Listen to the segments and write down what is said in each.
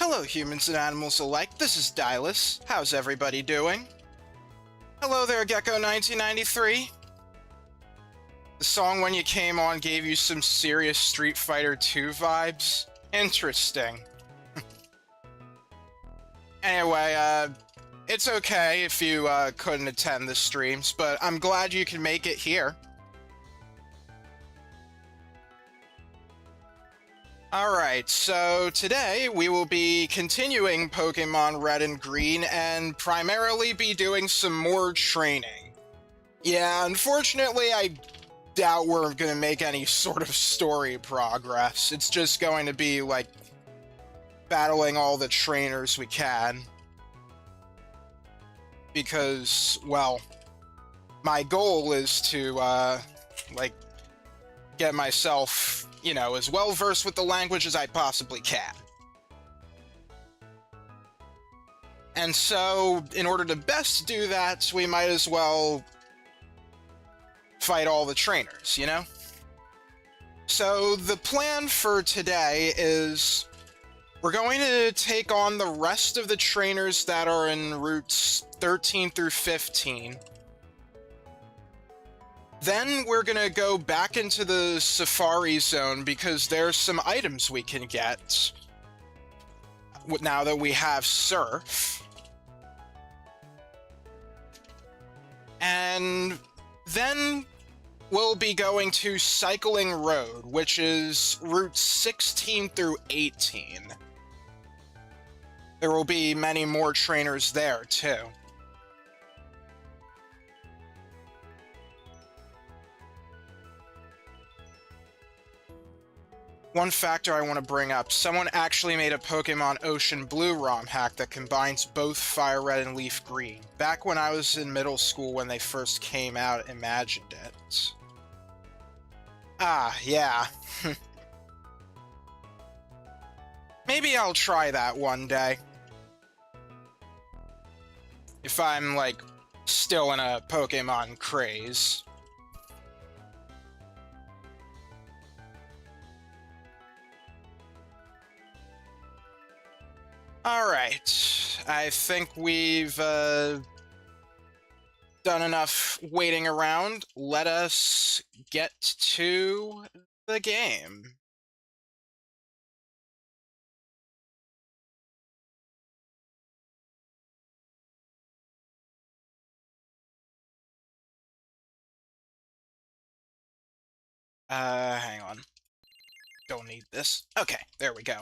Hello, humans and animals alike. This is Dylus. How's everybody doing? Hello there, Gecko1993. The song When You Came On gave you some serious Street Fighter 2 vibes? Interesting. Anyway, it's okay if you couldn't attend the streams, but I'm glad you can make it here. Alright, so today we will be continuing Pokémon Red and Green and primarily be doing some more training. Yeah, unfortunately I doubt we're gonna make any sort of story progress. It's just going to be like battling all the trainers we can. Because, well, my goal is to, like, get myself, you know, as well versed with the language as I possibly can. And so, in order to best do that, we might as well fight all the trainers, you know? So, the plan for today is we're going to take on the rest of the trainers that are in routes 13 through 15. Then we're gonna go back into the Safari Zone because there's some items we can get now that we have Surf. And then we'll be going to Cycling Road, which is routes 16 through 18. There will be many more trainers there, too. One factor I want to bring up, someone actually made a Pokemon Ocean Blue ROM hack that combines both Fire Red and Leaf Green. Back when I was in middle school when they first came out, imagined it. Ah, yeah. Maybe I'll try that one day. If I'm, like, still in a Pokemon craze. Alright, I think we've done enough waiting around. Let us get to the game. Hang on. Don't need this. Okay, there we go.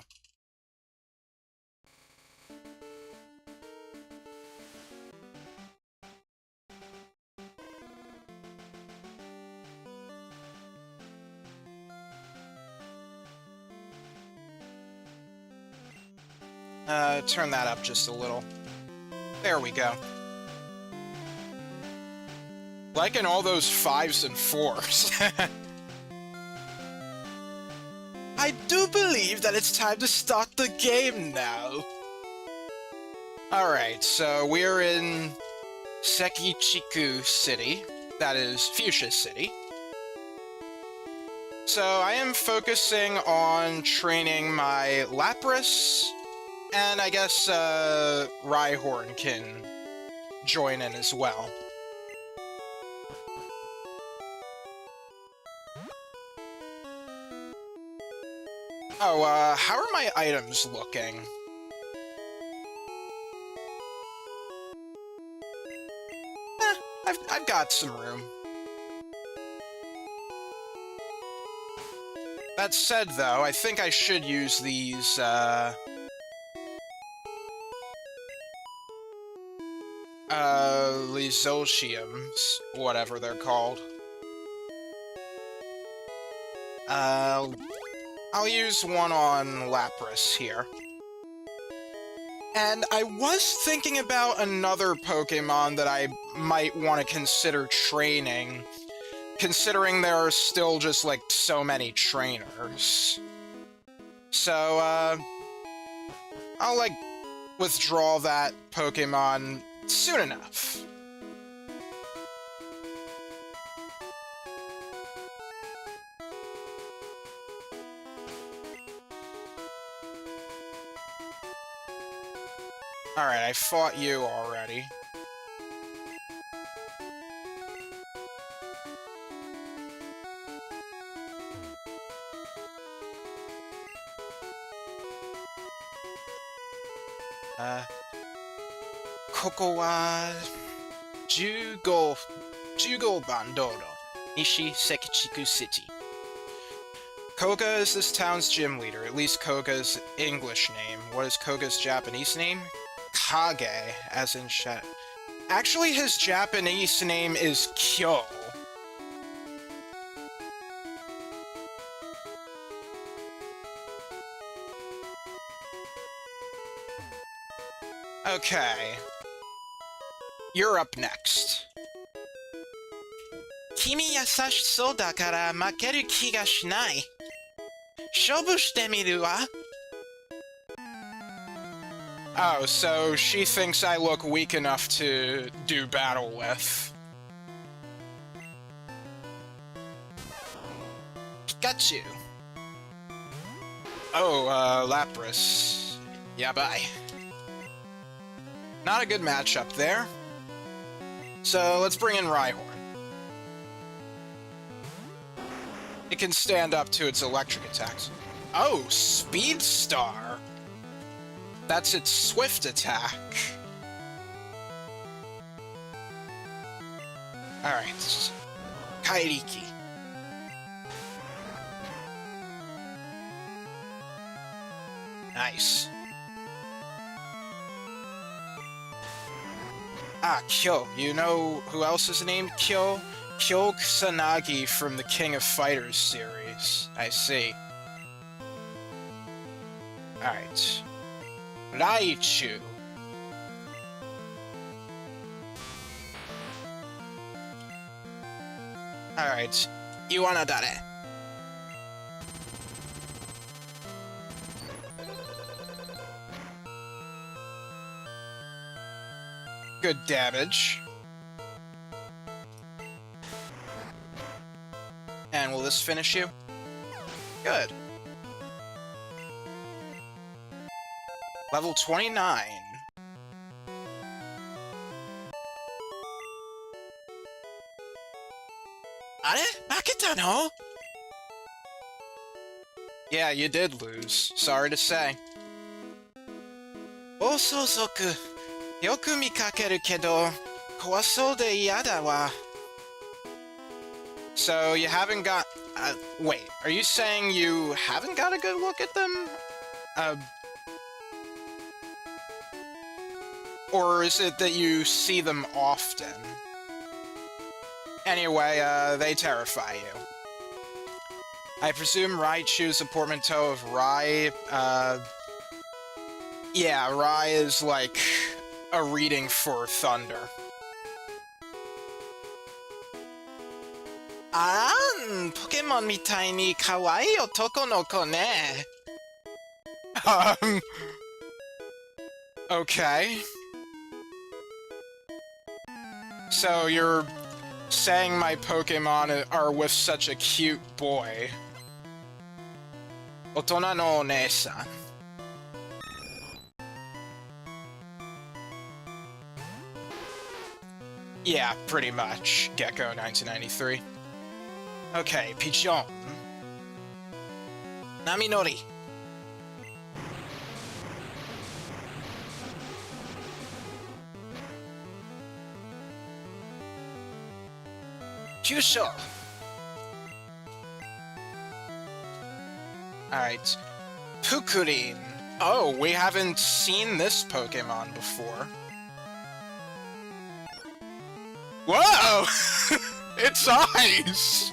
Turn that up just a little. There we go. Liking all those 5s and 4s. I do believe that it's time to start the game now. Alright, so we're in Sekichiku City. That is Fuchsia City. So I am focusing on training my Lapras, and I guess Rhyhorn can join in as well. Oh, how are my items looking? I've got some room. That said, though, I think I should use these, Lizolchiums, whatever they're called. I'll use one on Lapras here. And I was thinking about another Pokemon that I might want to consider training, considering there are still just, like, so many trainers. So, I'll, like, withdraw that Pokemon soon enough. Alright, I fought you already. Koko wa 15番道路 Nishi Sekichiku City. Koga is this town's gym leader, at least Koga's English name. What is Koga's Japanese name? Kage, as in shadow. Actually, his Japanese name is Kyo. Okay. You're up next. 君優しそうだから負ける気がしない。勝負してみるわ。Oh, so she thinks I look weak enough to do battle with. Pikachu. Oh, Lapras. Yeah, bye. Not a good matchup there. So let's bring in Rhyhorn. It can stand up to its electric attacks. Oh, Speed Star! That's its swift attack. Alright. Kairiki. Nice. Ah, Kyo. You know who else is named Kyo? Kyo Kusanagi from the King of Fighters series. I see. Alright. Raichu. Alright. Iwanadare. Good damage. And will this finish you? Good. Level 29. Are? Maketa no? Yeah, you did lose. Sorry to say. Ososoku. Yoku mikakeru kedo, kowasou de iyada wa. So you haven't got... wait, are you saying you haven't got a good look at them? Or is it that you see them often? Anyway, they terrify you. I presume Raichu's a portmanteau of Rai, yeah, Rai is like a reading for thunder. Pokémon みたいに可愛い男の子ね。Okay. So you're saying my Pokémon are with such a cute boy. 大人のお姉さん。Yeah, pretty much. Gecko 1993. Okay, Pigeon. Naminori. Kyusho. Alright. Pukurin. Oh, we haven't seen this Pokemon before. Whoa! It's ice!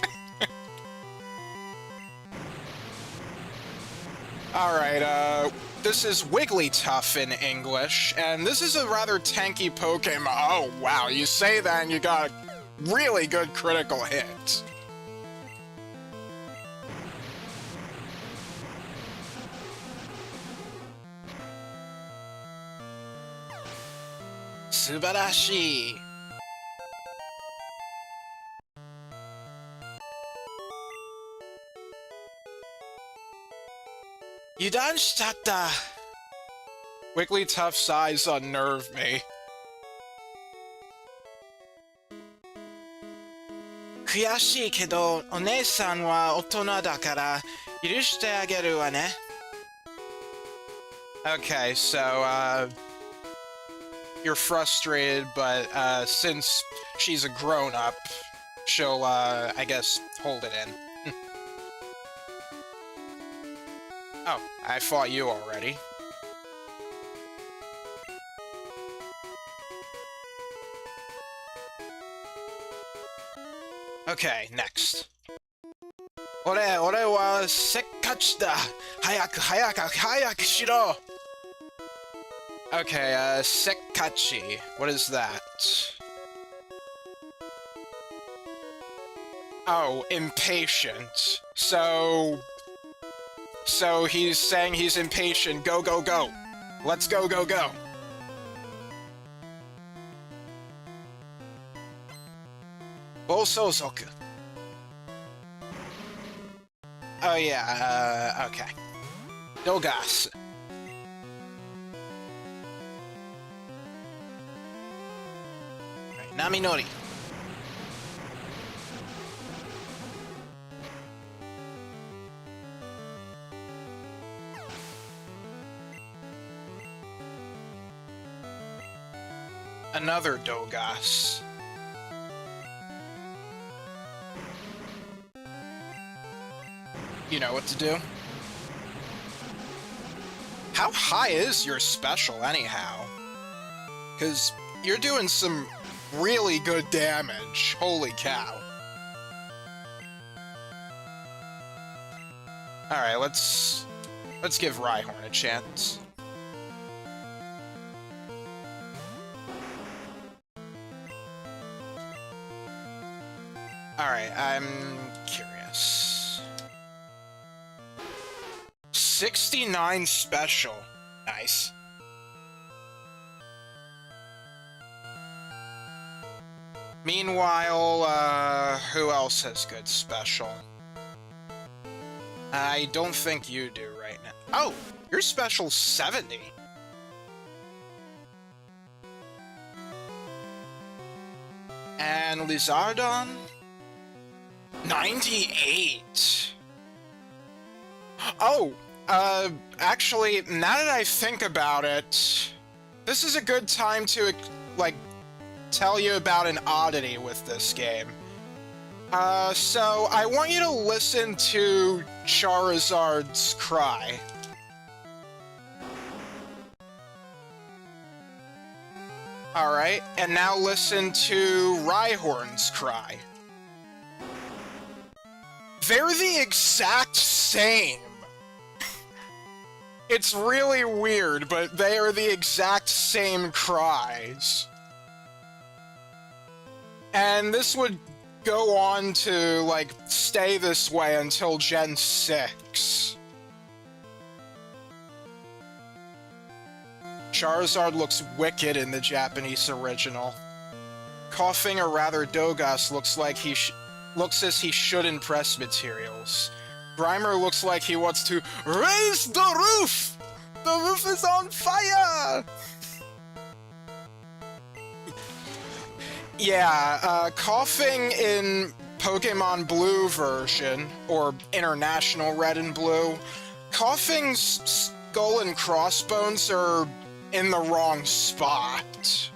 Alright, this is Wigglytuff in English, and this is a rather tanky Pokemon. Oh, wow, you say that and you got a really good critical hit. Subarashi. You done shutta. Wigglytuff's eyes unnerve me. 悔しいけど、お姉さんは大人だから許してあげるわね。Okay, so, you're frustrated, but, since she's a grown-up, she'll, I guess, hold it in. Oh, I fought you already. Okay, next. 俺はせっかちだ。早くしろ。Okay, sekkachi. What is that? Oh, impatient. So he's saying he's impatient. Go, go, go. Let's go, go, go. Bosozoku. Oh yeah, okay. Dogas. Right, Naminori. Another Dogas. You know what to do. How high is your special, anyhow? Because you're doing some really good damage. Holy cow. Alright, let's give Rhyhorn a chance. Alright, I'm curious. 69 special. Nice. Meanwhile, who else has good special? I don't think you do right now. Oh, your special's 70. And Lizardon? 98. Oh, actually, now that I think about it, this is a good time to, like, tell you about an oddity with this game. So I want you to listen to Charizard's cry. Alright, and now listen to Rhyhorn's cry. They're the exact same. It's really weird, but they are the exact same cries. And this would go on to, like, stay this way until Gen 6. Charizard looks wicked in the Japanese original. Coughing, or rather Dogas, looks like looks as he should in press materials. Grimer looks like he wants to raise the roof! The roof is on fire! Yeah, coughing in Pokemon Blue version, or International Red and Blue, coughing's skull and crossbones are in the wrong spot.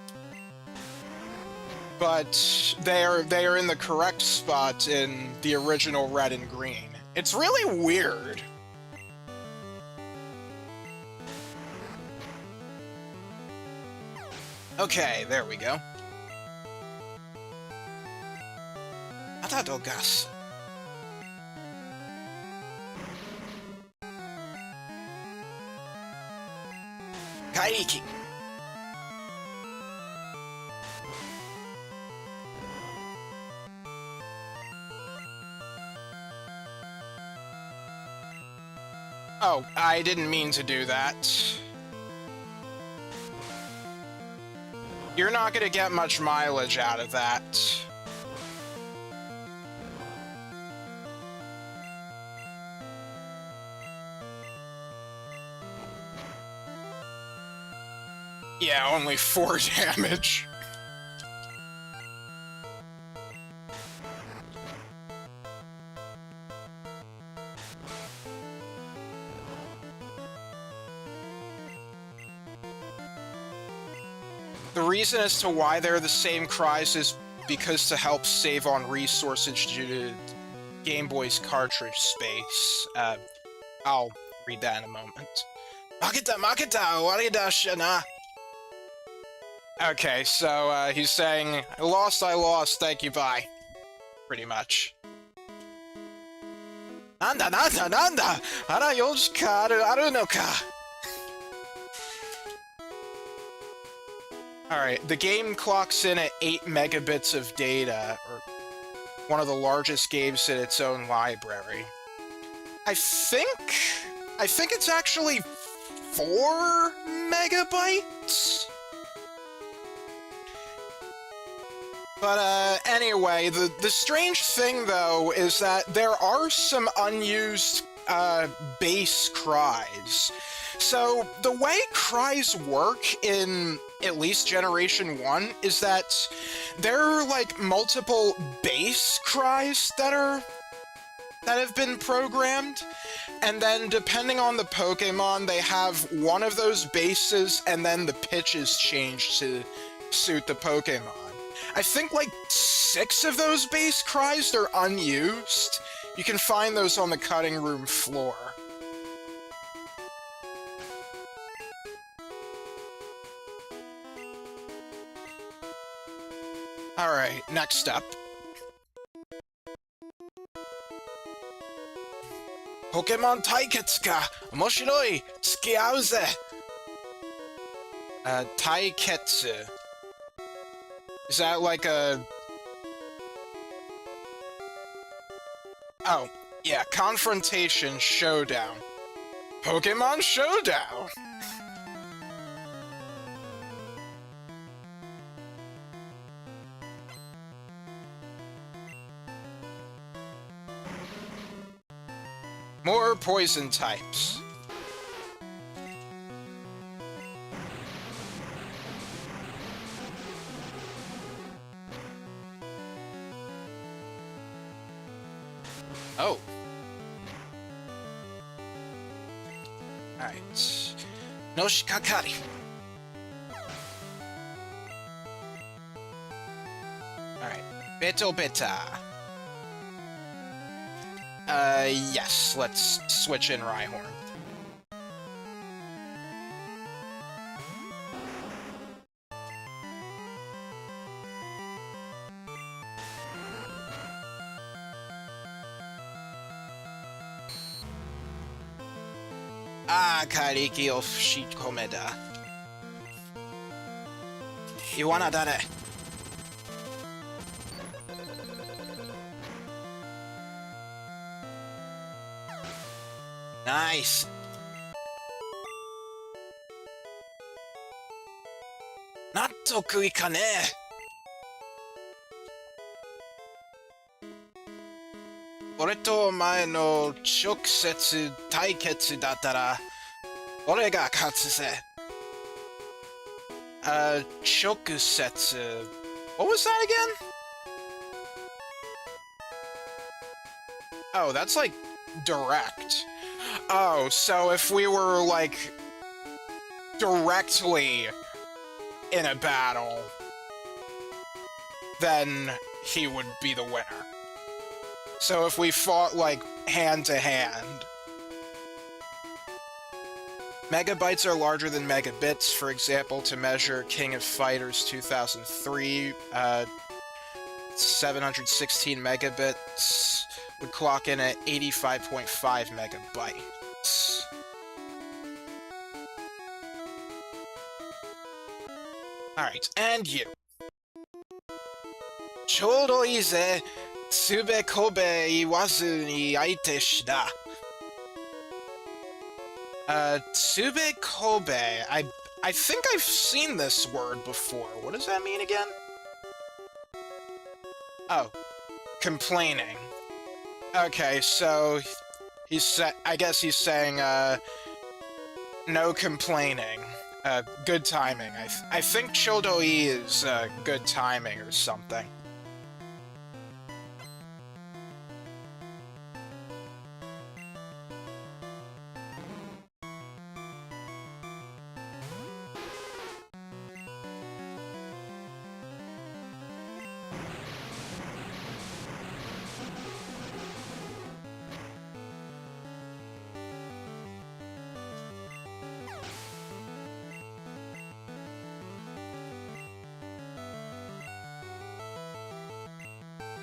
But they are in the correct spot in the original Red and Green. It's really weird. Okay, there we go. Atadogas. Kaiki. Oh, I didn't mean to do that. You're not gonna get much mileage out of that. Yeah, only 4 damage. The reason as to why they're the same cries is because to help save on resources due to Game Boy's cartridge space. I'll read that in a moment. Makita, makita, warida shana. Okay, so, he's saying, I lost, thank you, bye. Pretty much. Nanda, nanda, nanda! Ara yoshika aru no ka? Alright, the game clocks in at 8 megabits of data, or one of the largest games in its own library. I think it's actually 4 megabytes? But, anyway, the strange thing, though, is that there are some unused, bass cries. So, the way cries work in at least Generation 1 is that there are, like, multiple bass cries that have been programmed, and then depending on the Pokémon, they have one of those basses, and then the pitch is changed to suit the Pokémon. I think like 6 of those bass cries are unused. You can find those on the cutting room floor. Alright, next up. Pokémon Taiketsu ka! Omoshiroi! Tsukiau ze! Taiketsu. Is that like a... Oh, yeah, Confrontation Showdown. Pokémon Showdown! More poison types. Oh. Alright. Noshikakari. Alright. Beto Beta. Yes, let's switch in Rhyhorn. Ah, Kairiki of Shikomeda. Iwana dare. Nice. Nattoku ikane. Ore to omae no shokusetsu taiketsu dattara, ore ga katsu ze. Shokusetsu. What was that again? Oh, that's like direct. Oh, so if we were, like, directly in a battle, then he would be the winner. So if we fought, like, hand-to-hand. Megabytes are larger than megabits. For example, to measure King of Fighters 2003, 716 megabits would clock in at 85.5 megabytes. Alright, and you. Choudo ii ze, tsube kobe iwazu ni aite shida. Tsube kobe. I think I've seen this word before. What does that mean again? Oh, complaining. Okay, so I guess he's saying, no complaining. Good timing. I think Childoi is, good timing or something.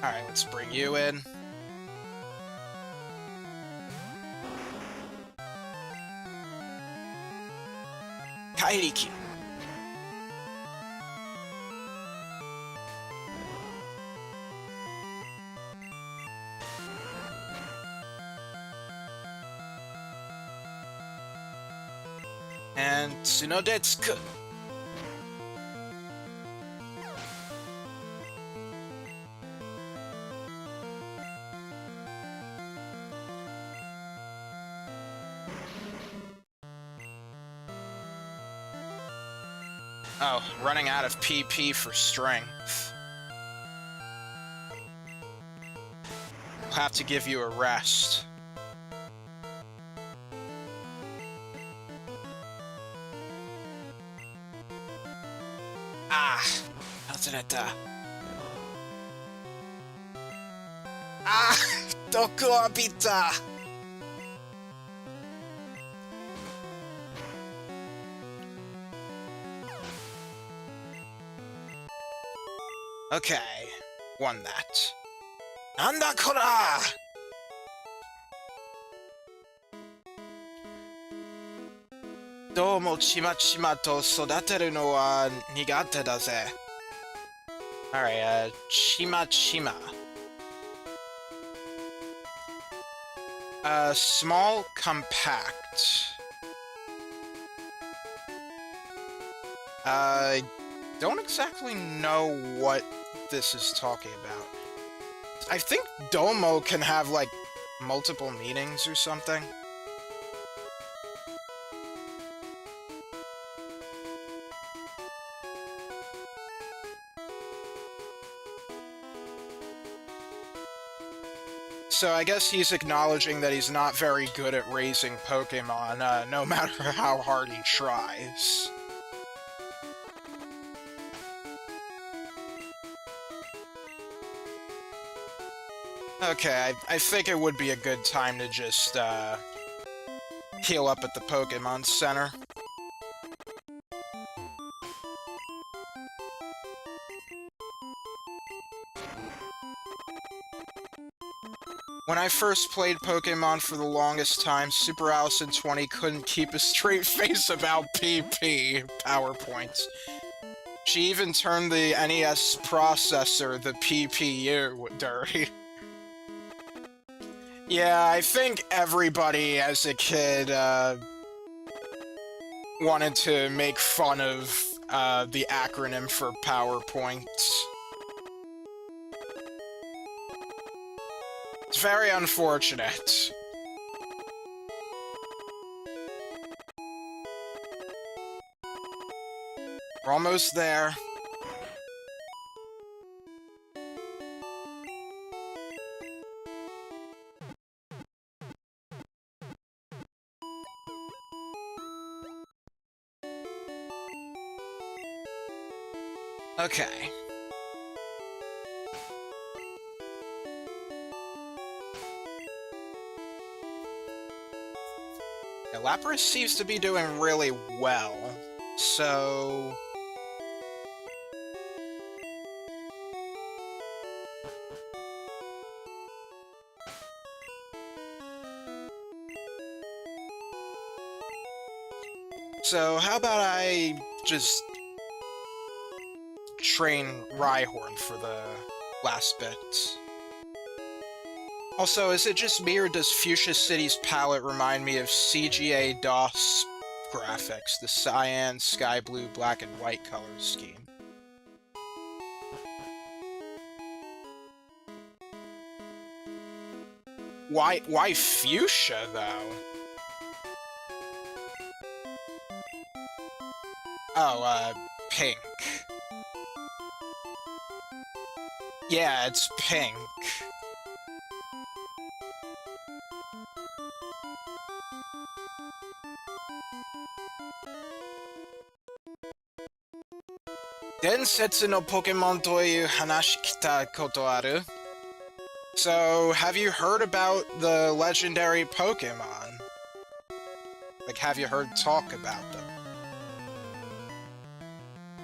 Alright, let's bring you in. Kairiki. And Tsunodetsuku. Oh, running out of PP for strength. We'll have to give you a rest. Ah, Eltonetta. Ah, Doku Abita. Okay, won that. Nanda kora! Doumo chima chima to sodateru no wa nigate da ze. Alright, chima chima. Small, compact. I don't exactly know what this is talking about. I think domo can have, like, multiple meanings or something. So I guess he's acknowledging that he's not very good at raising Pokémon, no matter how hard he tries. Okay, I think it would be a good time to just, heal up at the Pokémon Center. When I first played Pokémon for the longest time, Super Allison 20 couldn't keep a straight face about PP PowerPoints. She even turned the NES processor the PPU dirty. Yeah, I think everybody as a kid, wanted to make fun of, the acronym for PowerPoint. It's very unfortunate. We're almost there. Okay. Yeah, Lapras seems to be doing really well, so... So, how about I just train Rhyhorn for the last bit? Also, is it just me, or does Fuchsia City's palette remind me of CGA DOS graphics, the cyan, sky blue, black, and white color scheme? Why Fuchsia, though? Oh, pink. Yeah, it's pink. Densetsu no Pokemon to iu hanashi kita koto aru? So, have you heard about the legendary Pokemon? Like, have you heard talk about them?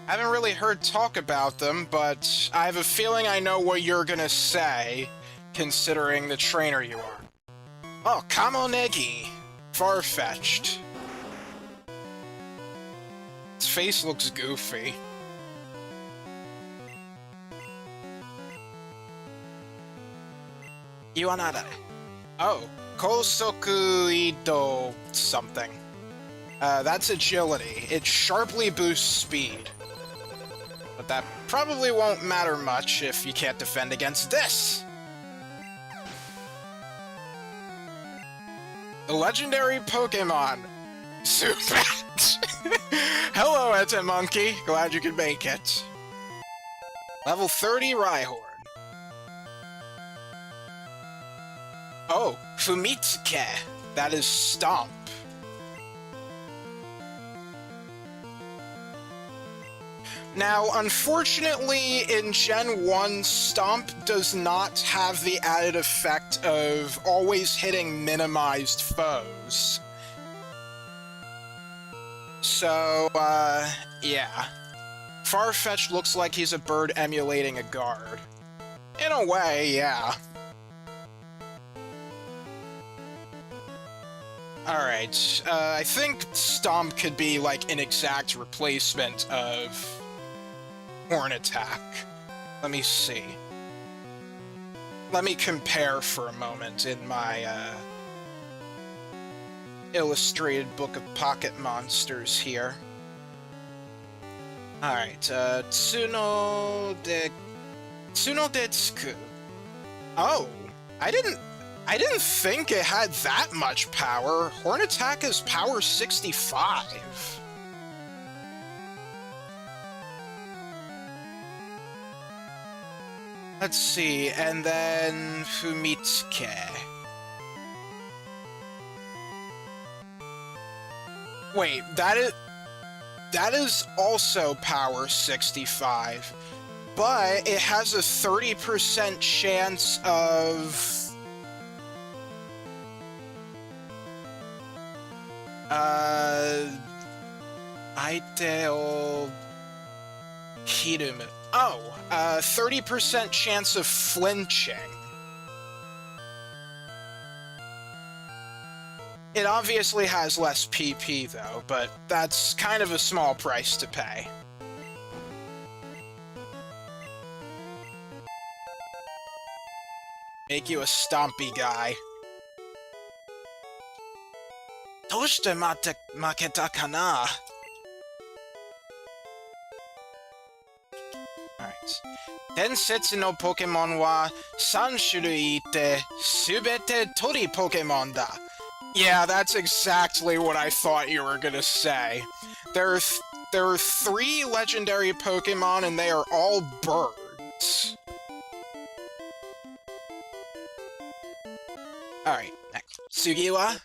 I haven't really heard talk about them, but I have a feeling I know what you're gonna say, considering the trainer you are. Oh, Kamonegi! Far-fetched. Its face looks goofy. Iwanada. Oh, Kosoku Ido something. That's agility. It sharply boosts speed. But that probably won't matter much if you can't defend against this! The legendary Pokémon! Zubat! Hello, Monkey. Glad you could make it. Level 30 Rhyhorn. Oh, Fumitsuke. That is Stomp. Now, unfortunately, in Gen 1, Stomp does not have the added effect of always hitting minimized foes. So, yeah. Farfetch'd looks like he's a bird emulating a guard. In a way, yeah. Alright, I think Stomp could be, like, an exact replacement of Horn Attack. Let me see. Let me compare for a moment in my, illustrated book of pocket monsters here. Alright, Tsunodetsuku. Oh, I didn't think it had that much power. Horn Attack is power 65. Let's see, and then Fumitsuke. Wait, that is also power 65, but it has a 30% chance of Aite o Hirumu. Oh, 30% chance of flinching. It obviously has less PP, though, but that's kind of a small price to pay. Make you a stompy guy. どうして負けたかな? Alright. Densetsu no Pokémon wa 3種類いてすべて鳥Pokémon da. Yeah, that's exactly what I thought you were gonna say. There are 3 legendary Pokémon and they are all birds. Alright, next. Tsugi wa?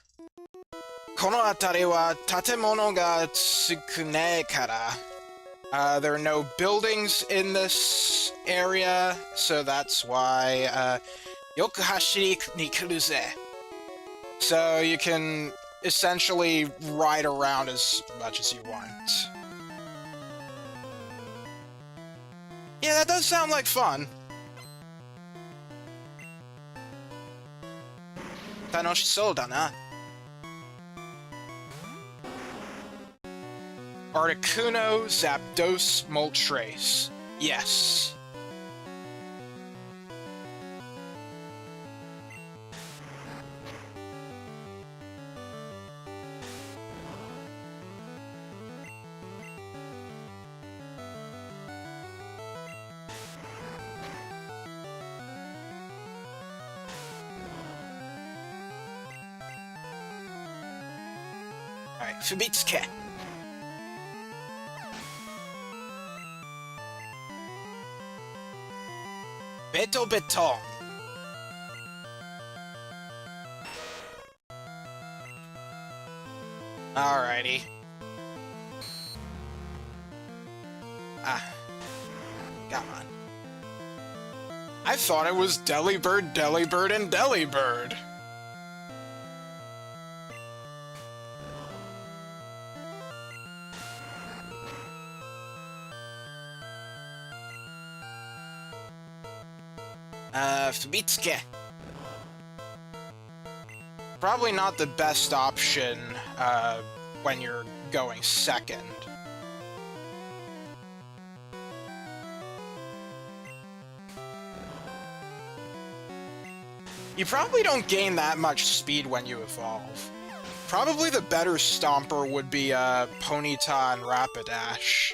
この辺りは建物が少ねえから。There are no buildings in this area, so that's why, よく走りに来るぜ. So you can essentially ride around as much as you want. Yeah, that does sound like fun. 楽しそうだな. Articuno, Zapdos, Moltres. Yes. Alright, Fumitsuke. Beto Beton. Alrighty. Ah. Come on. I thought it was Delibird, Delibird, and Delibird. Fubitsuke. Probably not the best option, when you're going second. You probably don't gain that much speed when you evolve. Probably the better Stomper would be, Ponyta and Rapidash.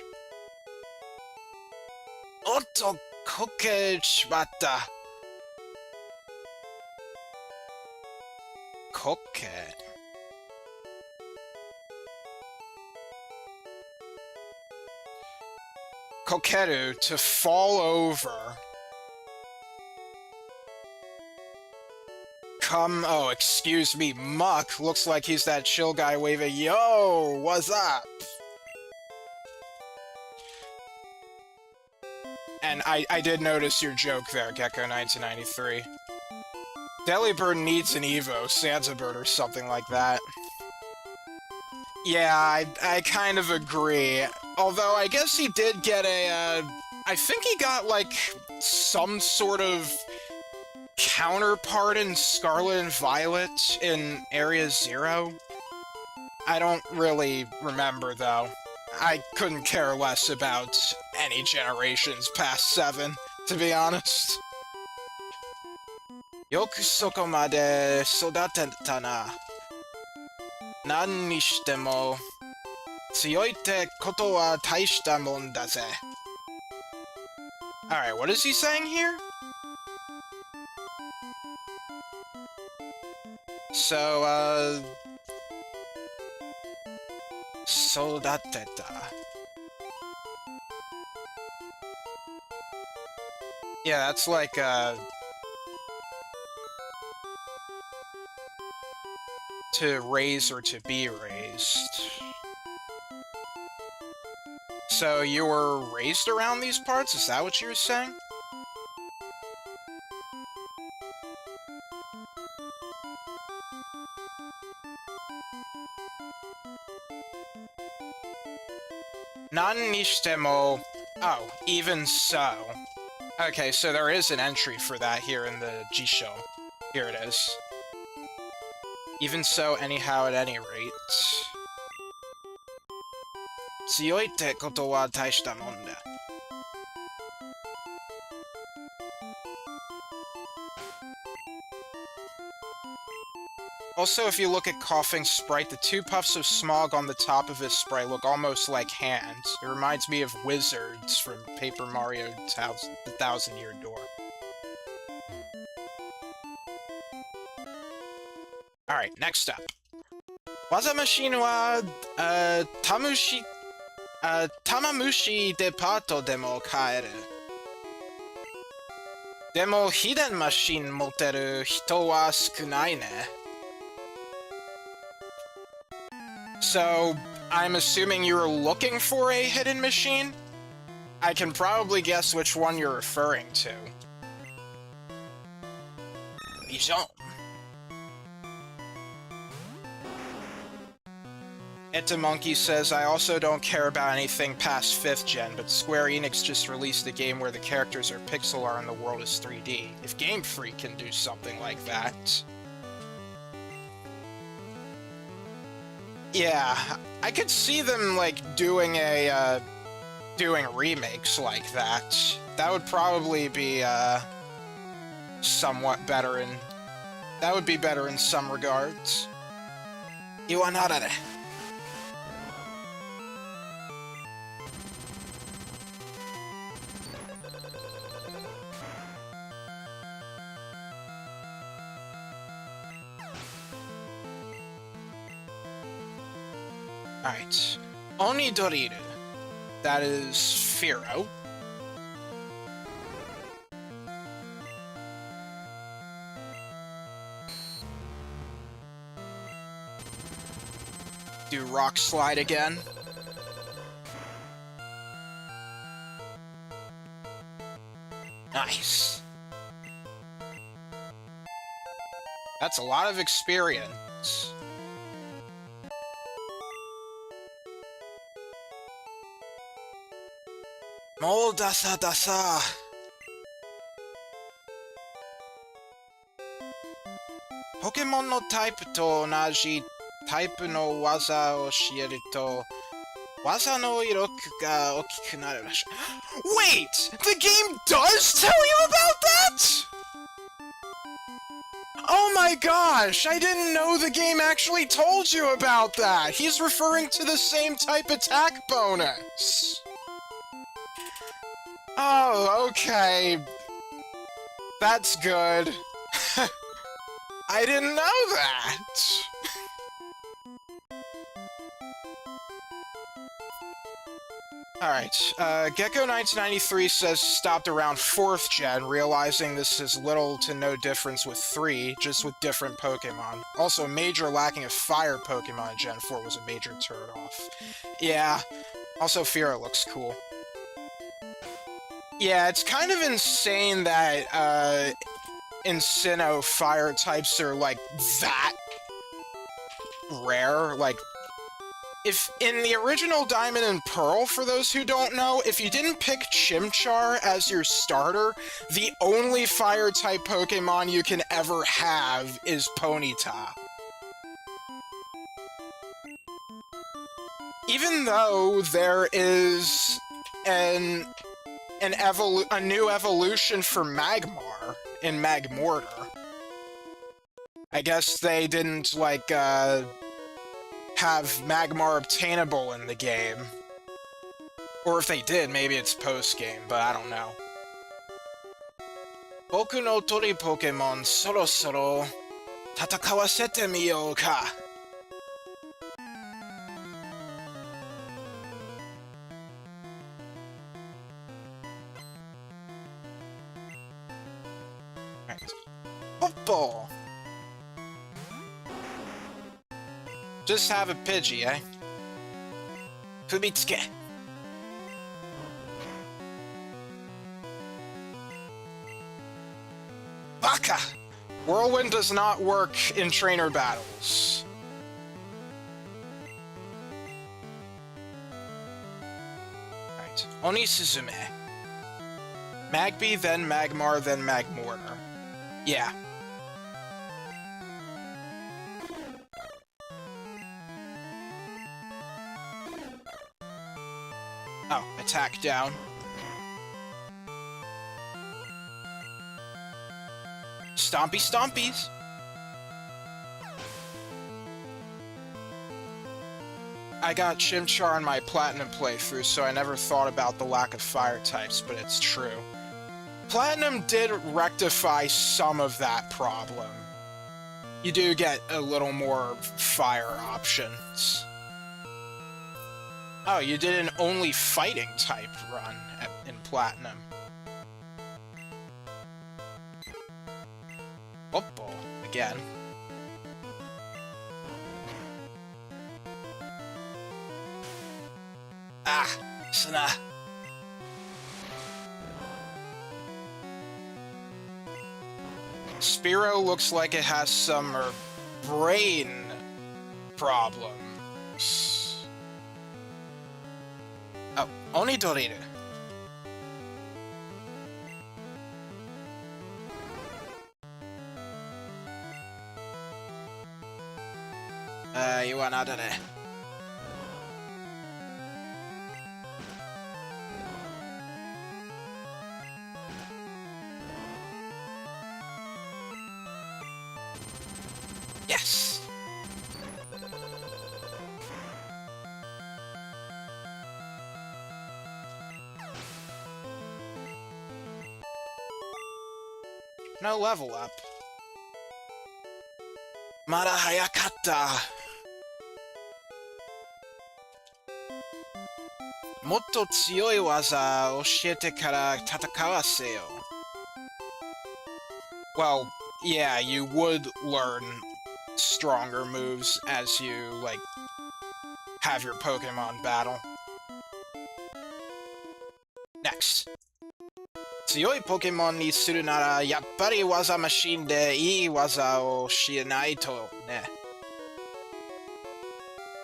Otto Koke Shibata. Koke. Kokeru, to fall over. Oh, excuse me, Muck looks like he's that chill guy waving, yo, what's up? And I did notice your joke there, Gecko1993. Delibird needs an Evo, Santa Bird or something like that. Yeah, I kind of agree. Although, I guess he did get a, I think he got, like, some sort of counterpart in Scarlet and Violet in Area Zero. I don't really remember, though. I couldn't care less about any generations past 7, to be honest. Yoku soko made sodateta na. Nan ni shite mo, tsuyoi te koto wa taishita mon da ze. Alright, what is he saying here? So, sodateta. Yeah, that's like, to raise or to be raised. So you were raised around these parts? Is that what you were saying? Nan ni shite mo... Oh, even so. Okay, so there is an entry for that here in the Jisho. Here it is. Even so, anyhow, at any rate. Tsuyoi te koto wa taishita mon da. Also, if you look at Coughing Sprite, the 2 puffs of smog on the top of his sprite look almost like hands. It reminds me of wizards from Paper Mario The Thousand Year Door. Alright, next up. Waza Machine wa, Tamamushi Departo demo kaeru. Demo Hidden Machine moteru hito wa sukunai ne. So, I'm assuming you're looking for a hidden machine? I can probably guess which one you're referring to. Bijon. Monkey says, I also don't care about anything past 5th gen, but Square Enix just released a game where the characters are pixel art and the world is 3D. If Game Freak can do something like that... Yeah, I could see them, like, doing a, doing remakes like that. That would probably be, somewhat better in... That would be better in some regards. Iwanarare. Alright. Onidoriru. That is Firo. Do rock slide again. Nice. That's a lot of experience. Mo dasa dasa. Pokémon no type to onaji type no waza o shieru to waza no iroku ga okiku naru. Wait! The game does tell you about that?! Oh my gosh! I didn't know the game actually told you about that! He's referring to the same type attack bonus! Oh, okay. That's good. I didn't know that! Alright, Gecko1993 says stopped around 4th gen, realizing this is little to no difference with 3, just with different Pokemon. Also, major lacking of fire Pokemon in Gen 4 was a major turn-off. Yeah, also Fearow looks cool. Yeah, it's kind of insane that, in Sinnoh, fire types are, like, that rare. Like, if in the original Diamond and Pearl, for those who don't know, if you didn't pick Chimchar as your starter, the only fire-type Pokemon you can ever have is Ponyta. Even though there is a new evolution for Magmar in Magmortar. I guess they didn't, like, have Magmar obtainable in the game. Or if they did, maybe it's post-game, but I don't know. Boku no tori Pokemon sorosoro tatakawasete miyou ka. Right. Football! Just have a Pidgey, eh? Fubitsuke. Baka! Whirlwind does not work in trainer battles. Right. Oni Suzume. Magby, then Magmar, then Magmortar. Yeah. Oh, attack down. Stompy stompies! I got Chimchar in my Platinum playthrough, so I never thought about the lack of fire types, but it's true. Platinum did rectify some of that problem. You do get a little more fire options. Oh, you did an only fighting type run in Platinum. Football again. Ah, Sana. Spearow looks like it has some brain problems. Oh, Onidoriru. You want out of there. Yes! No level up. Mada hayakatta. Motto tsuyoi waza oshiete kara tatakawaseyo. Well, yeah, you would learn stronger moves as you, like, have your Pokemon battle. Next. 強いポケモンにするなら、やっぱり技マシンでいい技をしないとね。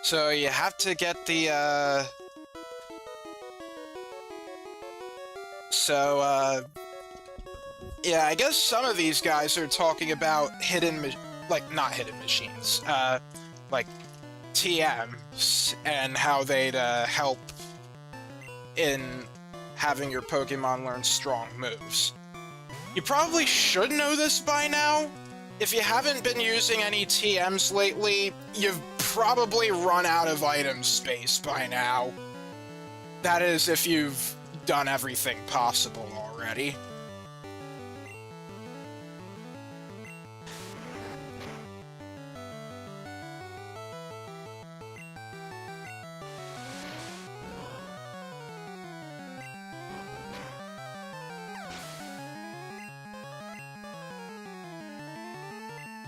So you have to get the, yeah, I guess some of these guys are talking about not hidden machines, like TMs, and how they'd, help in having your Pokemon learn strong moves. You probably should know this by now. If you haven't been using any TMs lately, you've probably run out of item space by now. That is, if you've done everything possible already.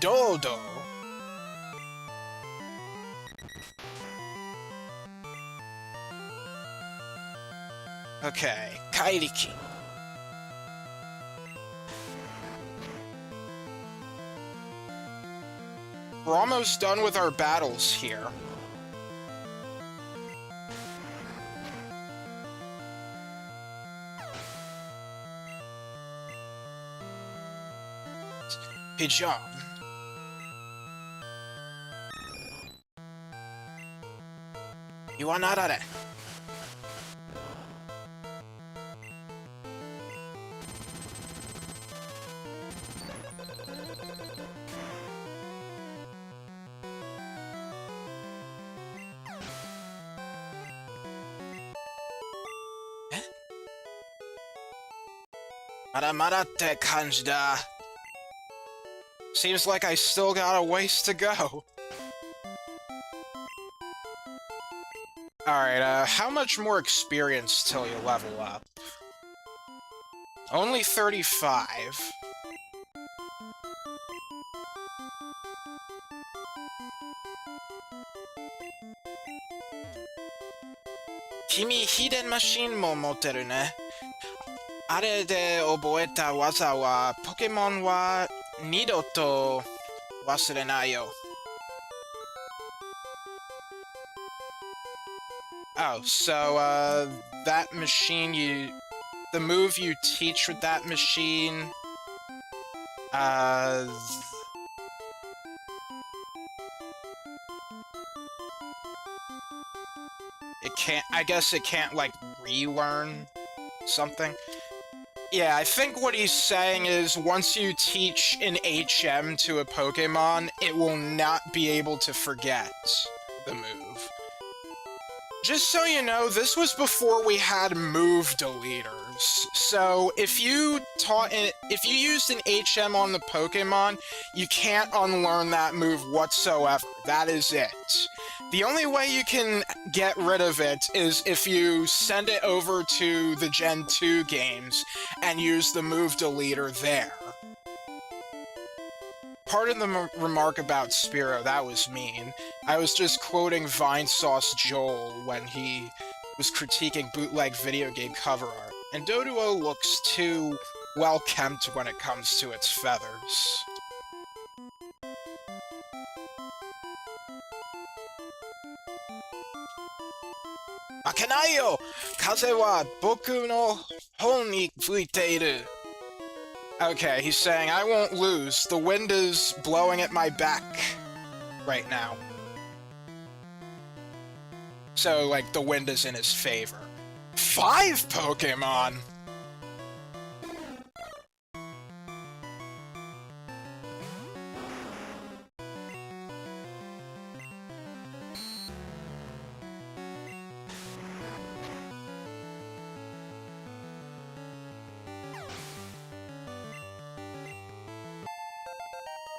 Dodo. Okay, Kairiki. We're almost done with our battles here. Pigeon. Iwanarare. Maraって感じだ. Seems like I still got a ways to go. Alright, how much more experience till you level up? Only 35. Kimi hidden machine mo moteru ne. あれで覚えた技は、ポケモンは二度と忘れないよ。Oh, so, that machine the move you teach with that machine, I guess it can't, like, relearn something? Yeah, I think what he's saying is once you teach an HM to a Pokemon, it will not be able to forget the move. Just so you know, this was before we had move deleters. So if you used an HM on the Pokemon, you can't unlearn that move whatsoever. That is it. The only way you can get rid of it is if you send it over to the Gen 2 games and use the move deleter there. Pardon the remark about Spearow, that was mean. I was just quoting Vinesauce Joel when he was critiquing bootleg video game cover art, and Doduo looks too well-kempt when it comes to its feathers. Akenai yo! Kaze wa boku no hon ni fuiteiru. Okay, he's saying, I won't lose. The wind is blowing at my back right now. So, like, the wind is in his favor. 5 Pokemon!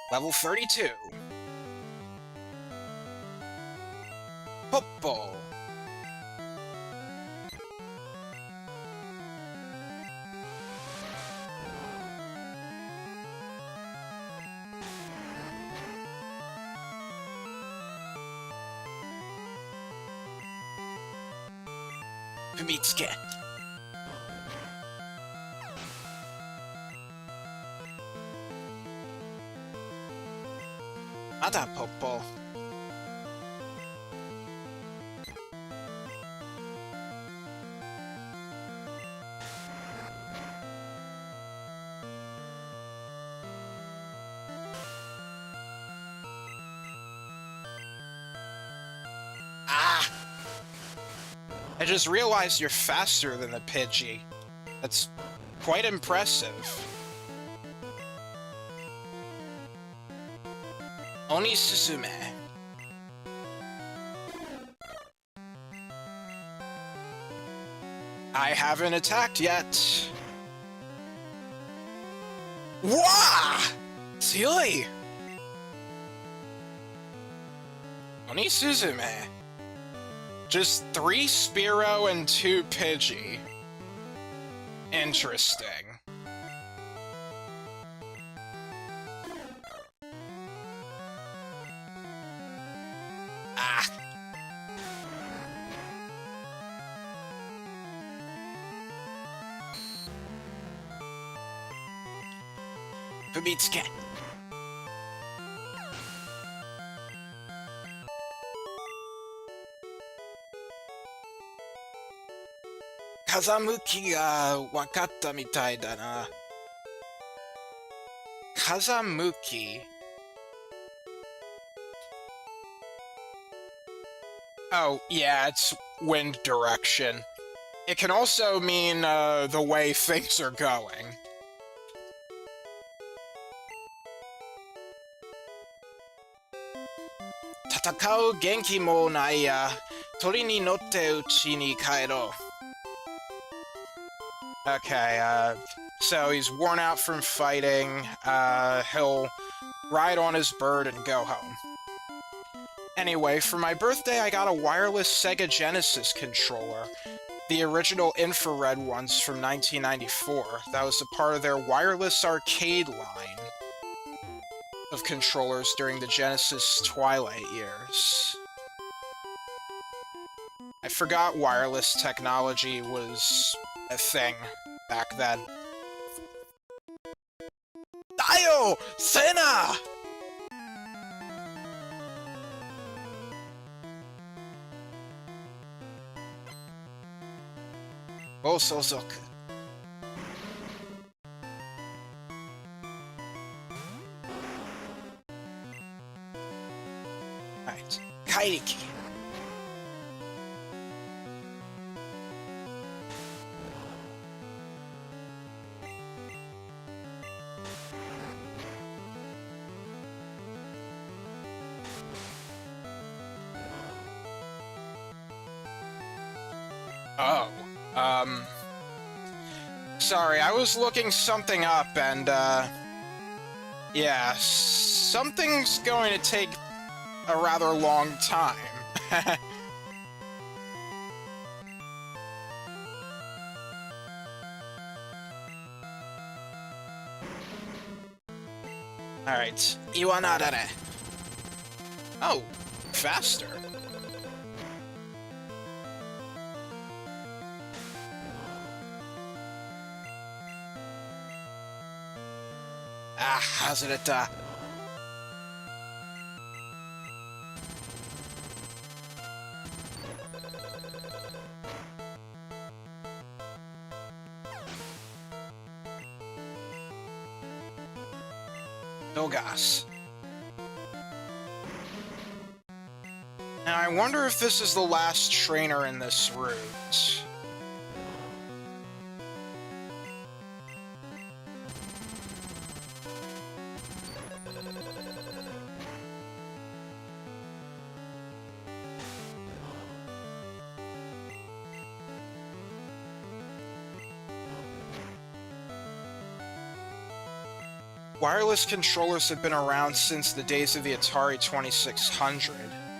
Level 32. Poppo. Fumitsuke. Mata Popo. Ah! I just realized you're faster than the Pidgey. That's quite impressive. Oni Suzume. I haven't attacked yet. Wah! Silly! Oni Suzume. Just 3 Spearow and 2 Pidgey. Interesting. Ah. Fumitsuke. Kazamuki ga wakatta mitai da na. Kazamuki. Oh, yeah, it's wind direction. It can also mean the way things are going. Tatakau genki mo nai ya. Tori ni notte uchi ni kaero. Okay, so he's worn out from fighting. He'll ride on his bird and go home. Anyway, for my birthday, I got a wireless Sega Genesis controller. The original infrared ones from 1994. That was a part of their wireless arcade line of controllers during the Genesis Twilight years. I forgot wireless technology was a thing back then. Dayo! Sena! Osozoku. Right. Kairiki. Oh. Sorry, I was looking something up and, yeah, something's going to take a rather long time. Alright, Iwanadare. Oh, faster. Ah, Hazureta. Dogas. Now I wonder if this is the last trainer in this route. Wireless controllers have been around since the days of the Atari 2600.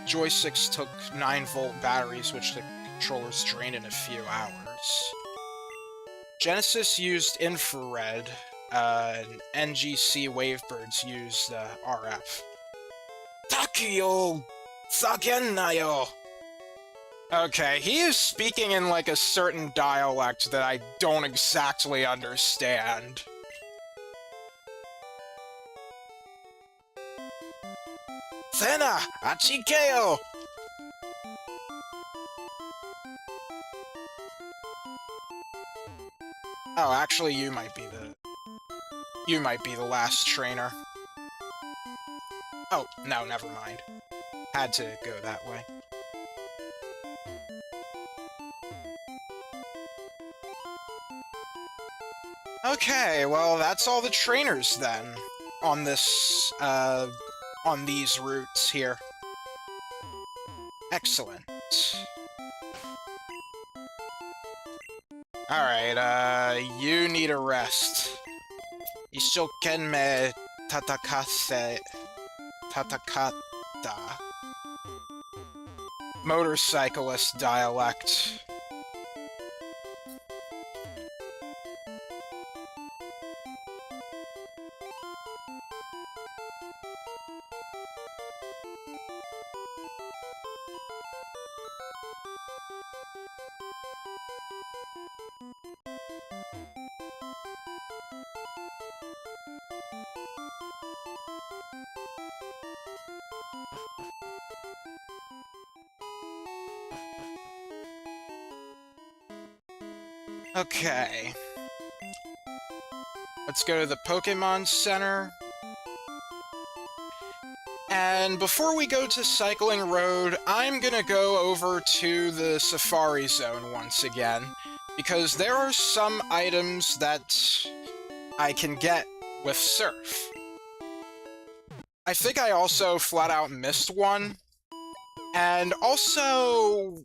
Joysticks took 9-volt batteries, which the controllers drained in a few hours. Genesis used infrared, and NGC Wavebirds used RF. Takuyo! Sakennayo! Okay, he is speaking in like a certain dialect that I don't exactly understand. Sena, achikeo! Oh, actually, you might be the last trainer. Oh, no, never mind. Had to go that way. Okay, well, that's all the trainers then on this, on these routes here. Excellent. Alright, you need a rest. Ishokenme tatakata. Motorcyclist dialect. Okay. Let's go to the Pokémon Center. And before we go to Cycling Road, I'm gonna go over to the Safari Zone once again, because there are some items that I can get with Surf. I think I also flat out missed one, and also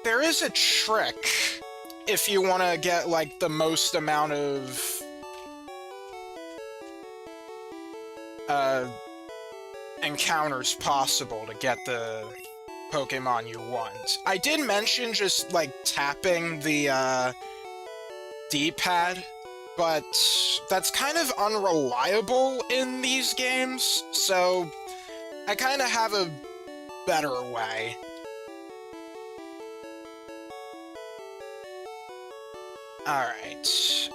there is a trick if you want to get like the most amount of encounters possible to get the Pokemon you want. I did mention just like tapping the D-pad, but that's kind of unreliable in these games, so I kind of have a better way. Alright,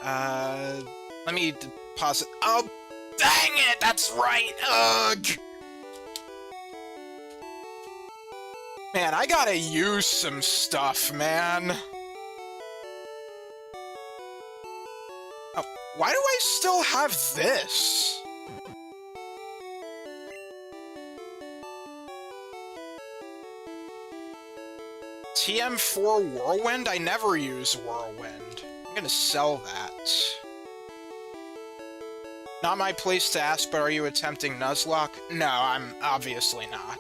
let me deposit— oh, dang it, that's right, ugh! Man, I gotta use some stuff, man. Oh, why do I still have this? TM4 Whirlwind? I never use Whirlwind. I'm gonna sell that. Not my place to ask, but are you attempting Nuzlocke? No, I'm obviously not.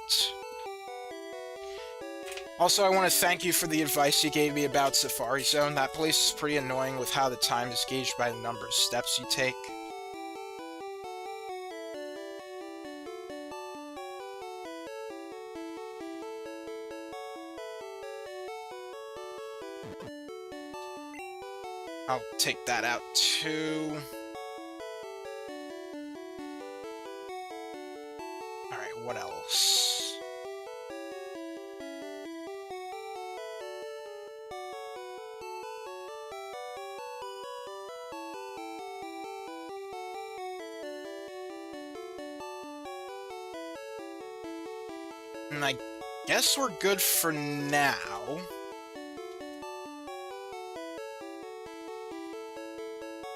Also, I want to thank you for the advice you gave me about Safari Zone. That place is pretty annoying with how the time is gauged by the number of steps you take. I'll take that out too. Alright, what else? And I guess we're good for now.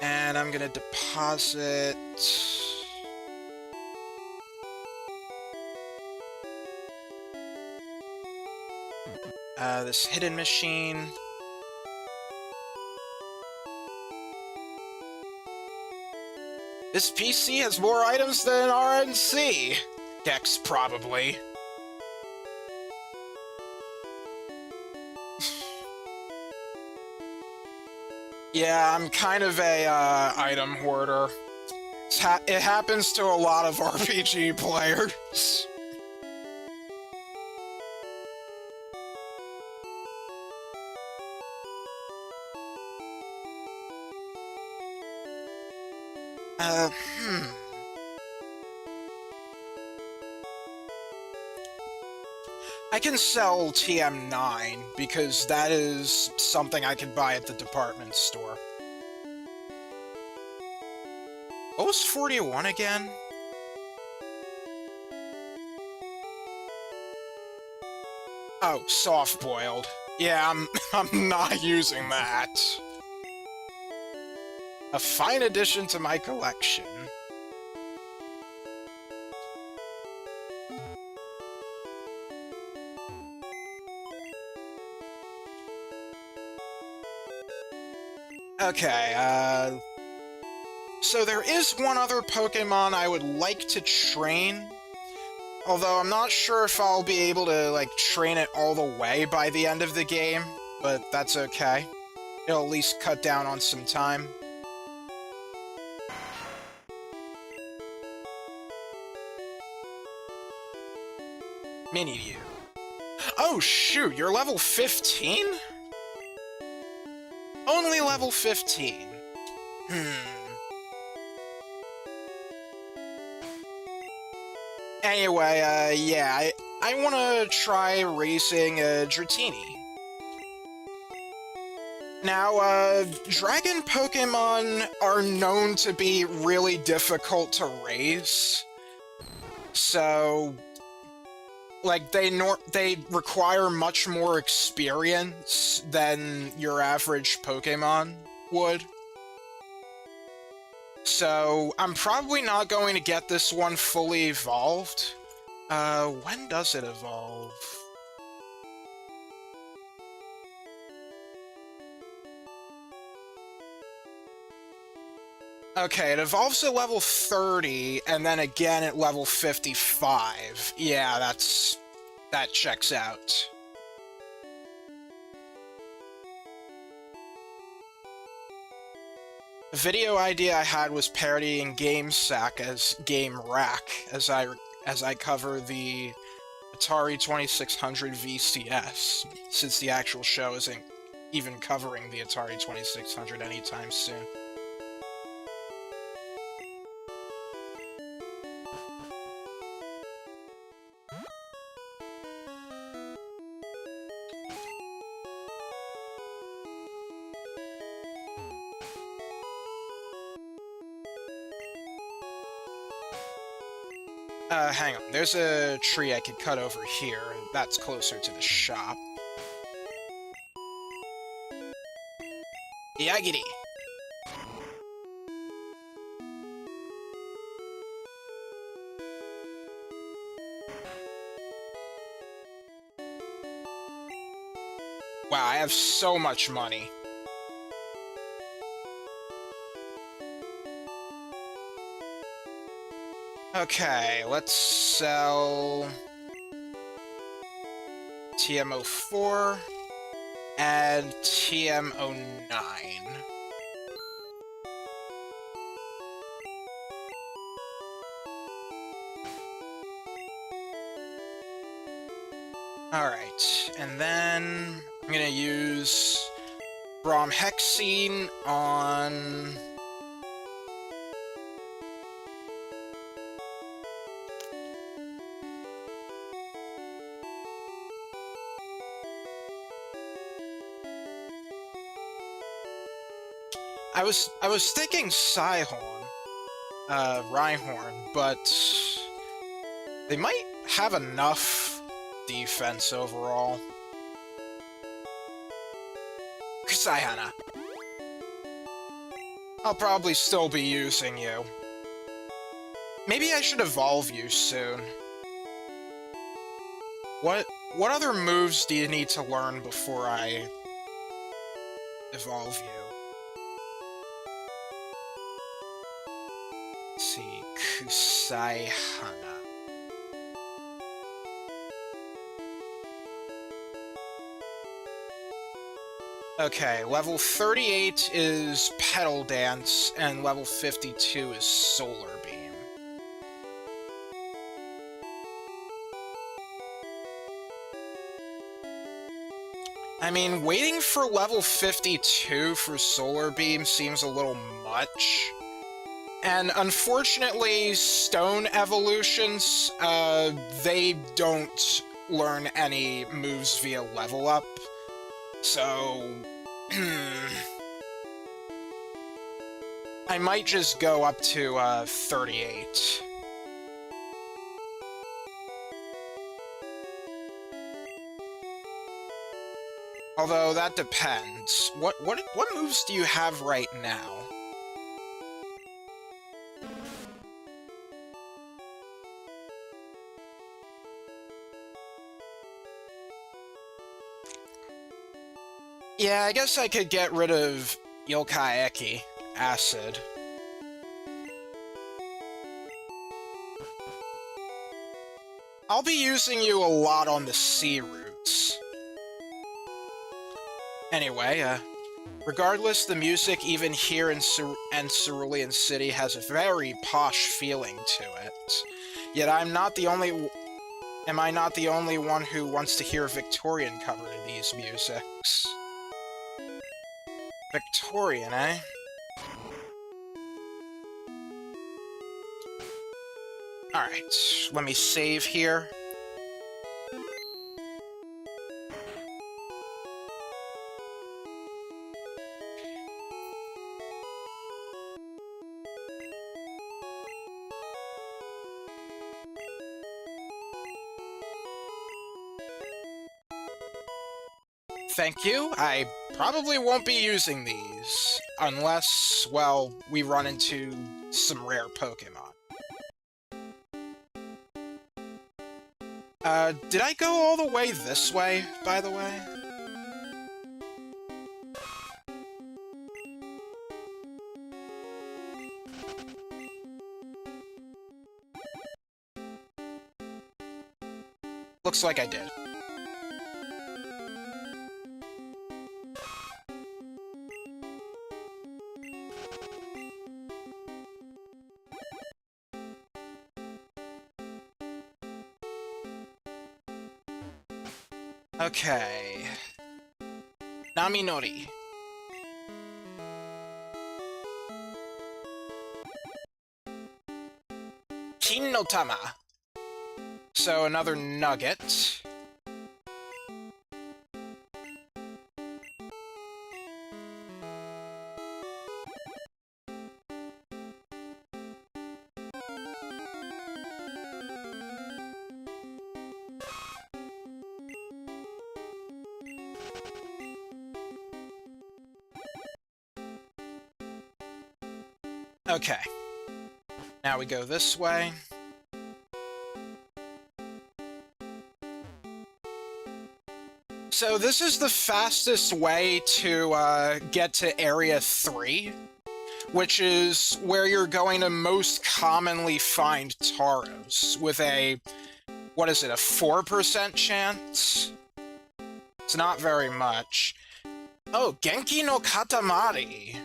And I'm gonna deposit this hidden machine. This PC has more items than RNC. Gex, probably. Yeah, I'm kind of a item hoarder. It happens to a lot of RPG players. I can sell TM9 because that is something I could buy at the department store. What was 41 again? Oh, soft-boiled. Yeah, I'm not using that. A fine addition to my collection. Okay, so there is one other Pokemon I would like to train. Although I'm not sure if I'll be able to, like, train it all the way by the end of the game, but that's okay. It'll at least cut down on some time. Mini-You. Oh shoot, you're level 15? Only level 15. Anyway, yeah, I want to try racing a Dratini. Now, dragon Pokemon are known to be really difficult to raise. So, like, they require much more experience than your average Pokemon would. So, I'm probably not going to get this one fully evolved. When does it evolve? Okay, it evolves at level 30, and then again at level 55. Yeah, that checks out. The video idea I had was parodying GameSack as Game Rack, as I cover the Atari 2600 VCS, since the actual show isn't even covering the Atari 2600 anytime soon. Hang on. There's a tree I could cut over here, and that's closer to the shop. Yagiri! Wow, I have so much money. Okay, let's sell TM04 and TM09. Alright, and then I'm gonna use Bromhexine on... I was thinking Rhyhorn, but they might have enough defense overall. Sayana. I'll probably still be using you. Maybe I should evolve you soon. What other moves do you need to learn before I evolve you? Let's see, Kusai-hana. Okay, level 38 is Petal Dance, and level 52 is Solar Beam. I mean, waiting for level 52 for Solar Beam seems a little much. And unfortunately, stone evolutions, they don't learn any moves via level up. So... I might just go up to 38. Although, that depends. What moves do you have right now? Yeah, I guess I could get rid of Yokai Eki, Acid. I'll be using you a lot on the sea routes. Anyway, regardless, the music even here in Cerulean City has a very posh feeling to it. Yet am I not the only one who wants to hear Victorian cover to these musics? Victorian, eh? Alright, let me save here. Thank you. I probably won't be using these, unless, well, we run into some rare Pokémon. Did I go all the way this way, by the way? Looks like I did. Okay. Naminori. Kin no Tama. So another nugget. Okay. Now we go this way. So this is the fastest way to get to Area 3, which is where you're going to most commonly find Taros, with a, what is it, a 4% chance? It's not very much. Oh, Genki no Katamari!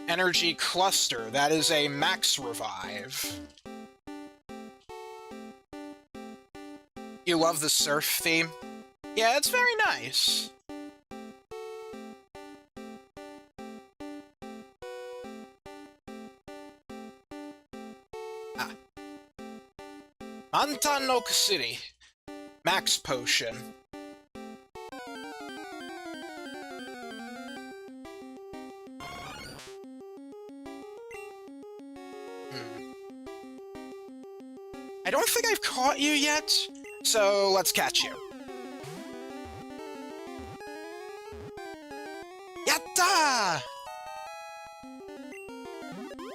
Energy Cluster, that is a max revive. You love the surf theme? Yeah, it's very nice. Ah. Mantan no Kusuri. Max Potion. I don't think I've caught you yet, so let's catch you. Yatta!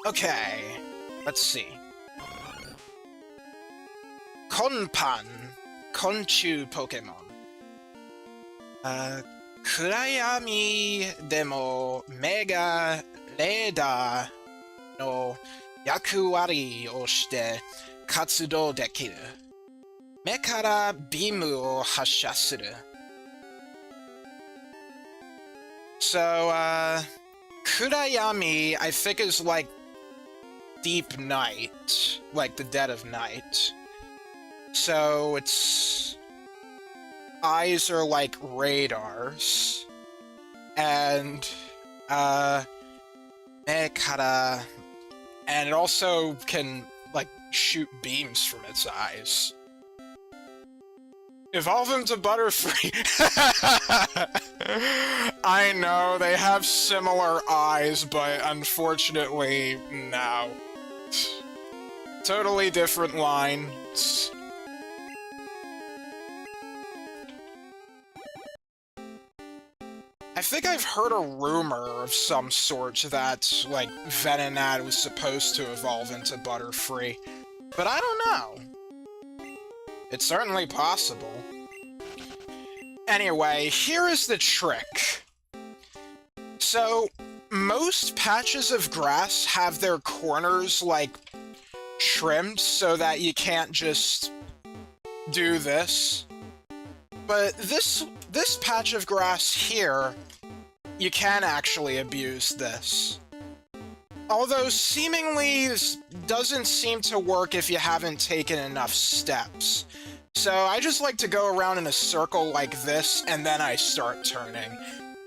Okay, let's see. Konpan, Konchu Pokémon. Kurayami demo Mega Radar no yakuwari o shite Katsudo dekiru. Me kara beamu o hassha suru. So, Kurayami, I think, is like deep night, like the dead of night. So, its eyes are like radars. And, me kara... And it also can, like, shoot beams from its eyes. Evolve him to Butterfree. I know, they have similar eyes, but unfortunately, no. Totally different lines. I think I've heard a rumor of some sort that, like, Venonat was supposed to evolve into Butterfree, but I don't know. It's certainly possible. Anyway, here is the trick. So, most patches of grass have their corners, like, trimmed so that you can't just do this. But this patch of grass here, you can actually abuse this. Although seemingly this doesn't seem to work if you haven't taken enough steps. So I just like to go around in a circle like this, and then I start turning.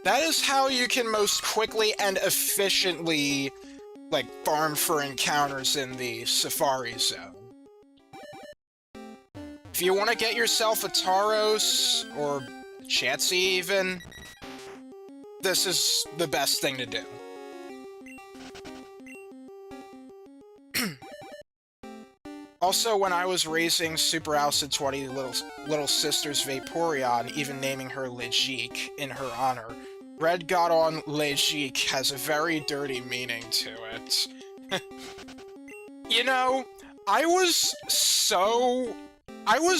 That is how you can most quickly and efficiently, like, farm for encounters in the Safari Zone. If you want to get yourself a Tauros, or a Chansey even, this is the best thing to do. Also, when I was raising Super Acid 20 little sister's Vaporeon, even naming her Legique in her honor, Red got on Legique has a very dirty meaning to it. You know, I was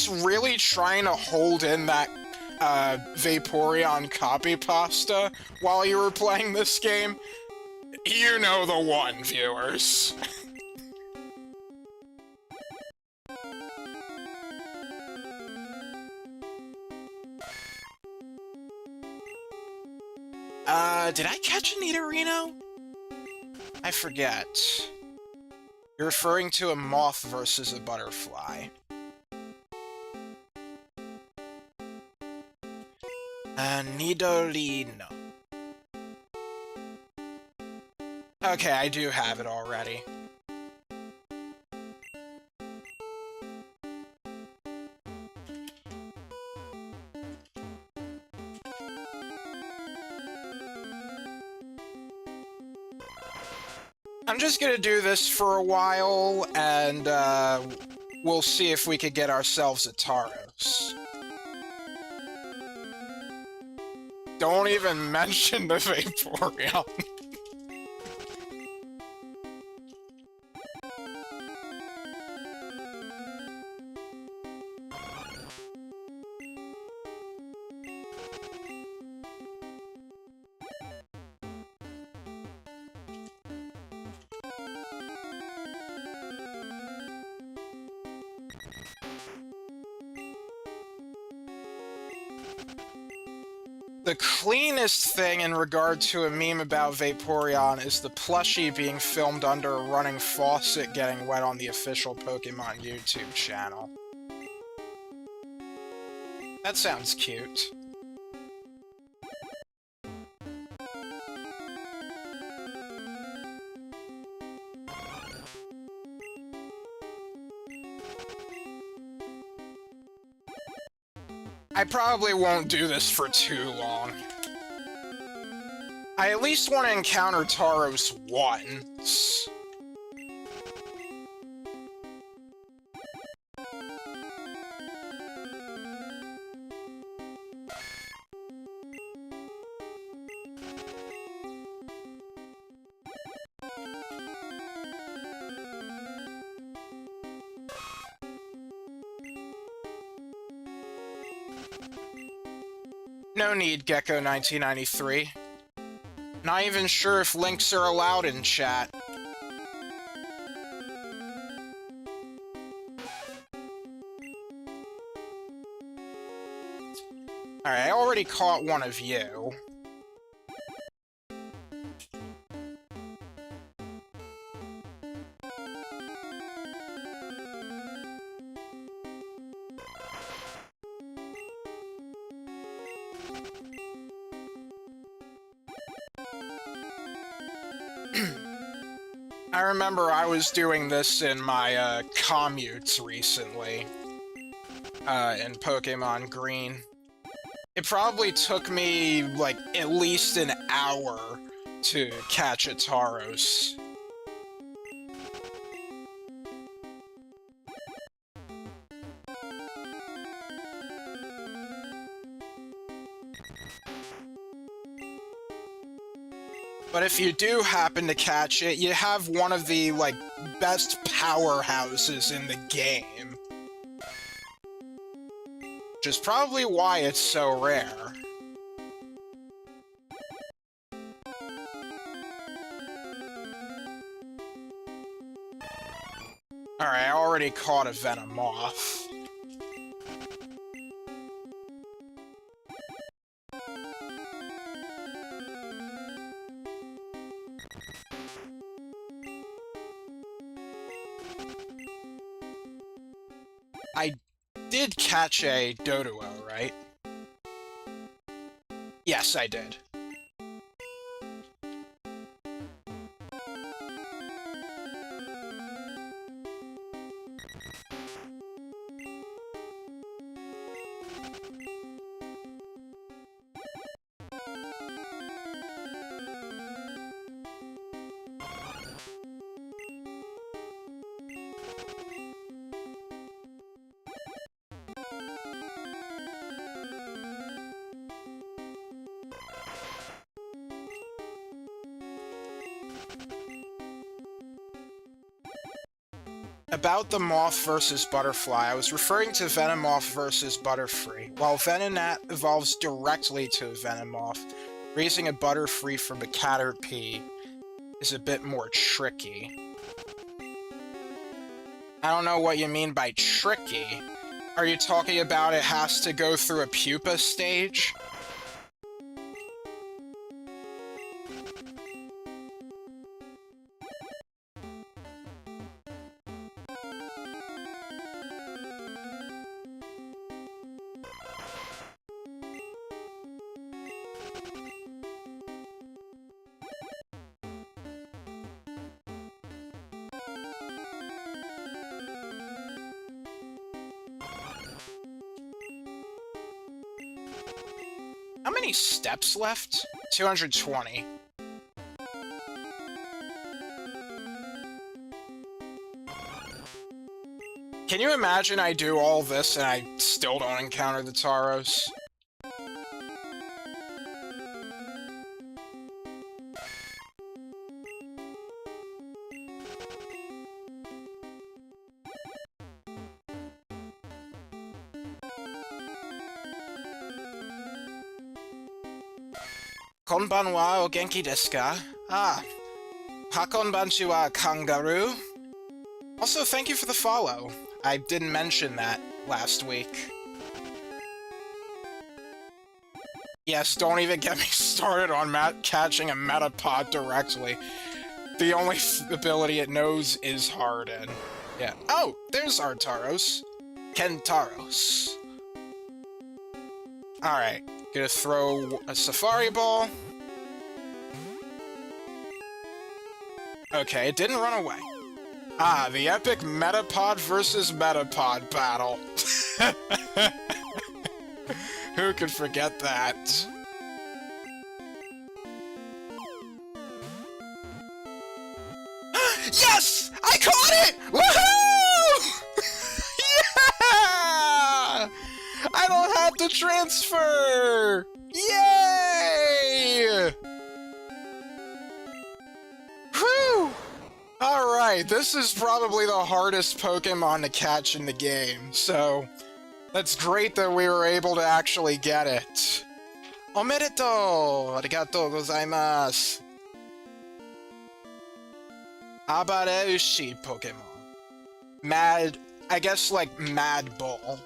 really trying to hold in that Vaporeon copy pasta while you were playing this game. You know the one, viewers. Did I catch a Nidorino? I forget. You're referring to a moth versus a butterfly. Nidorino. Okay, I do have it already. I'm just gonna do this for a while, and we'll see if we could get ourselves a Tauros. Don't even mention the Vaporeon. The cleanest thing in regard to a meme about Vaporeon is the plushie being filmed under a running faucet getting wet on the official Pokémon YouTube channel. That sounds cute. I probably won't do this for too long. I at least want to encounter Tauros once. No need, Gecko1993. Not even sure if links are allowed in chat. Alright, I already caught one of you. I remember I was doing this in my commutes recently. in Pokemon Green. It probably took me, like, at least an hour to catch a Tauros. But if you do happen to catch it, you have one of the, like, best powerhouses in the game. Which is probably why it's so rare. Alright, I already caught a Venomoth. I did catch a Doduo, right? Yes, I did. About the Moth versus Butterfly, I was referring to Venomoth versus Butterfree. While Venonat evolves directly to a Venomoth, raising a Butterfree from a Caterpie is a bit more tricky. I don't know what you mean by tricky. Are you talking about it has to go through a pupa stage? How many steps left? 220. Can you imagine I do all this and I still don't encounter the Tauros? Konbanwa o genki desu ka? Ah. Hakonbanchi wa kangaroo? Also, thank you for the follow. I didn't mention that last week. Yes, don't even get me started on catching a Metapod directly. The only ability it knows is Harden. Yeah. Oh, there's our Tauros. Kentaros. Alright, gonna throw a Safari Ball. Okay, it didn't run away. Ah, the epic Metapod versus Metapod battle. Who could forget that? Yes! I caught it! Woohoo! Yeah! I don't have to transfer! Yay! Whew! Alright, this is probably the hardest Pokemon to catch in the game, so that's great that we were able to actually get it. Omedetou! Arigatou gozaimasu. Abareushi Pokemon. Mad... I guess, like, Mad Bull.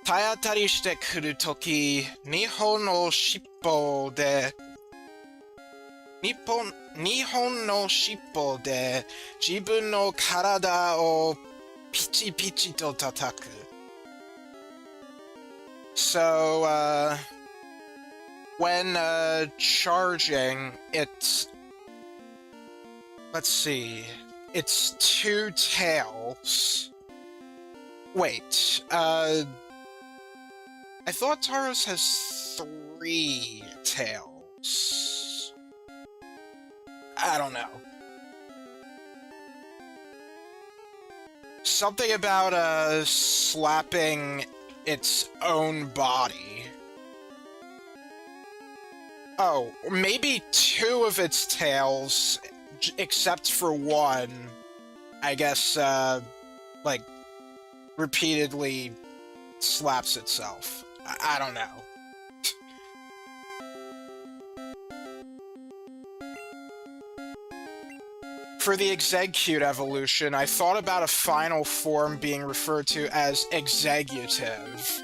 Taiatari shite kuru toki, Nihon no shippo de... Nihon no shippo de, jibun no karada o pichi pichi to tataku. So, when, charging, it's... Let's see. It's two tails. Wait, I thought Tauros has 3 tails. I don't know. Something about, slapping its own body. Oh, maybe 2 of its tails, except for 1, I guess, like, repeatedly slaps itself. I don't know. For the Execute evolution, I thought about a final form being referred to as Executive.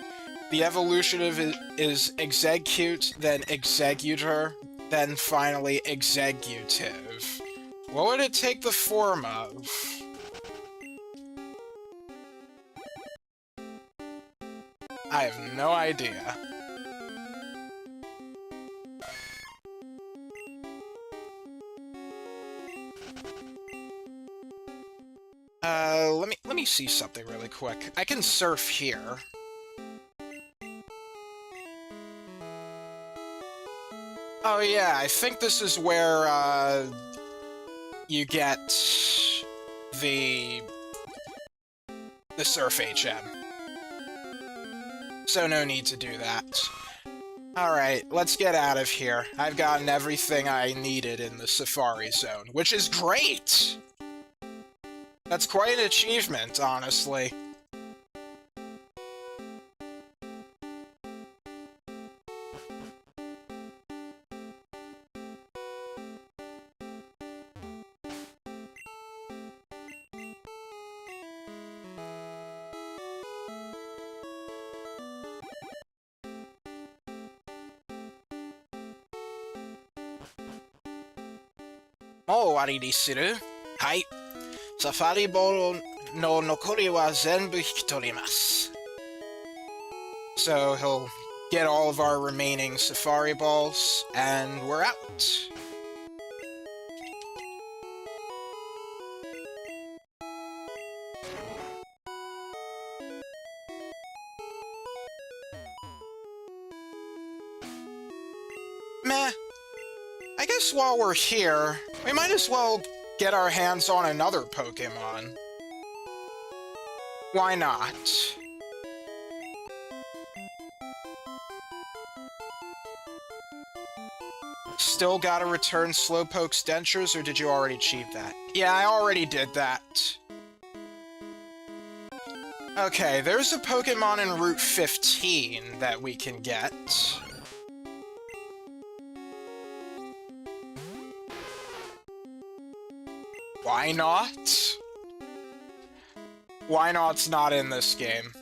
The evolution of it is Execute, then Executor, then finally Executive. What would it take the form of? I have no idea. Let me see something really quick. I can surf here. Oh yeah, I think this is where, you get the Surf HM. So no need to do that. Alright, let's get out of here. I've gotten everything I needed in the Safari Zone, which is great! That's quite an achievement, honestly. Oh, 終わりにする? はい。サファリボールの残りは全部引き取ります. So he'll get all of our remaining Safari Balls, and we're out. Meh. I guess while we're here, we might as well get our hands on another Pokémon. Why not? Still gotta return Slowpoke's dentures, or did you already achieve that? Yeah, I already did that. Okay, there's a Pokémon in Route 15 that we can get. Why not? Why not's not in this game?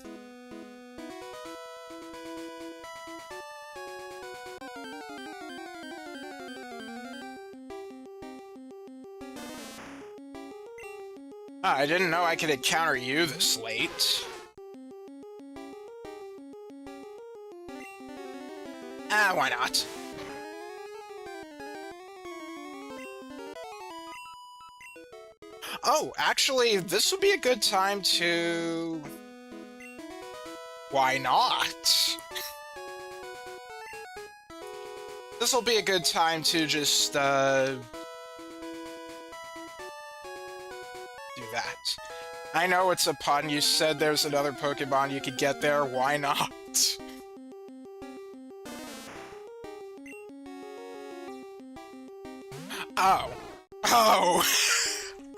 I didn't know I could encounter you this late. Why not? Oh, actually, this would be a good time to... Why not? This'll be a good time to just, do that. I know it's a pun, you said there's another Pokemon you could get there, why not? Oh. Oh!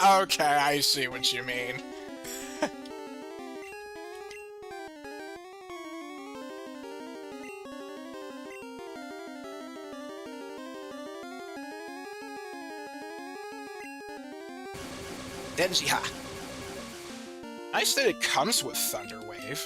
Okay, I see what you mean. Denjiha. Nice that it comes with Thunder Wave.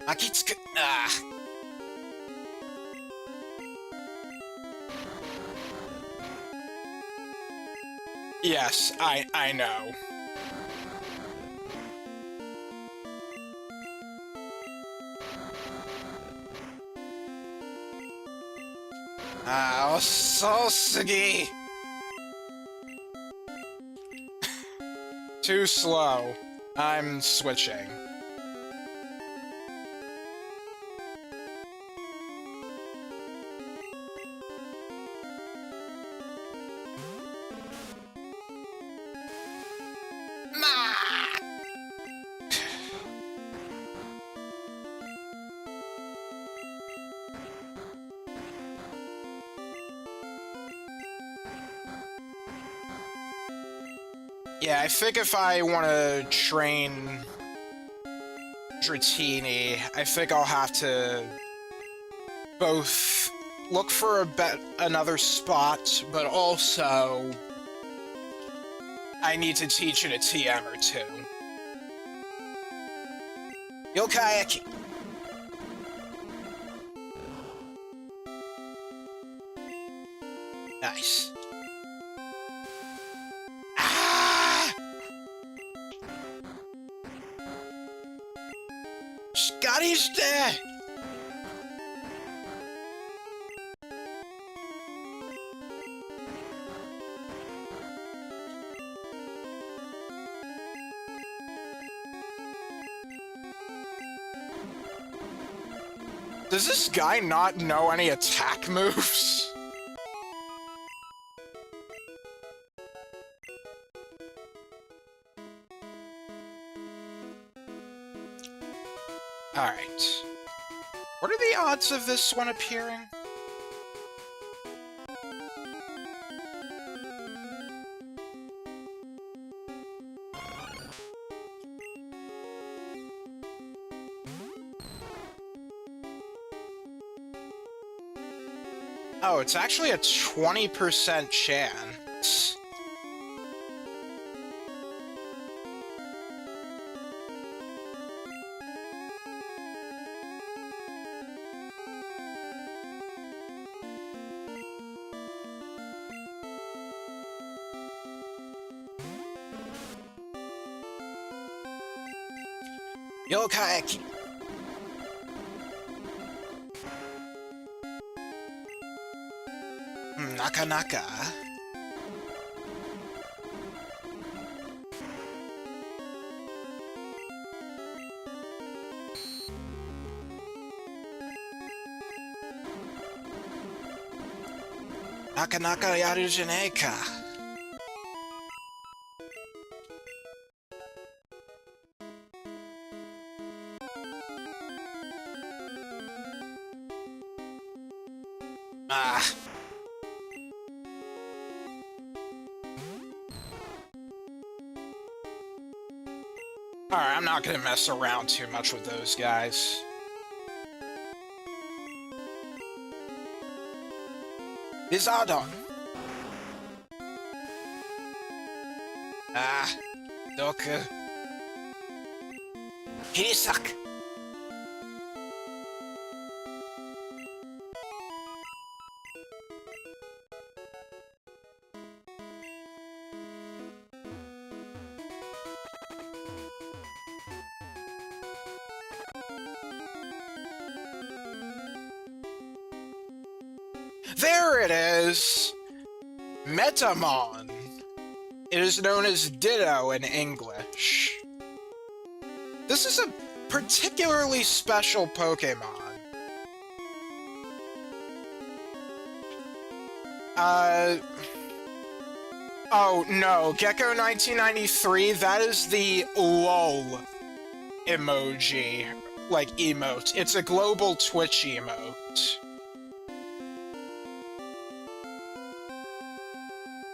Akitsuku. Yes, I know. Ososagi! Too slow. I'm switching. Yeah, I think if I want to train Dratini, I think I'll have to both look for another spot, but also I need to teach it a TM or two. Yokai! Nice. Scotty's dead! Does this guy not know any attack moves? Alright. What are the odds of this one appearing? Oh, it's actually a 20% chance. Yokai! Naka. Naka yaru janei ka. Alright, I'm not gonna mess around too much with those guys. Bizardon! Doku. Hirisak! There it is! Metamon. It is known as Ditto in English. This is a particularly special Pokémon. Oh no, Gecko 1993, that is the LOL emoji. Like, emote. It's a global Twitch emote.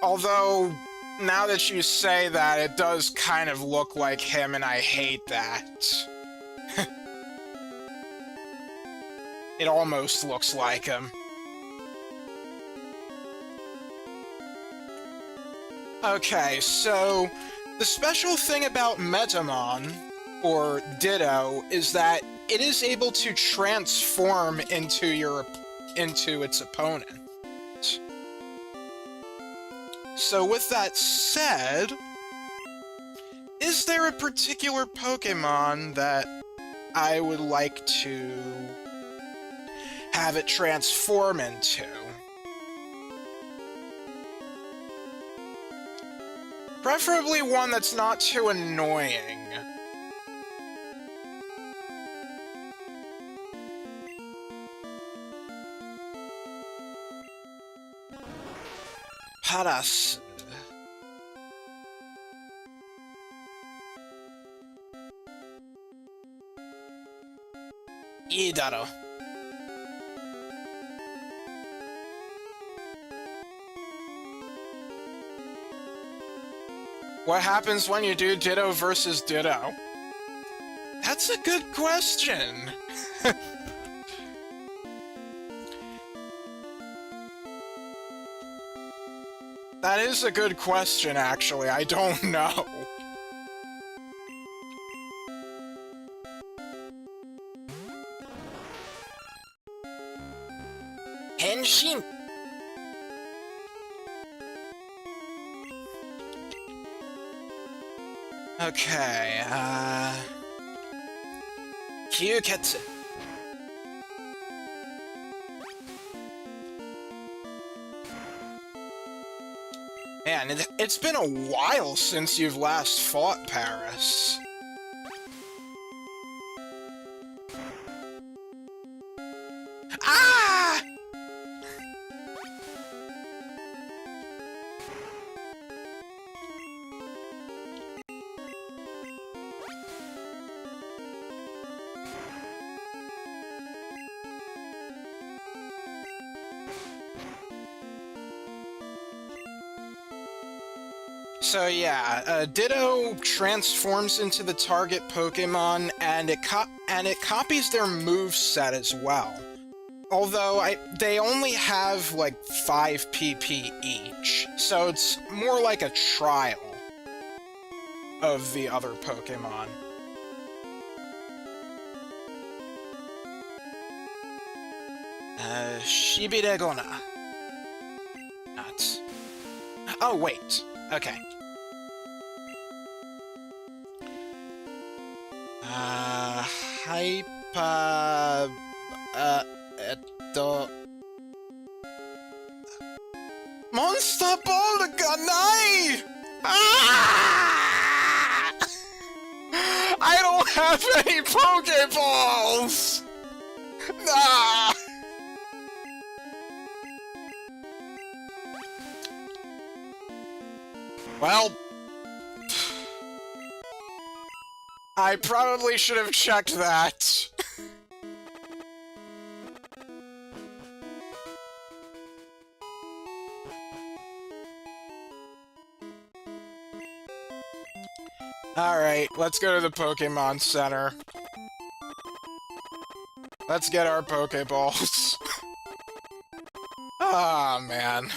Although, now that you say that, it does kind of look like him, and I hate that. It almost looks like him. Okay, so the special thing about Metamon, or Ditto, is that it is able to transform into its opponent. So with that said, is there a particular Pokémon that I would like to have it transform into? Preferably one that's not too annoying. Paras. Idaro. What happens when you do Ditto versus Ditto? That's a good question. That is a good question, actually. I don't know. Henshin. Okay, Kyuketsu. Man, it's been a while since you've last fought Paris. Ah! So yeah, Ditto transforms into the target Pokémon, and it copies their moveset as well. Although they only have like 5 PP each, so it's more like a trial of the other Pokémon. Shibidegona. Not. Oh wait. Okay. Hyper... Monster Ball Ganai! Ah! I don't have any Pokeballs! Nah! Well... I probably should have checked that. Alright, let's go to the Pokemon Center. Let's get our Pokeballs. Ah, man.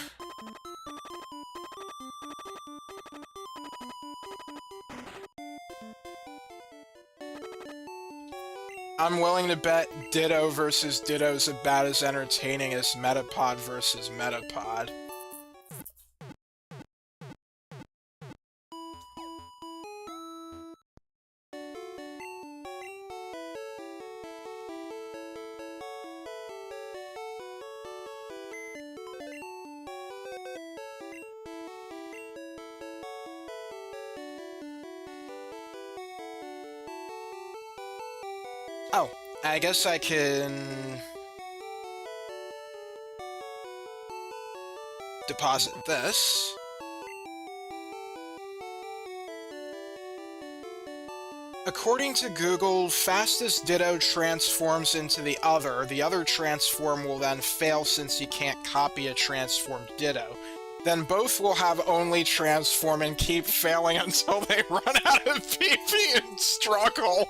I'm willing to bet Ditto versus Ditto's about as entertaining as Metapod versus Metapod. Oh, I guess I can deposit this. According to Google, fastest Ditto transforms into the other transform will then fail since you can't copy a transformed Ditto. Then both will have only transform and keep failing until they run out of PP and struggle.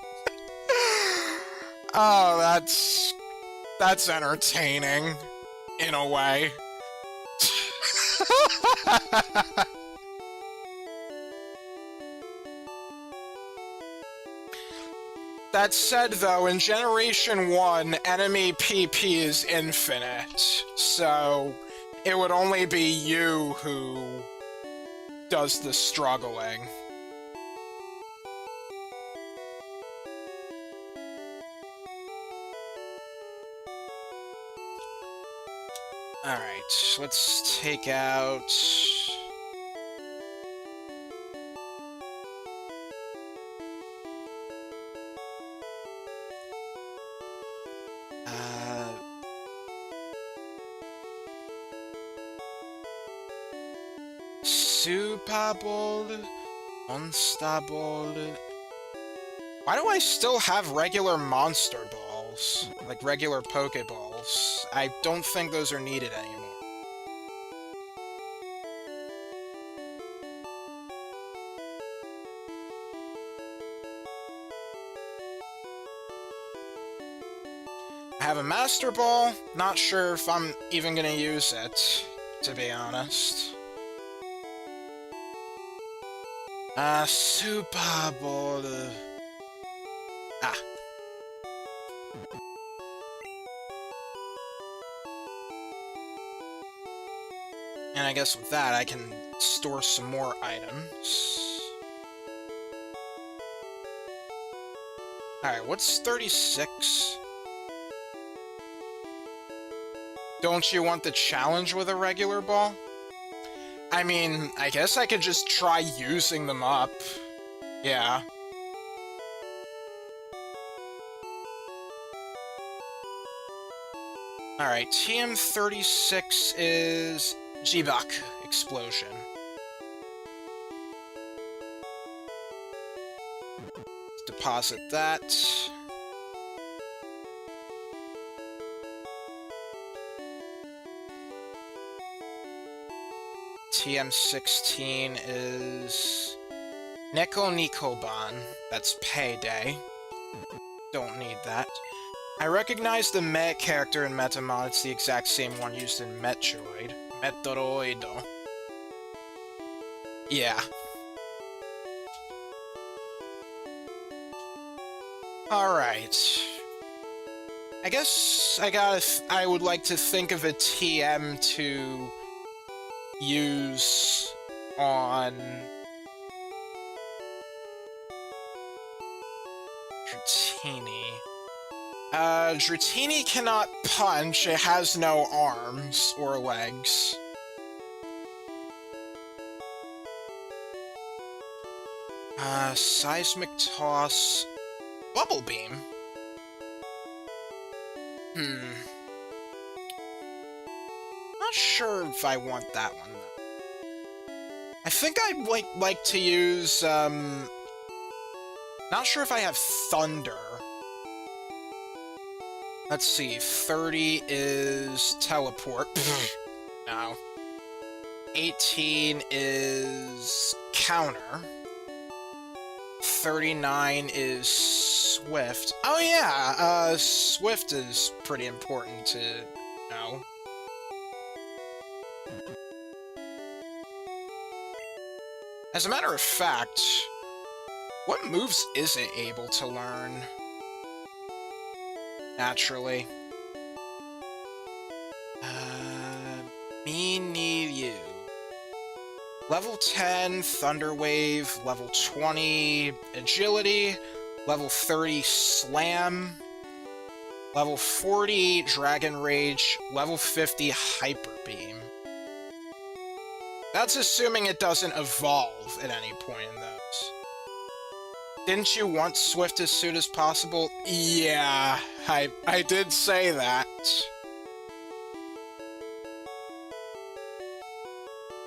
Oh, that's entertaining, in a way. That said, though, in Generation 1, enemy PP is infinite, so it would only be you who does the struggling. Alright, let's take out... Super Ball, Monster Ball. Why do I still have regular Monster Balls? Like regular Pokeballs? I don't think those are needed anymore. I have a Master Ball. Not sure if I'm even gonna use it, to be honest. Super Ball. Ah. And I guess with that, I can store some more items. Alright, what's 36? Don't you want the challenge with a regular ball? I mean, I guess I could just try using them up. Yeah. Alright, TM36 is Jibak Explosion. Let's deposit that. TM16 is Neko Nikoban. That's Payday. Don't need that. I recognize the Met character in Metamon. It's the exact same one used in Metroid. Metoroido. Yeah. Alright. I guess I would like to think of a TM to use on Dratini. Dratini cannot punch, it has no arms or legs. Seismic Toss... Bubble Beam? Not sure if I want that one, though. I think I'd like to use, not sure if I have Thunder. Let's see, 30 is Teleport. No. 18 is Counter. 39 is Swift. Oh yeah, Swift is pretty important to know. As a matter of fact, what moves is it able to learn? Naturally. Me need you. Level 10, Thunder Wave. Level 20, Agility. Level 30, Slam. Level 40, Dragon Rage. Level 50, Hyper Beam. That's assuming it doesn't evolve at any point in those. Didn't you want Swift as soon as possible? Yeah, I did say that.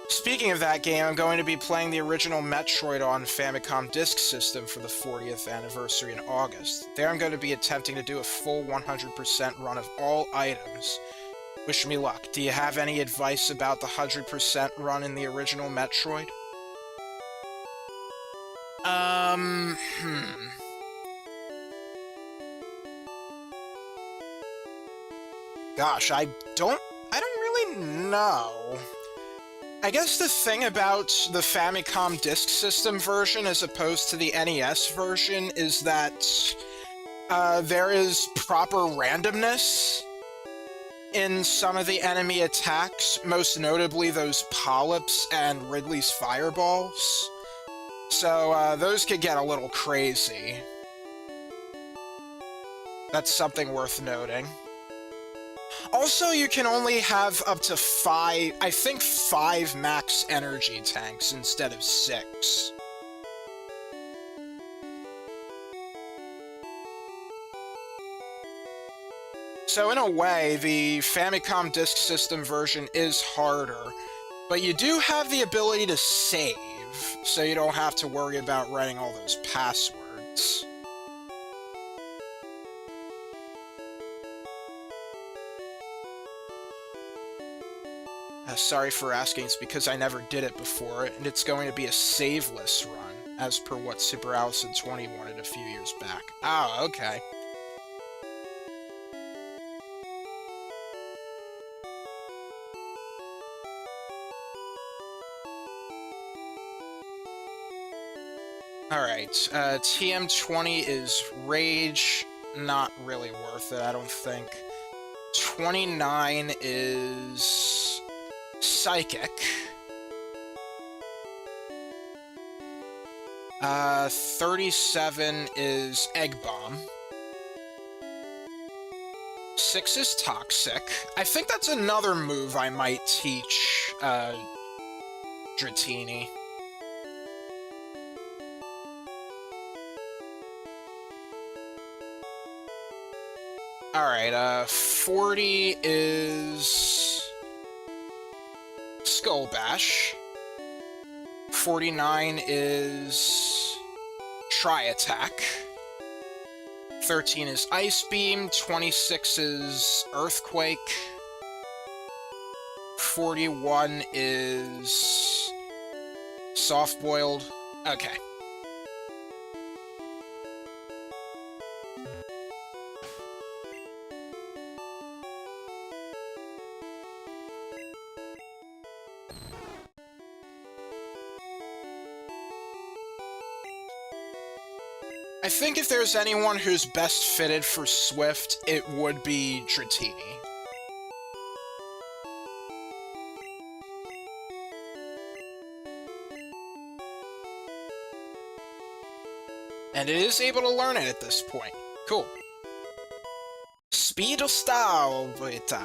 Speaking of that game, I'm going to be playing the original Metroid on Famicom Disk System for the 40th anniversary in August. There I'm going to be attempting to do a full 100% run of all items. Wish me luck. Do you have any advice about the 100% run in the original Metroid? Gosh, I don't really know. I guess the thing about the Famicom Disk System version as opposed to the NES version is that there is proper randomness in some of the enemy attacks, most notably those polyps and Ridley's fireballs. So those could get a little crazy. That's something worth noting. Also, you can only have up to 5, I think 5 max energy tanks instead of 6. So in a way, the Famicom Disk System version is harder, But you do have the ability to save, so you don't have to worry about writing all those passwords. Sorry for asking, it's because I never did it before, and it's going to be a saveless run, as per what Super Allison 20 wanted a few years back. Oh, okay. Alright, TM20 is Rage, not really worth it, I don't think. 29 is Psychic. 37 is Egg Bomb. 6 is Toxic. I think that's another move I might teach, Dratini. Alright, 40 is Skull Bash. 49 is Tri-Attack. 13 is Ice Beam. 26 is Earthquake. 41 is Soft Boiled. Okay. I think if there's anyone who's best fitted for Swift, it would be Dratini. And it is able to learn it at this point. Cool. Speed style, Vita.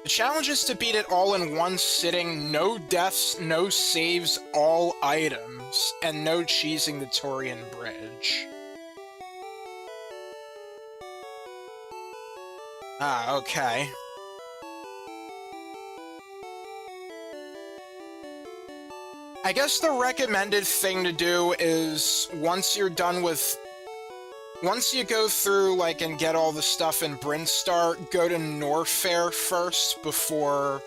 The challenge is to beat it all in one sitting, no deaths, no saves, all items, and no cheesing the Torian Bridge. Ah, okay. I guess the recommended thing to do is, once you go through, like, and get all the stuff in Brinstar, go to Norfair first before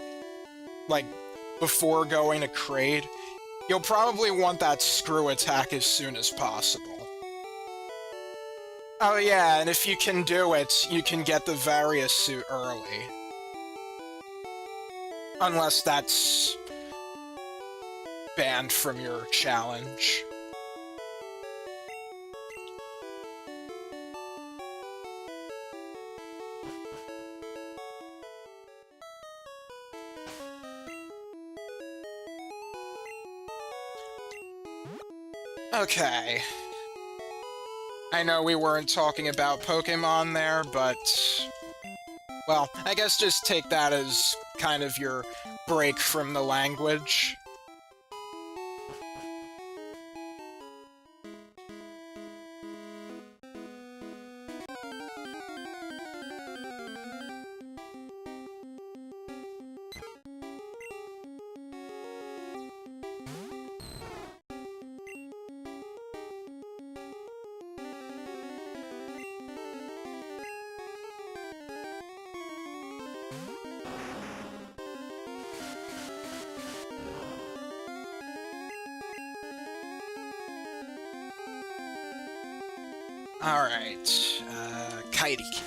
going to Kraid. You'll probably want that screw attack as soon as possible. Oh yeah, and if you can do it, you can get the Various suit early. Unless that's banned from your challenge. Okay. I know we weren't talking about Pokémon there, but... well, I guess just take that as kind of your break from the language. Alright, Kairiki.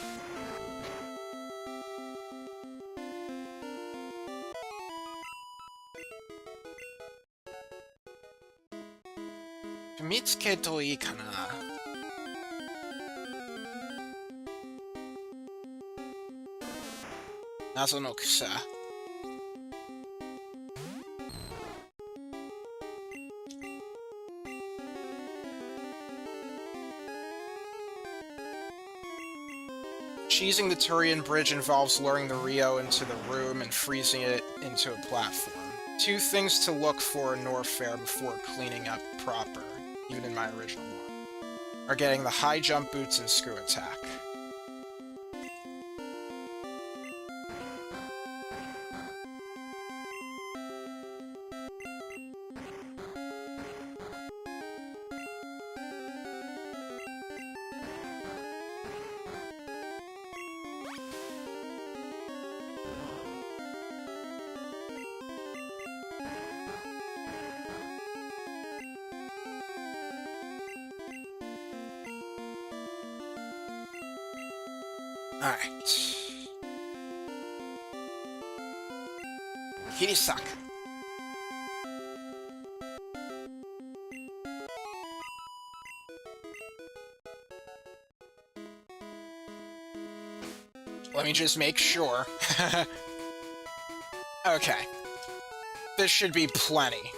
Mitsuketo ii kana? Nazo no kusa. Cheesing the Turian Bridge involves luring the Rio into the room and freezing it into a platform. 2 things to look for in Norfair before cleaning up proper, even in my original one, are getting the high jump boots and screw attack. Alright. Kirisaka. Let me just make sure. Okay. This should be plenty.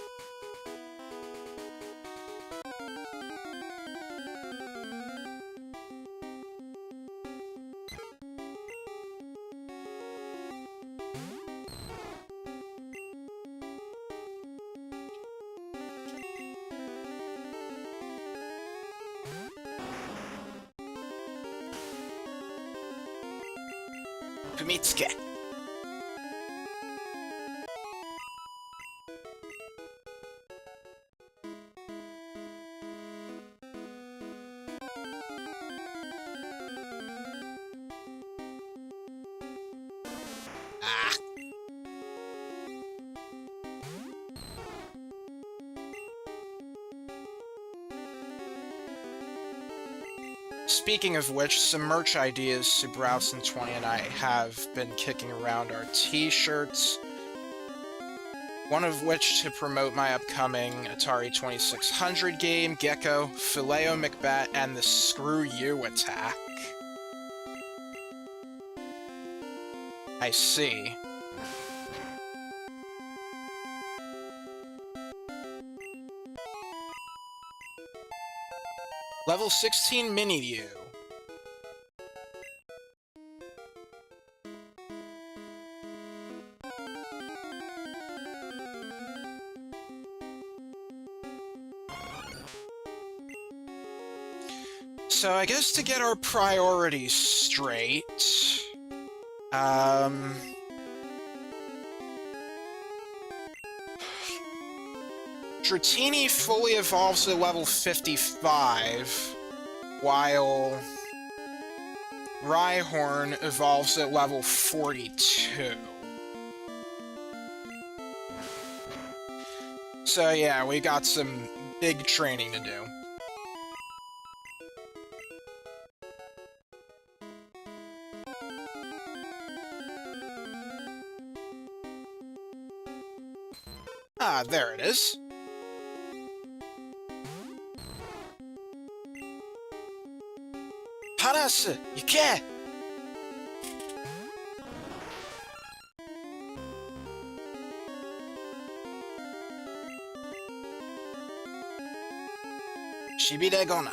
Fumitsuke. Ah. Speaking of which, some merch ideas Subrowse and 20 and I have been kicking around are t-shirts, one of which to promote my upcoming Atari 2600 game, Gecko, Phileo McBat, and the Screw You attack. I see. Level 16 Mini-U. So I guess to get our priorities straight, Dratini fully evolves at level 55, while Rhyhorn evolves at level 42. So yeah, we got some big training to do. Ah, there it is. Hanasu, yuke! Shibire Gona.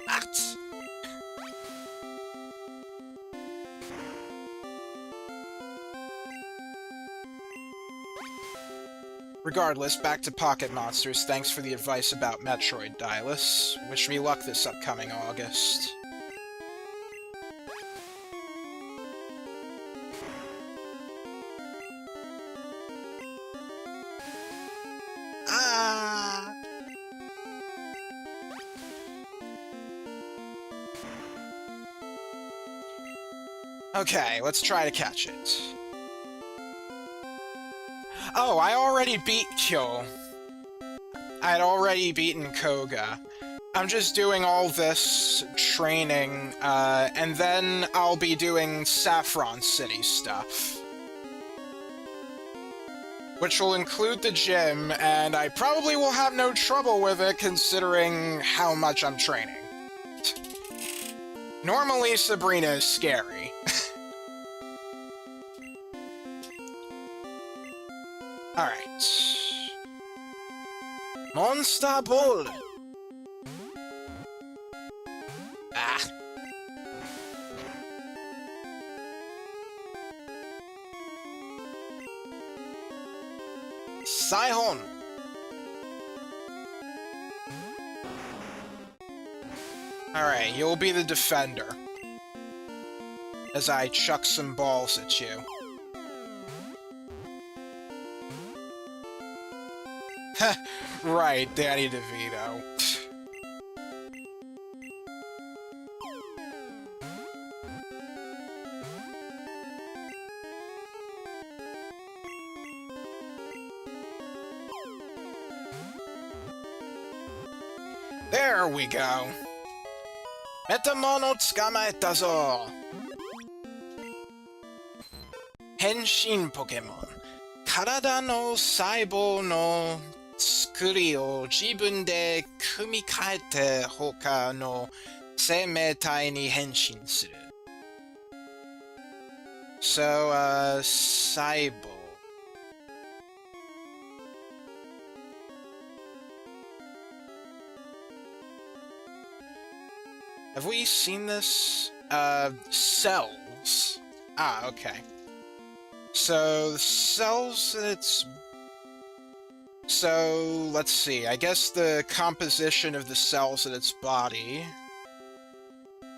What? Regardless, back to Pocket Monsters. Thanks for the advice about Metroid, Dylus. Wish me luck this upcoming August. Ah! Okay, let's try to catch it. Oh, I already beat Kyo. I'd already beaten Koga. I'm just doing all this training, and then I'll be doing Saffron City stuff. Which will include the gym, and I probably will have no trouble with it considering how much I'm training. Normally, Sabrina is scary. Alright. Monster Ball! Ah. Saihon! Alright, you'll be the defender. As I chuck some balls at you. Right, Danny DeVito. There we go. Metamono tsukamaeta zo. Henshin Pokémon. Karada no saibou no tsukuri o jibun de kumikaete hoka no seimeitai ni henshin suru. So, saibou. Have we seen this? Cells. Ah, okay. So, the cells that it's... So, let's see. I guess the composition of the cells in its body.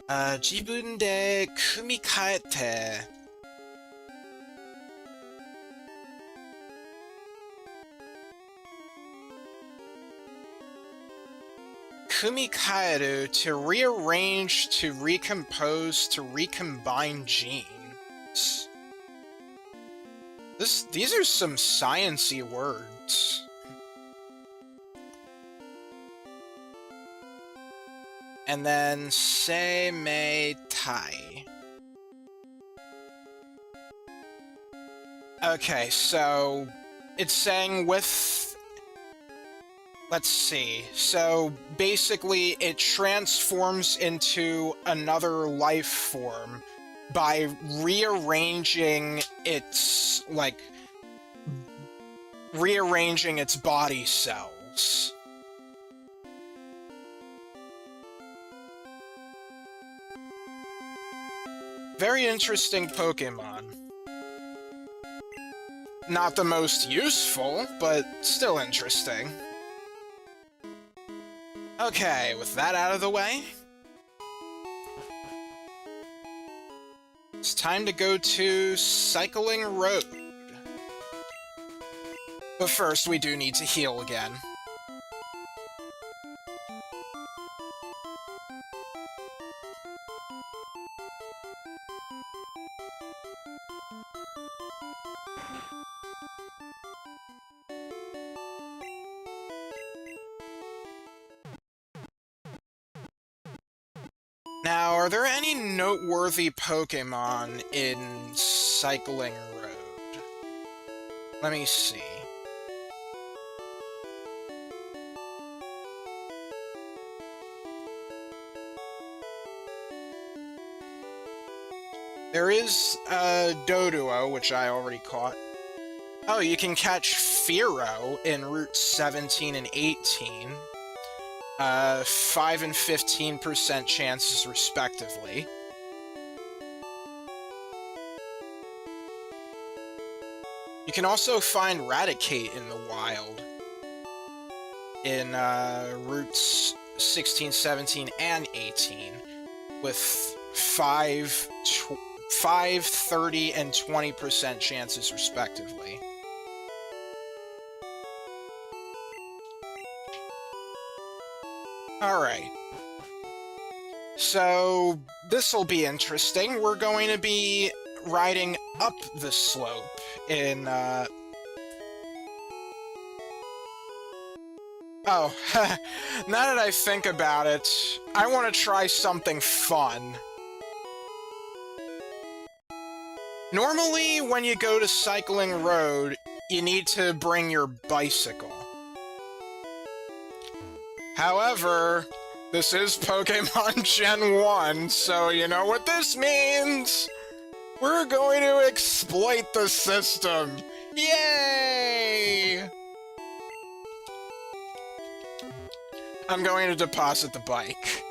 Jibun de kumikaete. Kumikaeru, to rearrange, to recompose, to recombine genes. These are some science-y words. And then seimeitai. Okay, so it's saying with... Let's see. So basically it transforms into another life form by rearranging its, like, rearranging its body cells. Very interesting Pokemon. Not the most useful, but still interesting. Okay, with that out of the way, it's time to go to Cycling Road. But first, we do need to heal again. Now, are there any noteworthy Pokémon in Cycling Road? Let me see. There is Doduo, which I already caught. Oh, you can catch Fearow in Route 17 and 18. 5 and 15% chances respectively. You can also find Raticate in the wild in routes 16, 17, and 18 with 5, 30, and 20% chances respectively. Alright. So, this'll be interesting. We're going to be riding up the slope in, Oh, now that I think about it, I want to try something fun. Normally, when you go to Cycling Road, you need to bring your bicycle. However, this is Pokémon Gen 1, so you know what this means! We're going to exploit the system! Yay! I'm going to deposit the bike.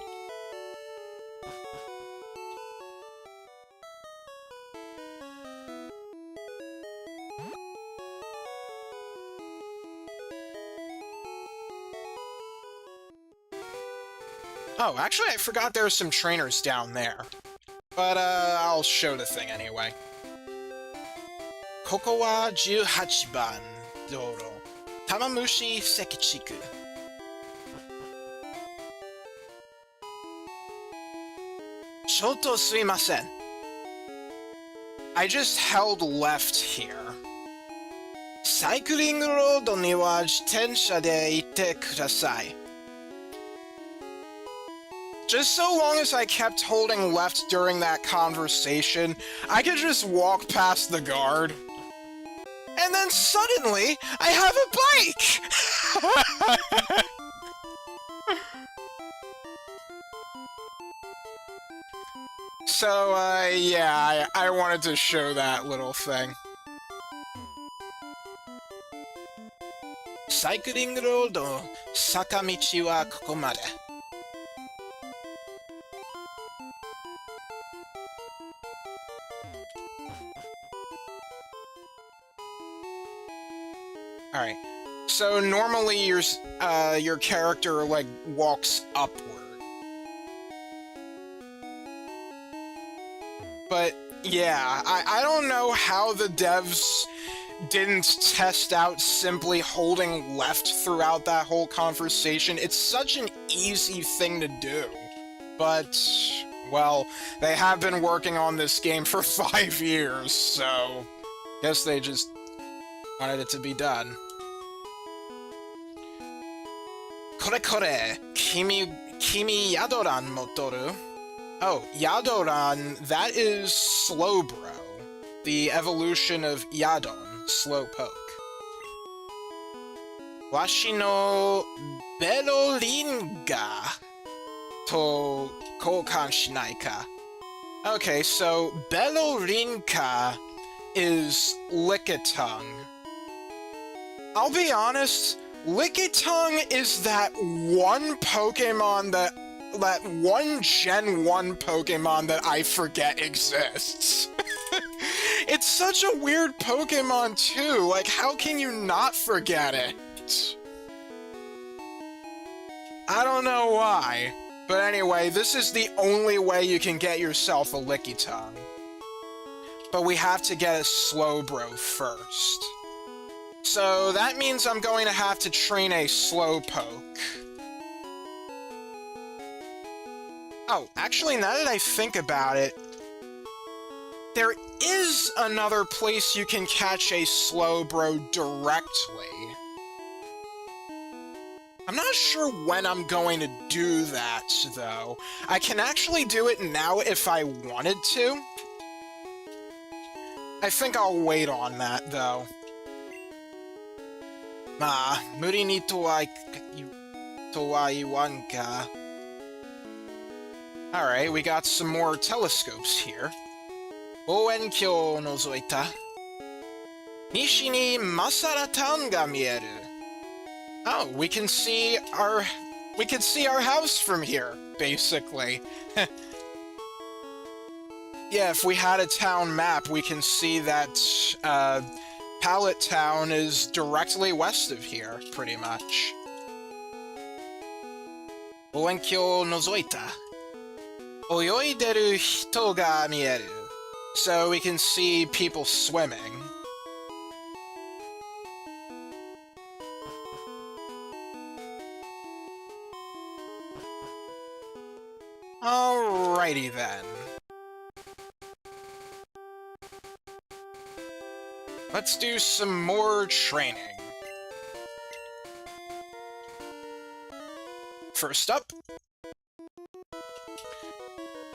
Oh, actually, I forgot there are some trainers down there. But, I'll show the thing anyway. Koko wa 18番 Doro. Tamamushi Sekichiku. Chotto suimasen. I just held left here. Cycling road ni wa jitensha de itte kudasai. Just so long as I kept holding left during that conversation, I could just walk past the guard. And then suddenly, I have a bike! So, yeah, I wanted to show that little thing. Cycling road, sakamichi wa koko made. Alright, so normally your character, like, walks upward. But, yeah, I don't know how the devs didn't test out simply holding left throughout that whole conversation. It's such an easy thing to do. But, well, they have been working on this game for 5 years, so guess they just wanted it to be done. Kore kore, kimi Yadoran motoru. Oh, Yadoran, that is Slowbro, the evolution of Yadon, Slowpoke. Washi no Berolinga to koukan shinai ka. Okay, so Berolinka is Lickitung. I'll be honest, Lickitung is that one Pokemon that one Gen 1 Pokemon that I forget exists. It's such a weird Pokemon too, like how can you not forget it? I don't know why, but anyway, this is the only way you can get yourself a Lickitung. But we have to get a Slowbro first. So that means I'm going to have to train a Slowpoke. Oh, actually, now that I think about it, there is another place you can catch a Slowbro directly. I'm not sure when I'm going to do that, though. I can actually do it now if I wanted to. I think I'll wait on that, though. Muri ni to wa iwan ka. Alright, we got some more telescopes here. Oenkyo nozoita. Nishi ni Masara Town ga mieru. Oh, we can see our house from here, basically. Yeah, if we had a town map, we can see that Pallet Town is directly west of here, pretty much. Oenkyo nozoita. Oyoideru hito ga mieru. So we can see people swimming. Alrighty then. Let's do some more training. First up,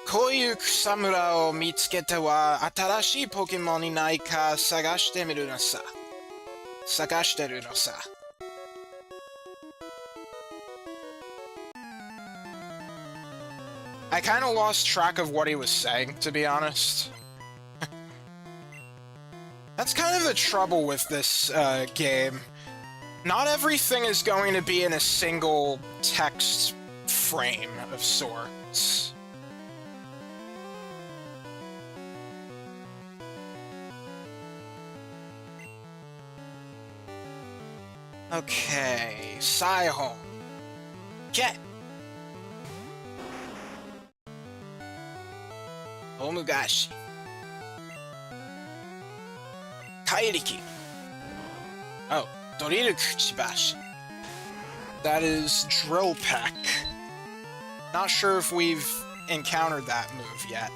こういう草むらを見つけては新しいポケモンにないか探してみるのさ。探してるのさ。I kind of lost track of what he was saying, to be honest. That's kind of the trouble with this game. Not everything is going to be in a single text frame of sorts. Okay, Saihon. Get! Omugashi. Kairiki. Oh, Doriru Kuchibashi. That is Drill Peck. Not sure if we've encountered that move yet.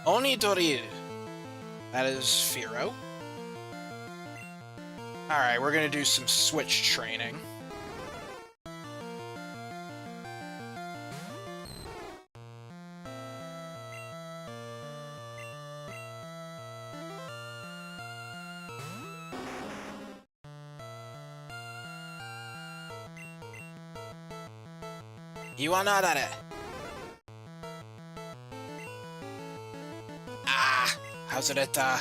Oni Doriru. That is Firo. Alright, we're gonna do some switch training. Iwanadare. Ah! Hazureta.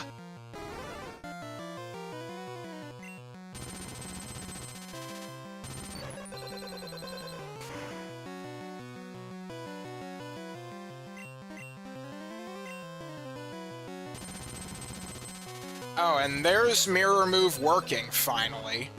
Oh, and there's mirror move working, finally.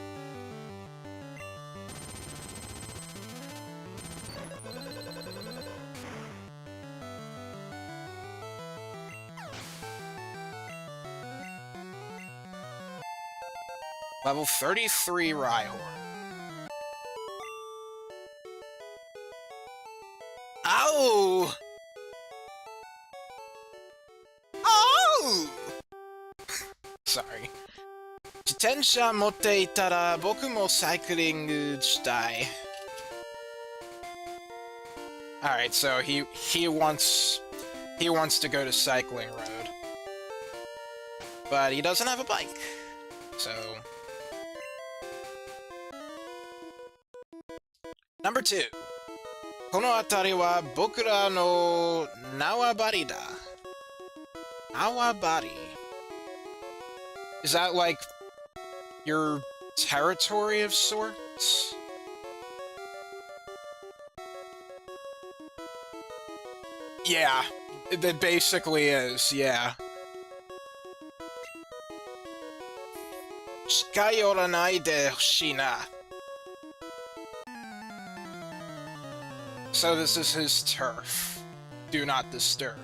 Level 33 Rhyhorn. Ow! Oh! Sorry. 自転車持っていたら僕もサイクリングしたい. Alright, so he wants to go to cycling road. But he doesn't have a bike. So Number 2. この辺りは僕らの縄張りだ.縄張り? Is that like your territory of sorts? Yeah, it basically is, yeah. 近寄らないでほしいな. So this is his turf. Do not disturb.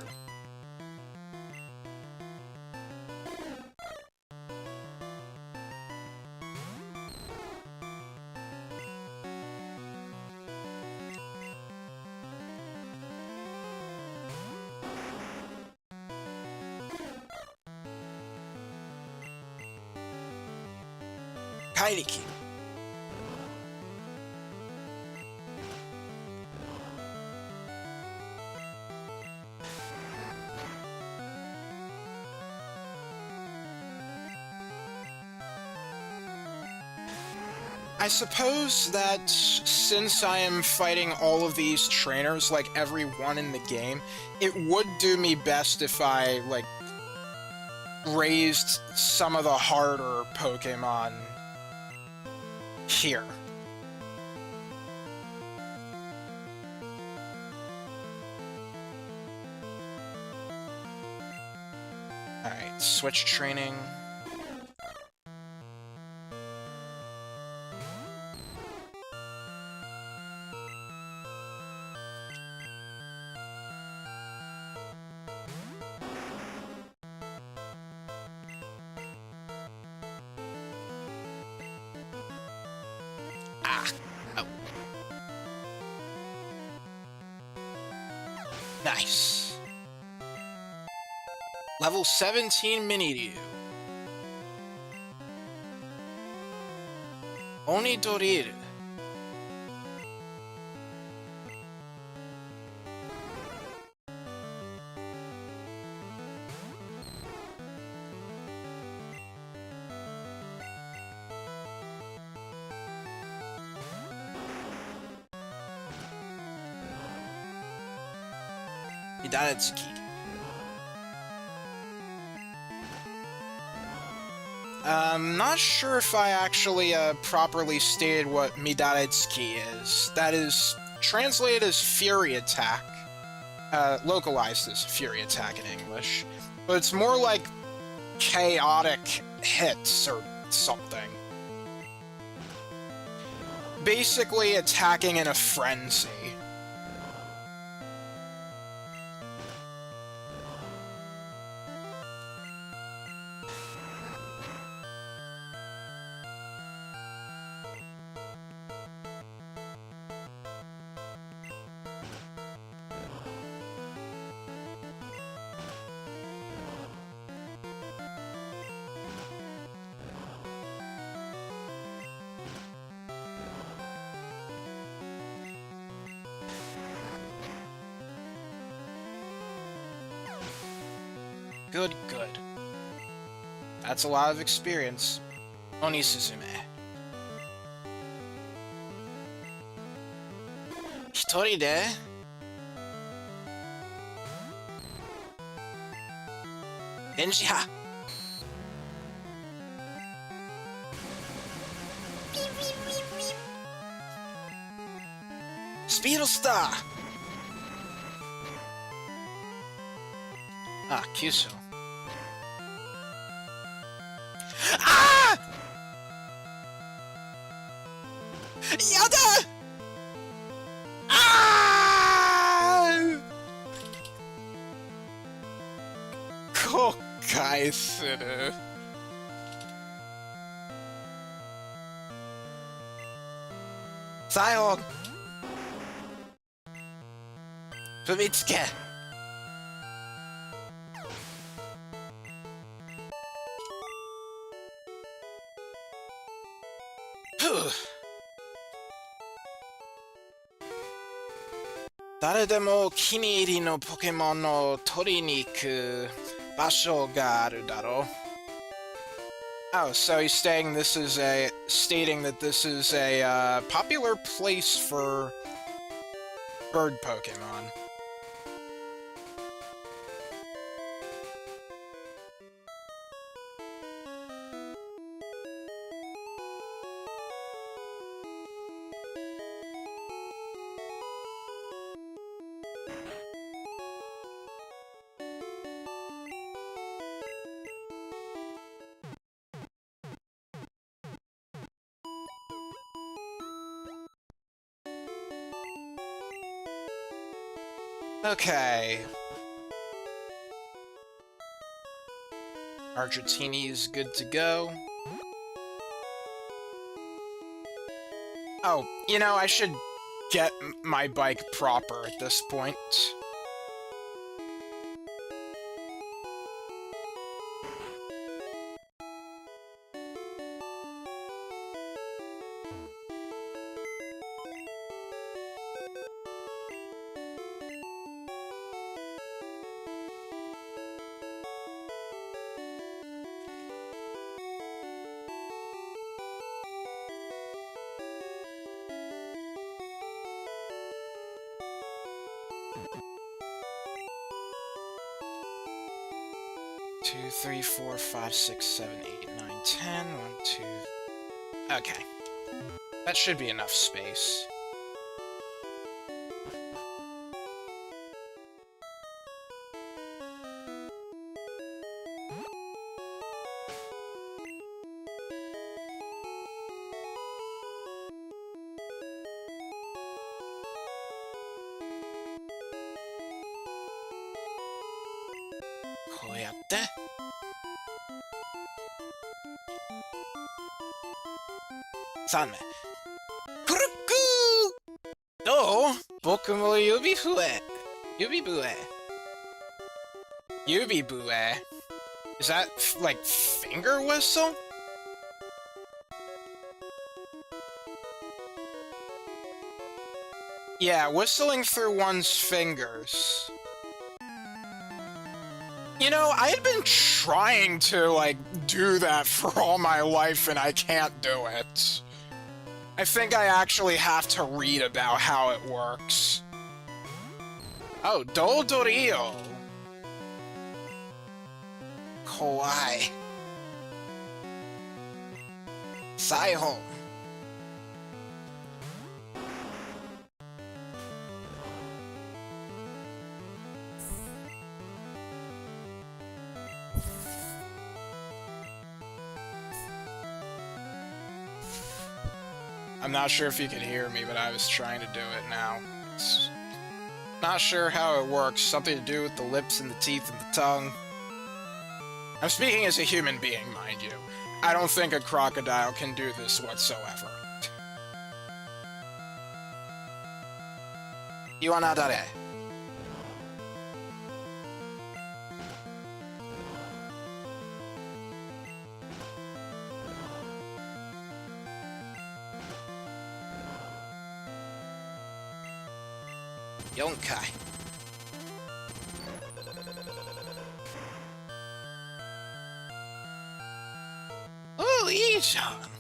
Kairiki. I suppose that since I am fighting all of these trainers, like everyone in the game, it would do me best if I, like, raised some of the harder Pokémon here. Alright, switch training. Nice. Level 17 Mini-Ryu. Onidoriru. Midaretsuki. I'm not sure if I actually properly stated what Midaretsuki is. That is translated as Fury Attack. Localized as Fury Attack in English. But it's more like chaotic hits or something. Basically attacking in a frenzy. Good, good. That's a lot of experience. Oni Suzume. Hitori de? Denji ha! Speedo Star! Ah, Kyushu. Ah! Yada! Ah! Kokai suru. Saiho! Fumitsuke! Phew. 誰でもお気に入りのポケモンを取りに行く場所があるだろう。Oh, so he's stating this is a popular place for bird Pokemon. Okay. Argentini is good to go. Oh, you know, I should get my bike proper at this point. Two, three, four, five, six, seven, 8, 9, 10. 1, 2. Okay. That should be enough space. Sanme. Kuruku! Do? Boku mo yubifue. Yubibue. Yubibue? Is that, like, finger whistle? Yeah, whistling through one's fingers. You know, I had been trying to, like, do that for all my life, and I can't do it. I think I actually have to read about how it works. Oh, Dodorio! Kawaii. Saiho. I'm not sure if you could hear me, but I was trying to do it now. Not sure how it works. Something to do with the lips and the teeth and the tongue. I'm speaking as a human being, mind you. I don't think a crocodile can do this whatsoever. Iwana dare? Yonkai. いいじゃん。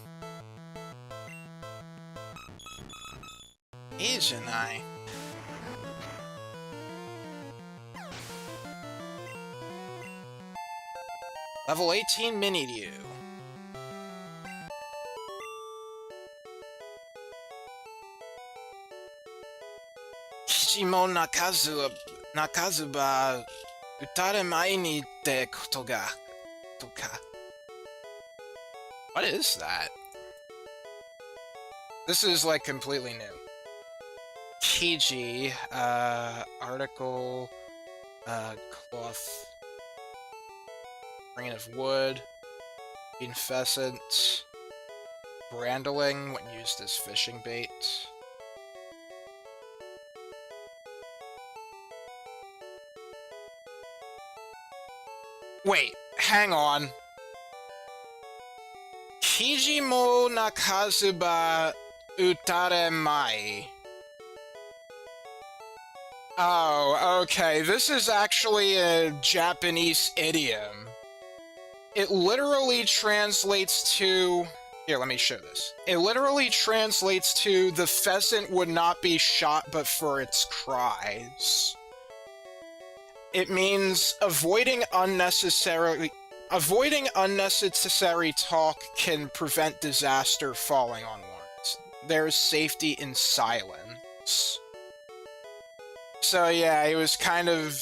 いいじゃない。Level 18 Mini Ryu. Kijimo Nakazuba utaremai ni te koto ga toka. What is that? This is like completely new. Kiji, article, cloth, grain of wood, green pheasant, brandling when used as fishing bait. Wait, hang on. Kijimo Nakazuba utaremai. Oh, okay. This is actually a Japanese idiom. It literally translates to... Here, let me show this. It literally translates to, the pheasant would not be shot but for its cries. It means avoiding unnecessary talk can prevent disaster falling on one. There is safety in silence. So yeah, he was kind of...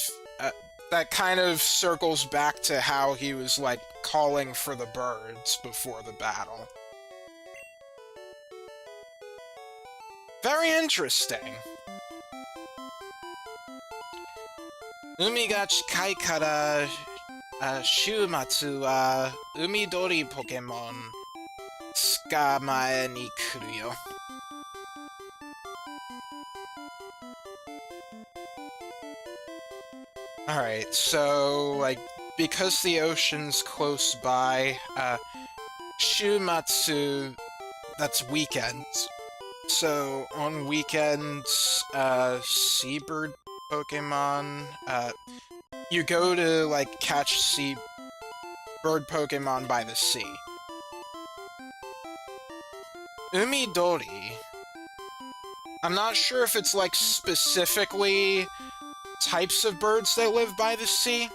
that kind of circles back to how he was, like, calling for the birds before the battle. Very interesting. Umi ga chikai kara, Shumatsu wa umidori Pokémon tsukamae ni kuru yo. Alright, so, like, because the ocean's close by, Shumatsu, that's weekends. So, on weekends, seabird Pokemon, you go to, like, catch bird Pokemon by the sea. Umidori. I'm not sure if it's, like, specifically types of birds that live by the sea.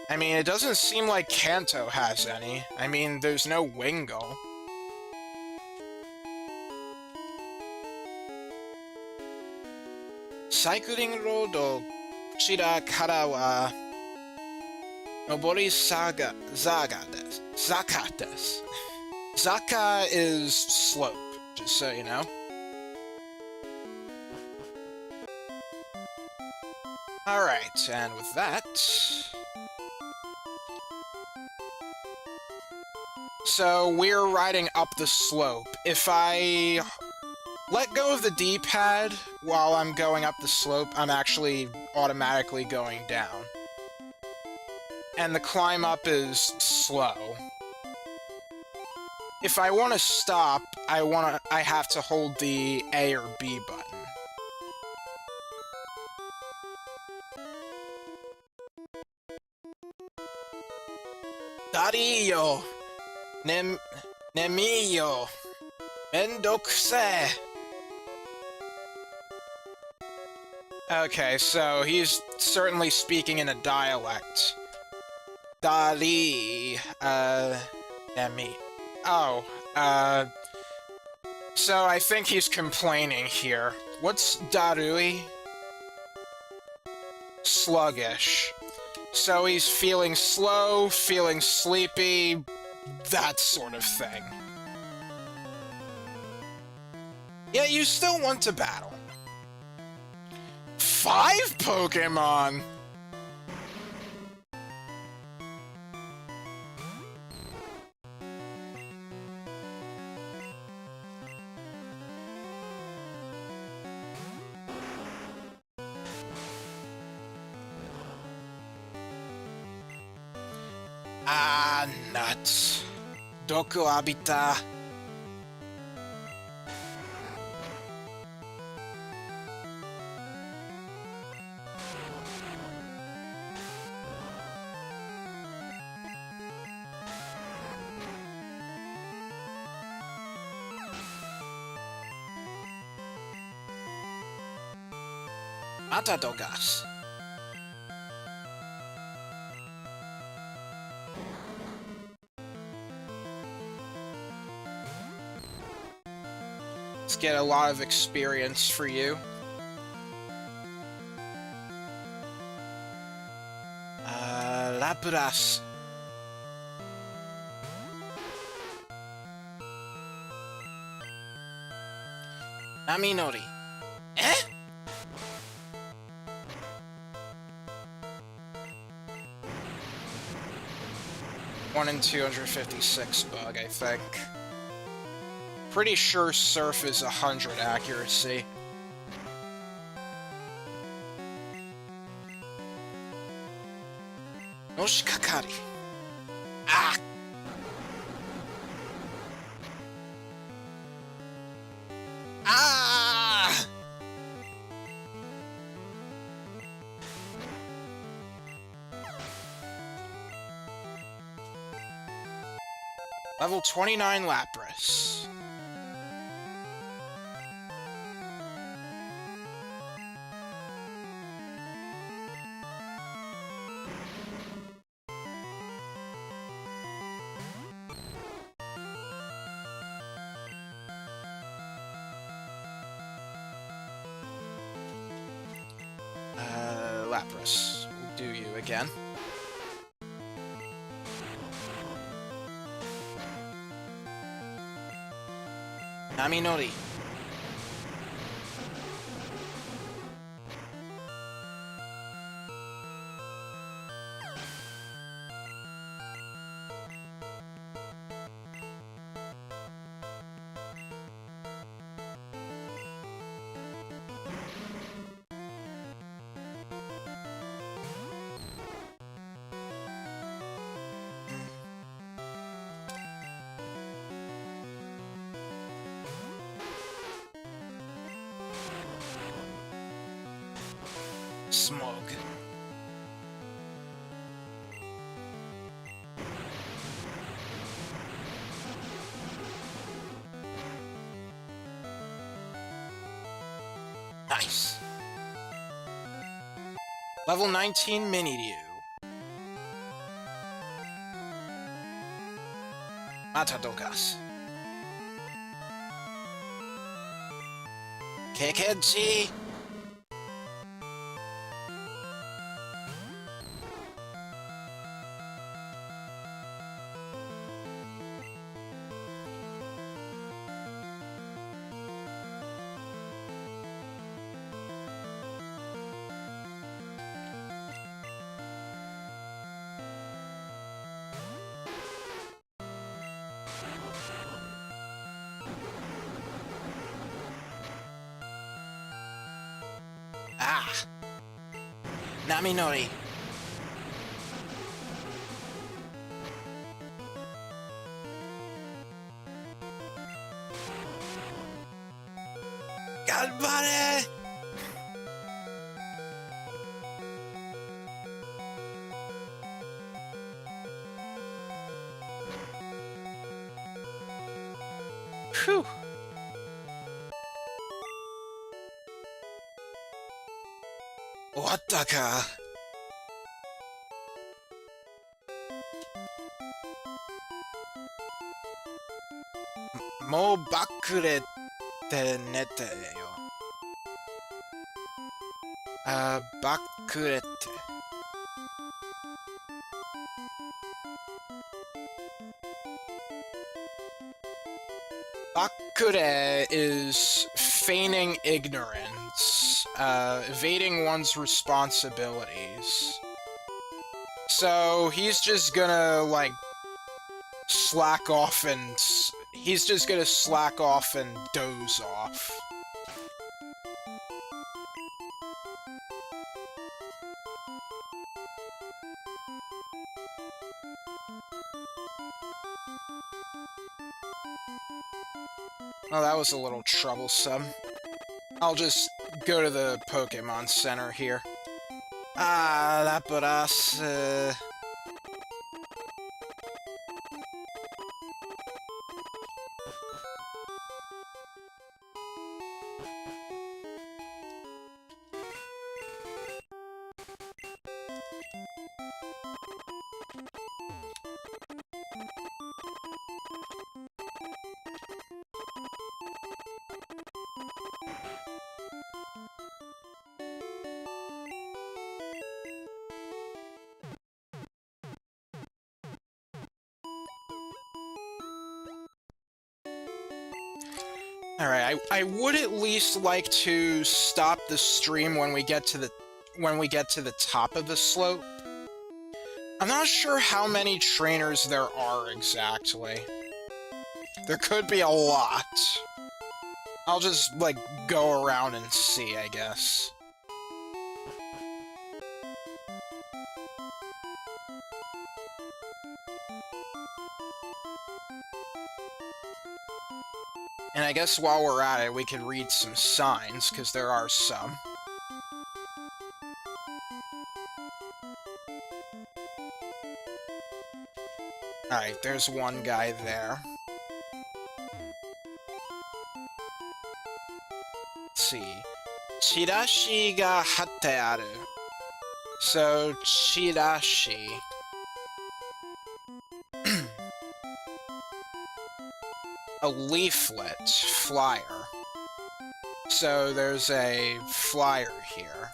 I mean, it doesn't seem like Kanto has any. I mean, there's no Wingull. Cycling road o kuchira kara wa nobori zaga desu. Zaka desu. Zaka is slope, just so you know. Alright, and with that... So, we're riding up the slope. If I let go of the D-pad while I'm going up the slope, I'm actually automatically going down. And the climb up is slow. If I want to stop, I have to hold the A or B button. Dario! Nemiyo! Mendokuse! Okay, so he's certainly speaking in a dialect. Dari, Nemi. Oh, so I think he's complaining here. What's Darui? Sluggish. So he's feeling slow, feeling sleepy, that sort of thing. Yet you still want to battle. 5 Pokémon! Ah, nuts. Doku abita. Matadogas. Let's get a lot of experience for you. Lapras. Naminori. Eh? One in 256 bug, I think. Pretty sure Surf is 100 accuracy. Noshikakari. Ah! Ah! Level 29 Lapras. Lapras, we'll do you again. Naminori. Smog. Nice. Level 19 Mini-Dew. Matadogas. Kekenji. Ah! Naminori. Ganbare! Whew. What ka? Mo bakurete nete yo. Bakurete. Bakure is feigning ignorance, evading one's responsibilities. So he's just gonna, like, slack off and... he's just gonna slack off and doze off. Oh, that was a little troublesome. I'll just go to the Pokémon Center here. Lapras, Alright, I would at least like to stop the stream when we get to the top of the slope. I'm not sure how many trainers there are exactly. There could be a lot. I'll just, like, go around and see, I guess. And I guess while we're at it, we could read some signs, because there are some. Alright, there's one guy there. Let's see. Chirashi ga hatte aru. So, chirashi. A leaflet flyer. So there's a flyer here.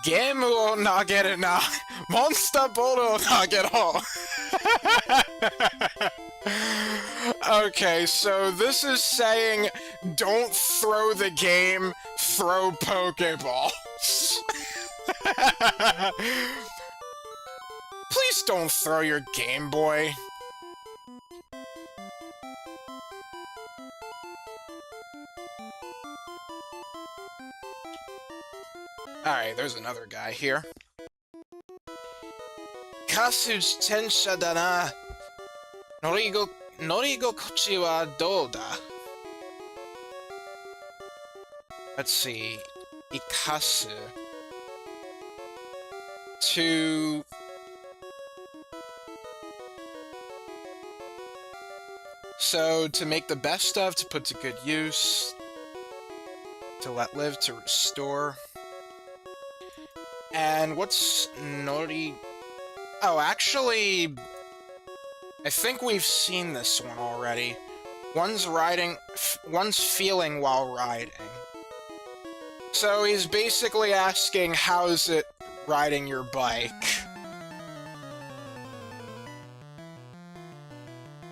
Game wo nageru na monster ball wo nageru. Okay, so this is saying don't throw the game, throw Pokeballs. Please don't throw your Game Boy. Alright, there's another guy here. Kasu jitensha da na. Norigokuchi wa dou da? Let's see. Ikasu. To... So, to make the best of, to put to good use, to let live, to restore. And what's Nori... Oh, actually, I think we've seen this one already. One's feeling while riding. So he's basically asking, how's it riding your bike?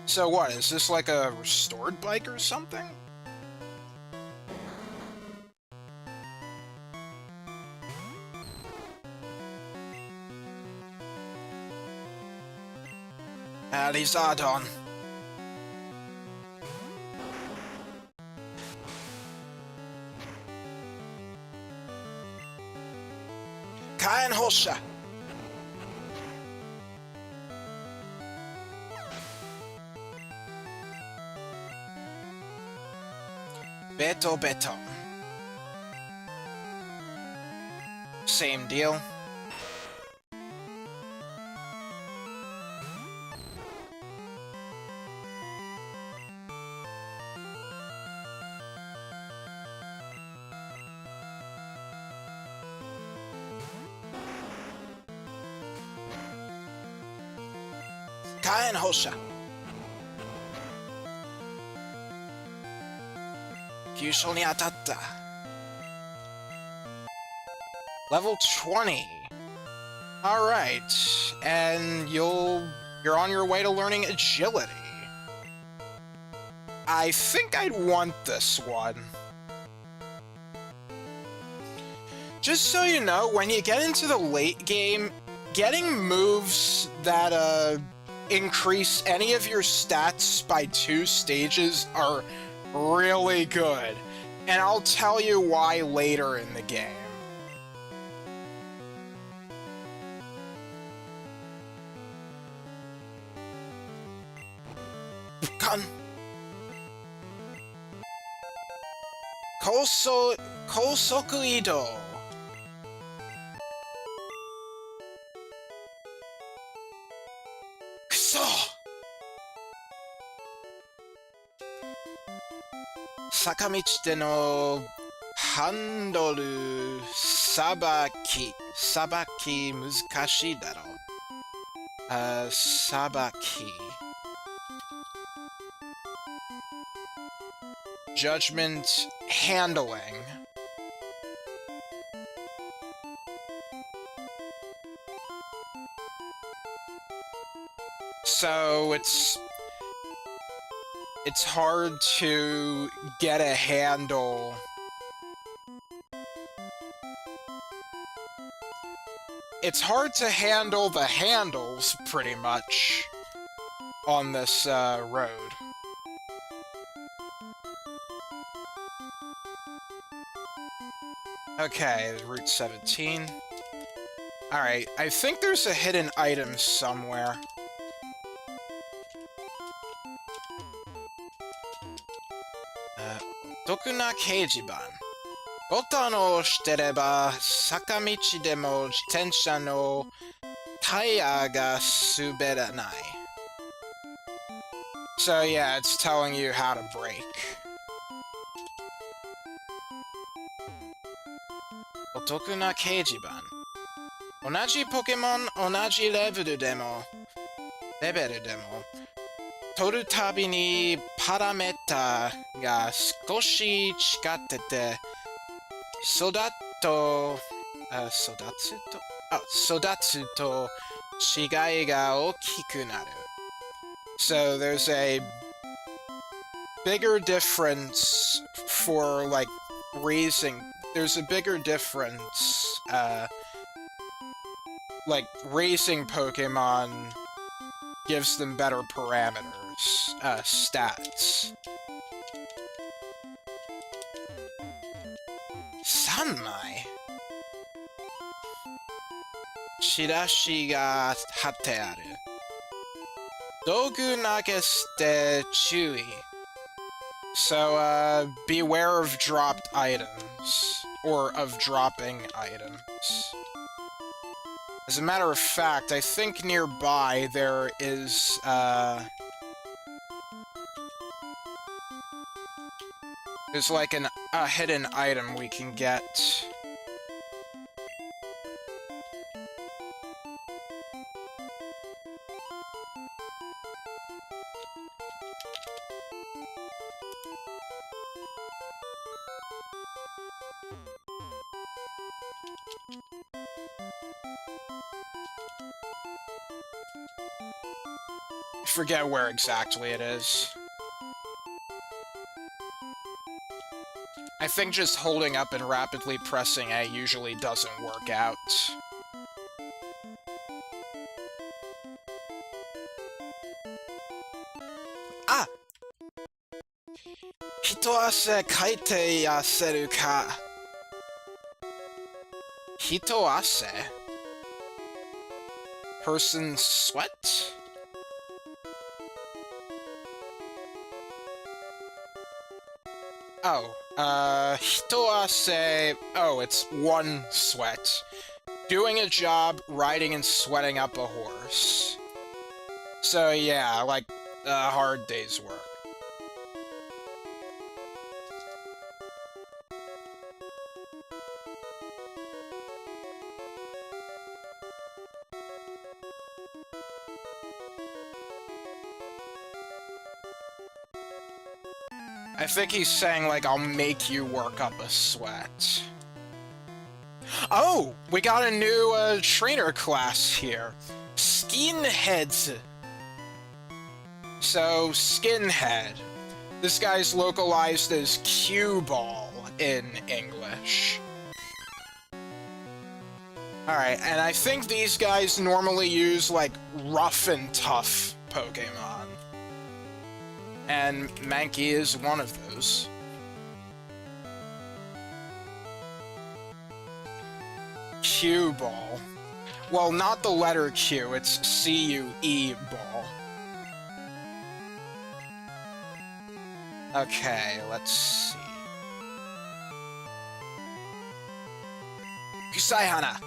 So what, is this like a restored bike or something? Alizadon. Kaien Hosha. Beto Beto. Same deal. Kaien Hosha. Kyusho ni atatta. Level 20. Alright, and you're on your way to learning agility. I think I'd want this one. Just so you know, when you get into the late game, getting moves that increase any of your stats by 2 stages are really good. And I'll tell you why later in the game. Kousoku Ido. Kuso! Sakamichi de no handoru sabaki muzukashii daro. Sabaki. Judgment handling. So it's it's hard to get a handle. It's hard to handle the handles, pretty much, on this road. Okay, Route 17. Alright, I think there's a hidden item somewhere. Dokuna Keijiban. ボタンを押してれば、坂道でも自転車のタイヤが滑らない。So yeah, it's telling you how to brake. お得な掲示板。同じポケモン、同じレベルでも、取るたびにパラメータが少し違ってて、育つと違いが大きくなる。So there's a bigger difference for like raising. There's a bigger difference, like raising Pokemon gives them better parameters, stats. 3枚チラシが貼ってある。道具投げ捨て注意。So, beware of dropped items, or of dropping items. As a matter of fact, I think nearby there is, there's like a hidden item we can get. I forget where exactly it is. I think just holding up and rapidly pressing A usually doesn't work out. Ah! 一汗かいて痩せるか。一汗? Person sweat? Oh, hitoase... Oh, it's one sweat. Doing a job, riding and sweating up a horse. So yeah, like a hard day's work. I think he's saying, like, I'll make you work up a sweat. Oh! We got a new, trainer class here. Skinheads. So, Skinhead. This guy's localized as cue ball in English. Alright, and I think these guys normally use, like, rough and tough Pokemon. And Mankey is one of those. Q ball. Well, not the letter Q, it's C-U-E ball. Okay, let's see. Kusaihana!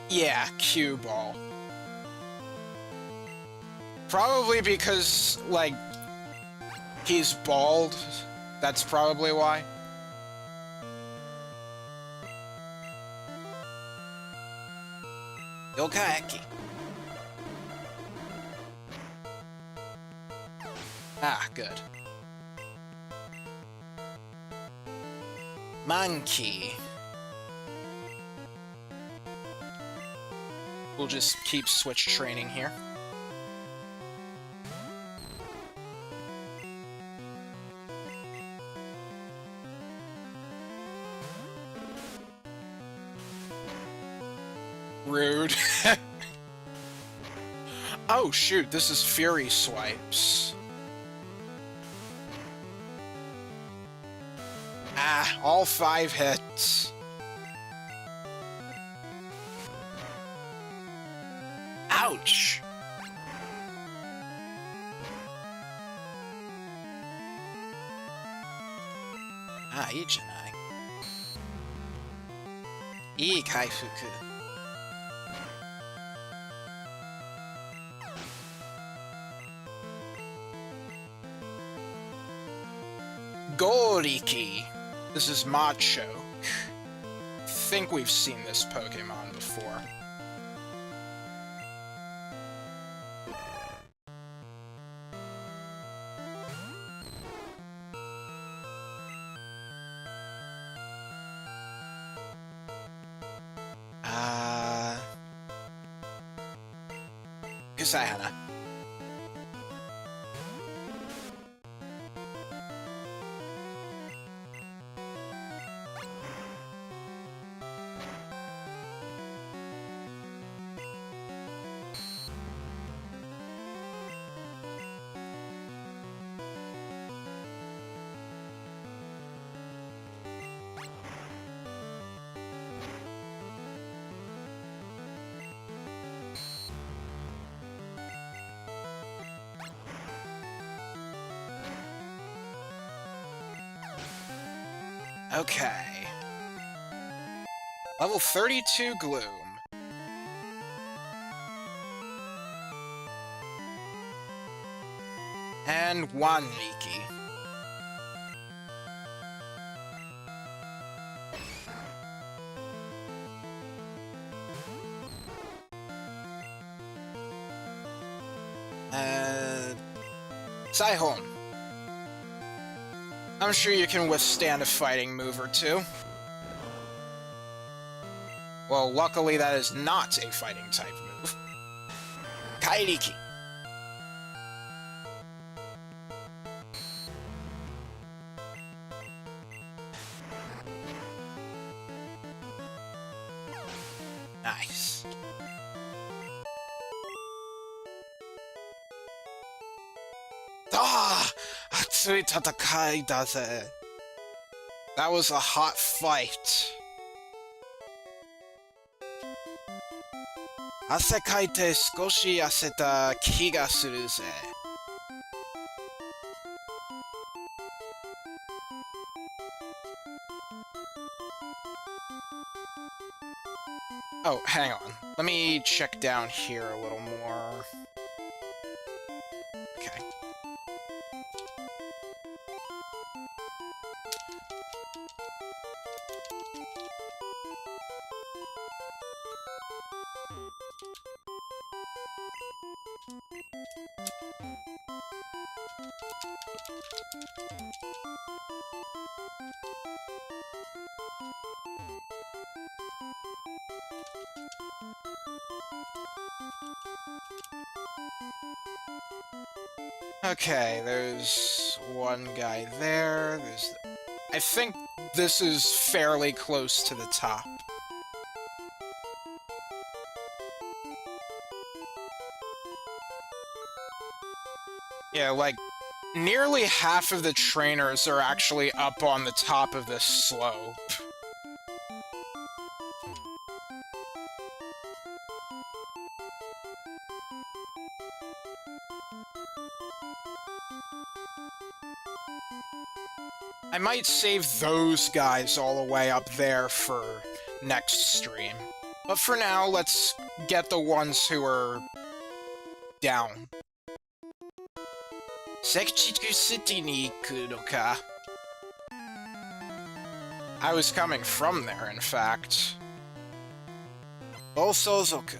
Yeah, cue ball. Probably because, like, he's bald. That's probably why. Yokaeki. Ah, good. Monkey. We'll just keep switch training here. Rude. Oh shoot, this is Fury Swipes. Ah, all 5 hits. Ouch! Ah, いいじゃない。いい回復。Goriki. This is Machoke. I think we've seen this Pokemon before. Kasayana. Okay. Level 32 Gloom. And 1 Miki. Saihon. I'm sure you can withstand a fighting move or two. Well, luckily that is not a fighting type move. Kairiki. Nice. Ah! Atsui tatakai daze. That was a hot fight. Ase kaite skoshi aseta kiga suru ze. Oh, hang on. Let me check down here a little more. Okay. Okay, there's one guy there. I think this is fairly close to the top. Yeah, like, nearly half of the trainers are actually up on the top of this slope. I might save those guys all the way up there for next stream. But for now, let's get the ones who are down. Sekichiku City ni iku no ka? I was coming from there, in fact. Osozoku.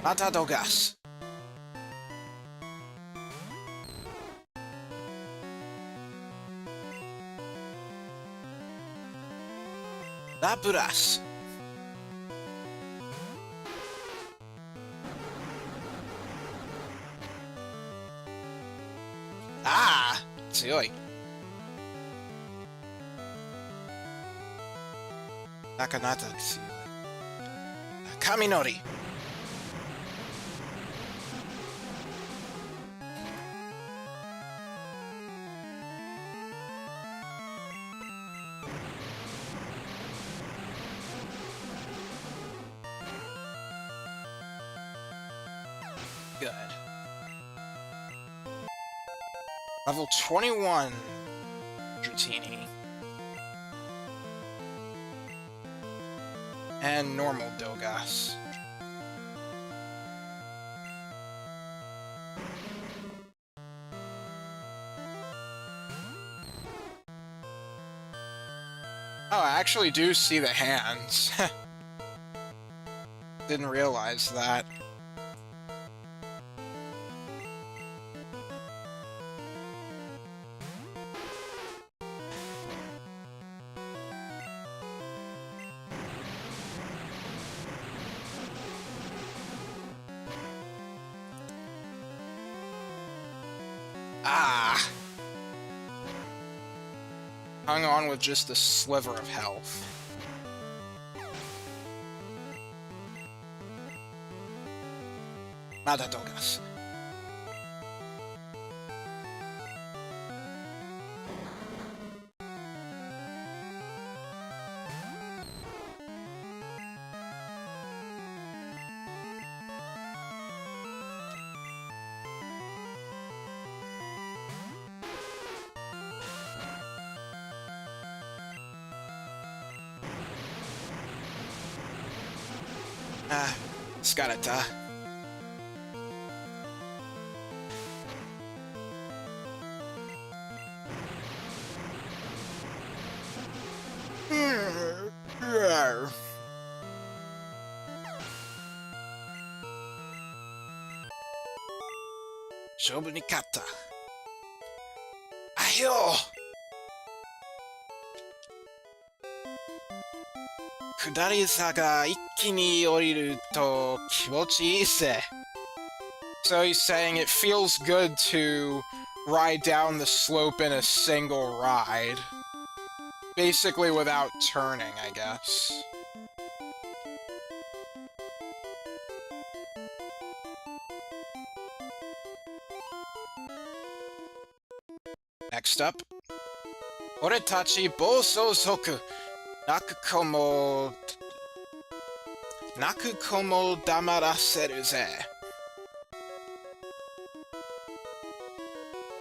Mata dogas. Lapuras. Ah! 強い。なかなか強い。雷。Good. Level 21, Dratini. And normal Dogas. Oh, I actually do see the hands. Didn't realize that. Ah! Hung on with just a sliver of health. Madadogas. Ah, Scarata. Shobu ni katta. Ahyo! 下り坂一気に降りると気持ちいいぜ. So he's saying it feels good to ride down the slope in a single ride. Basically without turning, I guess. Next up. 俺たち暴走族 泣く子も黙らせるぜ。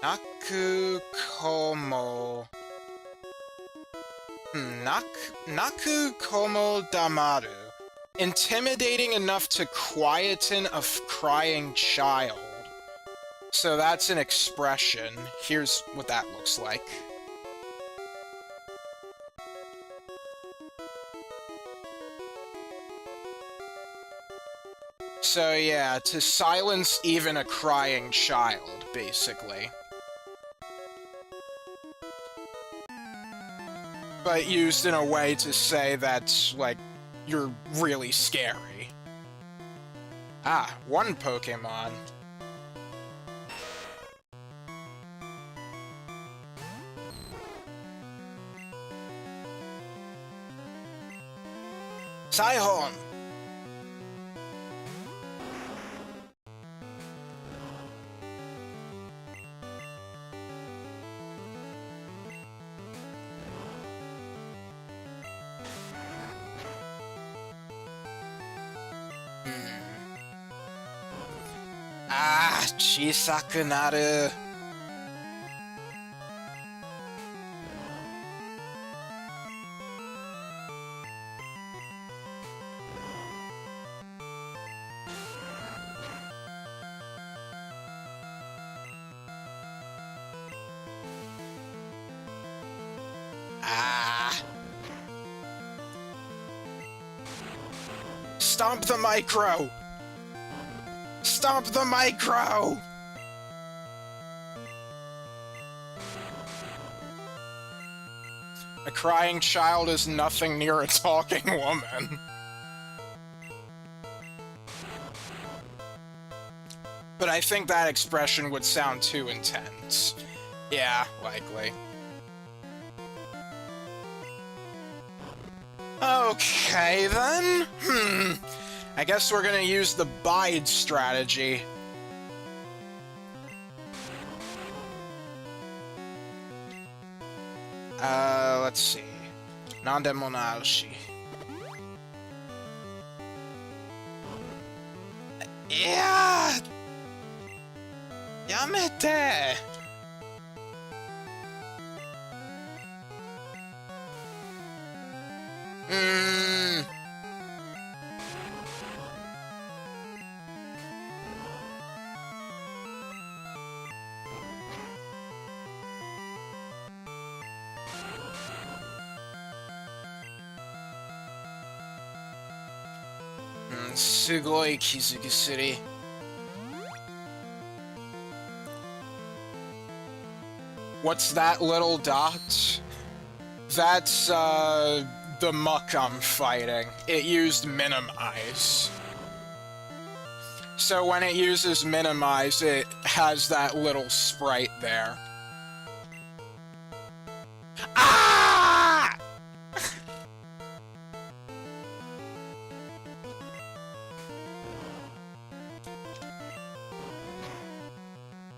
泣く子も黙る. Intimidating enough to quieten a crying child. So that's an expression. Here's what that looks like. So yeah, to silence even a crying child, basically. But used in a way to say that, like, you're really scary. Ah, one Pokémon. Saihon! Ah, 小さくなる. Ah. Stomp the micro! Stomp the micro! A crying child is nothing near a talking woman. But I think that expression would sound too intense. Yeah, likely. Okay, then. I guess we're gonna use the bide strategy. Let's see. Nandemonashi. Yeah! Yamete! Sugoi Kizuki City. What's that little dot? That's, the muck I'm fighting. It used minimize. So when it uses minimize, it has that little sprite there. Ah!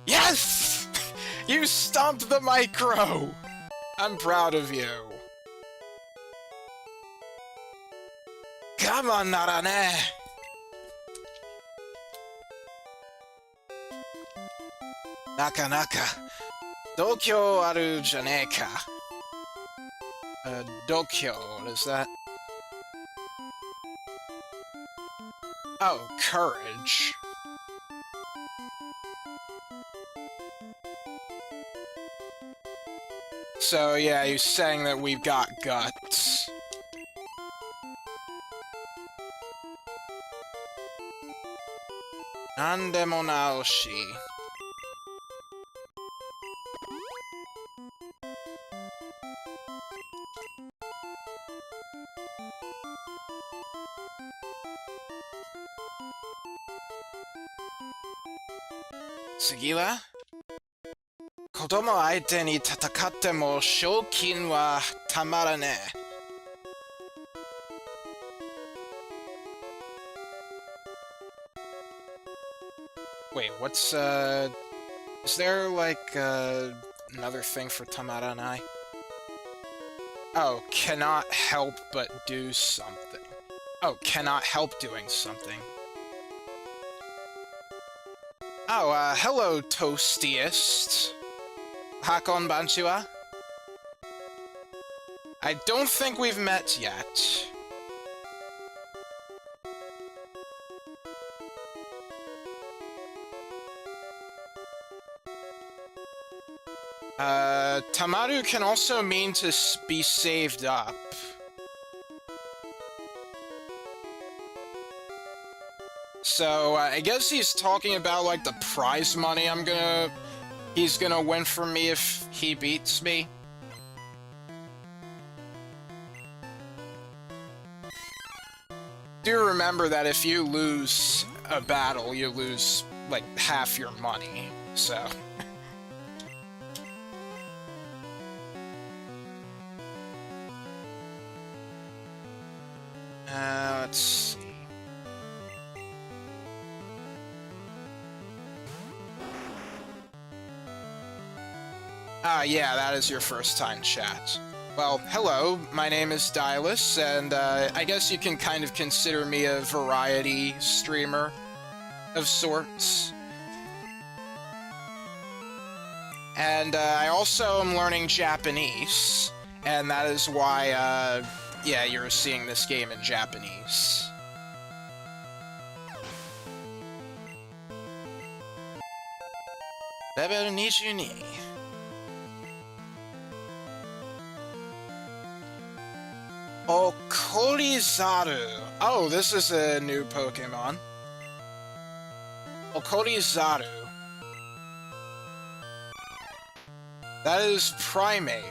Yes! You stomped the micro! I'm proud of you. Come on, Narane! Nakanaka. Dokyo aru janeka. Dokyo, what is that? Oh, courage. So, yeah, he's saying that we've got guts. Nandemo naoshi. Tsugi wa? Kodomo aite ni tatakatte mo shoukin wa tamarane. Wait, what's, is there, like, another thing for tamaranai? Oh, cannot help but do something. Oh, cannot help doing something. Oh, hello, Toastiest. Hakon Banchiwa? I don't think we've met yet. Tamaru can also mean to be saved up. So, I guess he's talking about, like, the prize money he's gonna win for me if he beats me. Do remember that if you lose a battle, you lose, like, half your money, so... let's see... yeah, that is your first time chat. Well, hello, my name is Dylus, and I guess you can kind of consider me a variety streamer of sorts. And I also am learning Japanese, and that is why, yeah, you're seeing this game in Japanese. Level 22. Okorizaru. Oh, this is a new Pokemon. Okorizaru. That is Primeape.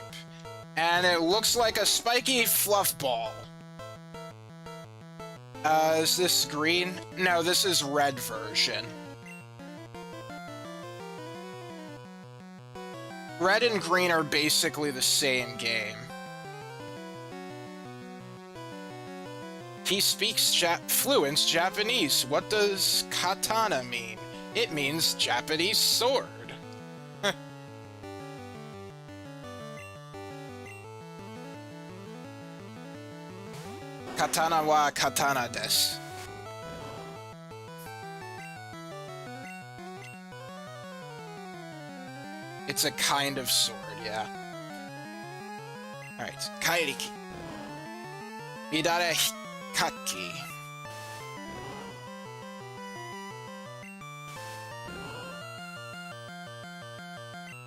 And it looks like a spiky fluff ball. Is this green? No, this is red version. Red and green are basically the same game. He speaks fluent Japanese. What does katana mean? It means Japanese sword. Katana wa katana desu. It's a kind of sword, yeah. Alright, kairiki. Midare hikaki.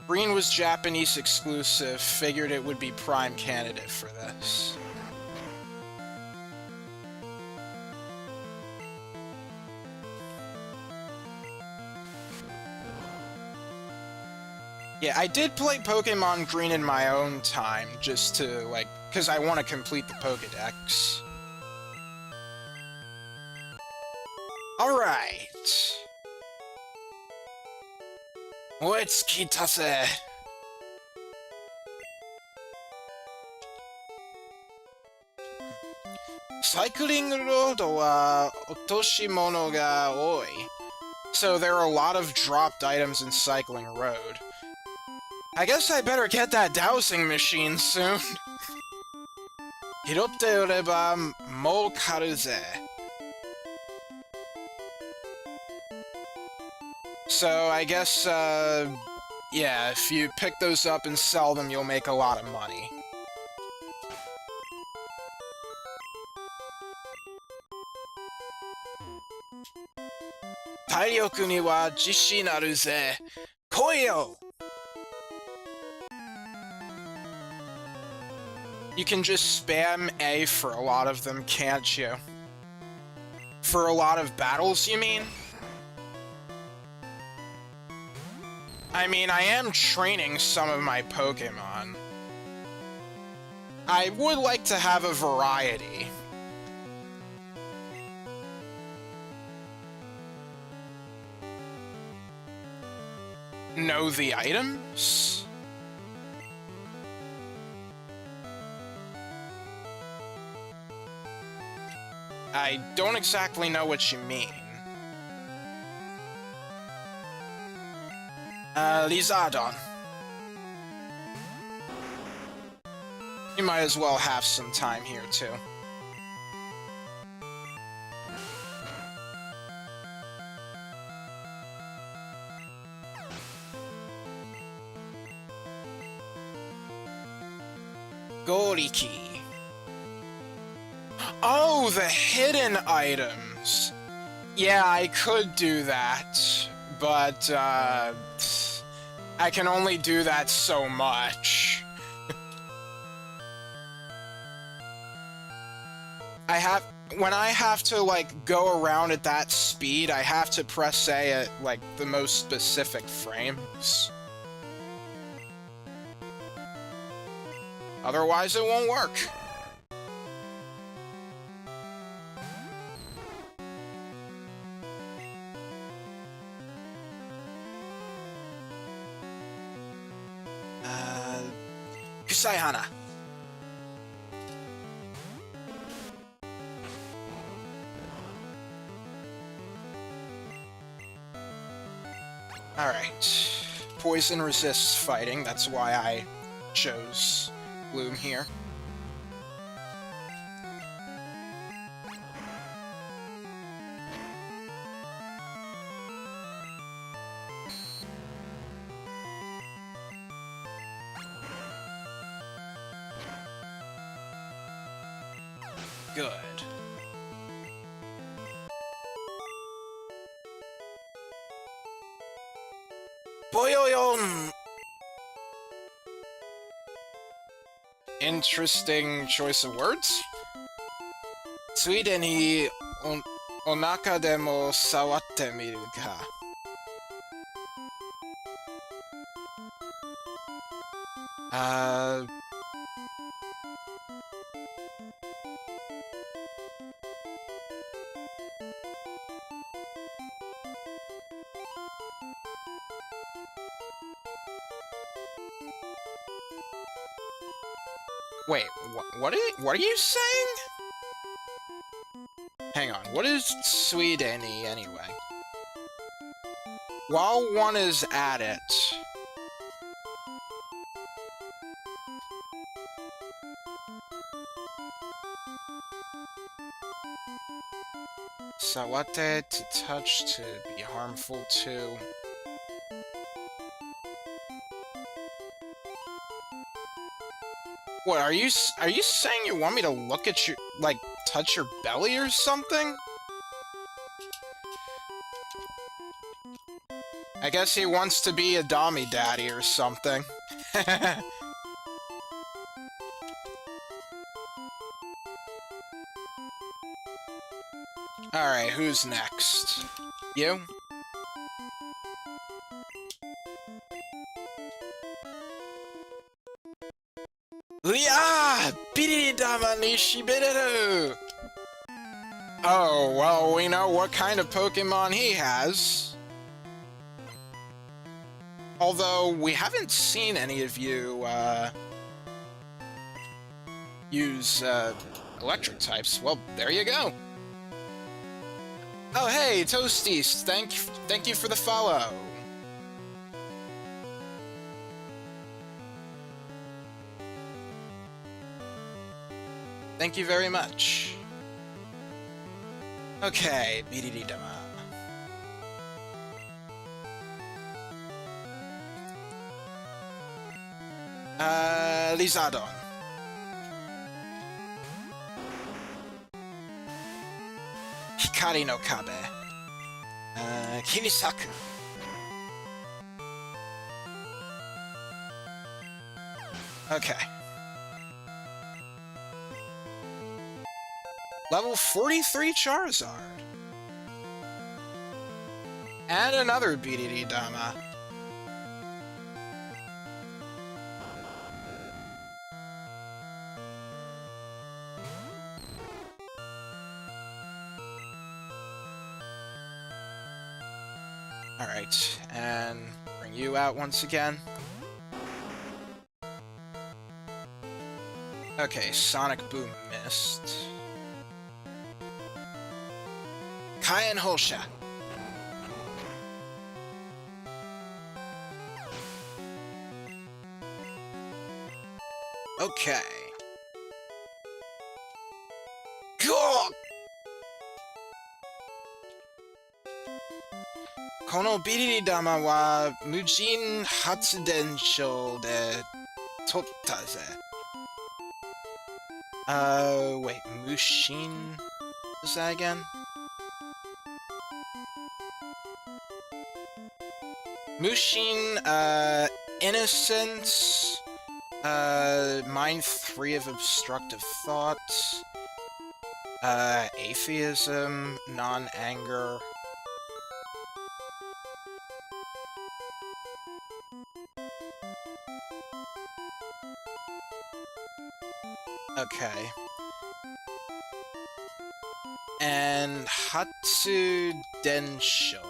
Green was Japanese exclusive, figured it would be prime candidate for this. Yeah, I did play Pokemon Green in my own time, just to, like, because I want to complete the Pokedex. Alright. Let's kitase. Cycling road wa otoshimono ga oi. So there are a lot of dropped items in Cycling Road. I guess I better get that dowsing machine soon. Hirotte ureba mo karu ze. So I guess, yeah, if you pick those up and sell them, you'll make a lot of money. Tairyoku ni wa jishi naru ze. Koi yo! You can just spam A for a lot of them, can't you? For a lot of battles, you mean? I mean, I am training some of my Pokémon. I would like to have a variety. Know the items? I don't exactly know what you mean. Lizardon. You might as well have some time here, too. Goriki. Oh, the hidden items! Yeah, I could do that, but, I can only do that so much. When I have to, like, go around at that speed, I have to press A at, like, the most specific frames. Otherwise, it won't work. Kusaihana. Alright. Poison resists fighting, that's why I chose Bloom here. Good. Boyoyon! Interesting choice of words. Tsuide ni onaka demo sawatte miru ka. Wait, what are you saying? Hang on, what is Swedeni anyway? While one is at it... Sawate, to touch, to be harmful to... What, are you saying you want me to look at your, like, touch your belly or something? I guess he wants to be a Dami daddy or something. Alright, who's next? You? Lia! Biridama ni shibireru! Oh, well, we know what kind of Pokemon he has. Although, we haven't seen any of you, use, electric types. Well, there you go. Oh, hey, Toasties! Thank you for the follow. Thank you very much. Okay, Biridama. Lizardon. Hikari no Kabe. Kinisaku. Okay. Level 43 Charizard. And another Biridama. Alright, and bring you out once again. Okay, Sonic Boom missed. Kaien Holsha. Okay. Go! このビリリ玉は無人発電所で取ったぜ。Wait, Mushin? What's that again? Mushin, Innocence, Mind 3 of Obstructive Thought, Atheism, Non-Anger. Okay. And Hatsu Densho.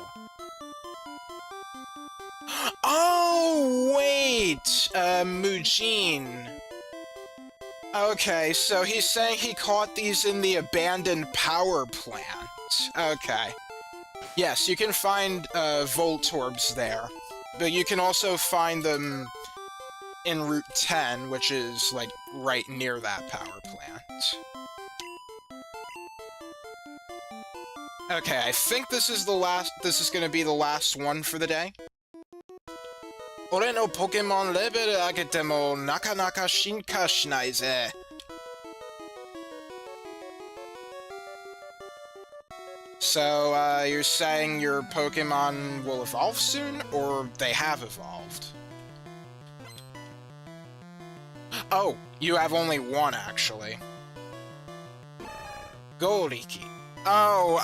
Oh, wait! Mujin. Okay, so he's saying he caught these in the abandoned power plant. Okay. Yes, you can find, Voltorbs there. But you can also find them in Route 10, which is, like, right near that power plant. Okay, I think this is gonna be the last one for the day. 俺のポケモンレベル上げてもなかなか進化しないぜ。So, you're saying your Pokemon will evolve soon, or they have evolved? Oh, you have only one, actually. Goliki. Oh,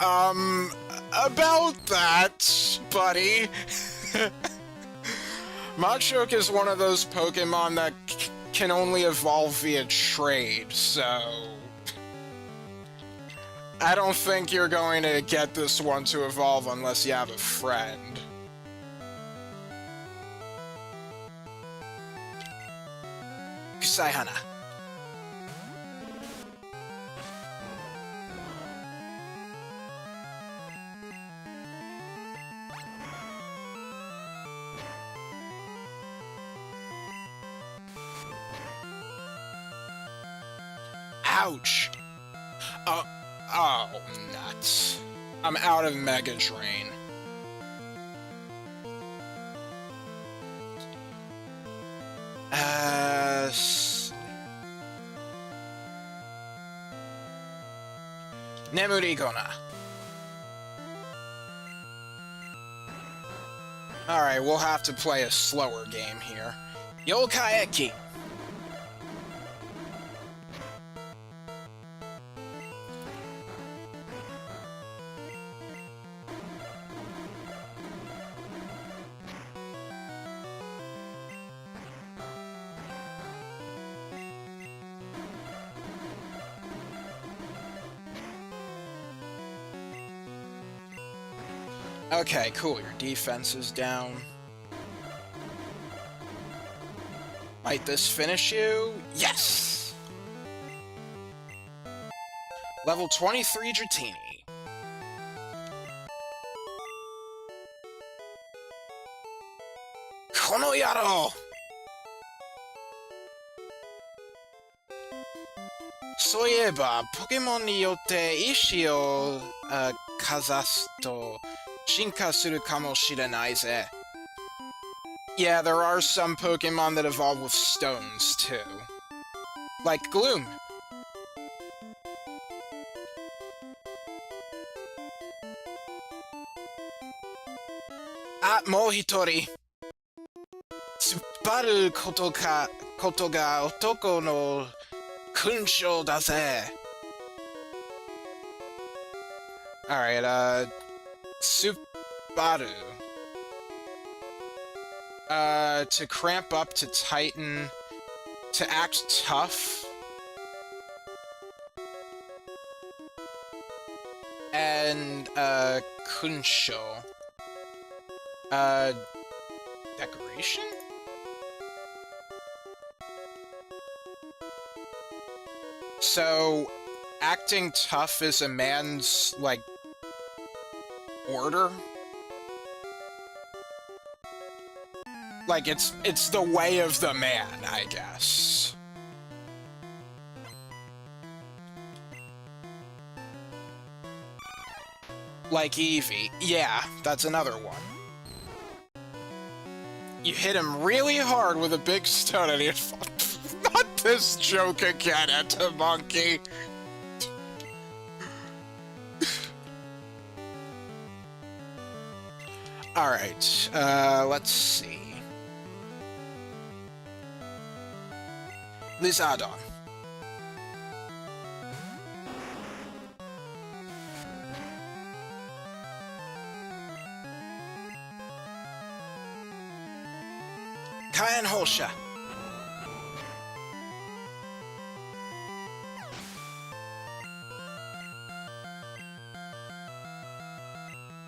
about that, buddy. Machoke is one of those Pokemon that can only evolve via trade, so... I don't think you're going to get this one to evolve unless you have a friend. Kusaihana. Ouch! Oh, oh, nuts. I'm out of Mega Drain. Nemurigona. Alright, we'll have to play a slower game here. Yokaeki. Okay, cool. Your defense is down. Might this finish you? Yes! Level 23 Dratini. Kono yaro! そういえば、ポケモンによって意志をかざすと進化するかもしれないぜ。Yeah, there are some Pokemon that evolve with stones, too. Like Gloom. Ah, もう一人。突っ張ることが男の勲章だぜ。Alright, Subaru. To cramp up to Titan, to act tough, and, Kunsho. Decoration? So, acting tough is a man's, like, order? Like, it's the way of the man, I guess. Like Eevee. Yeah, that's another one. You hit him really hard with a big stone and he... Not this joke again, Etamonkey! Alright, let's see. Lizardon. Kaien Hosha.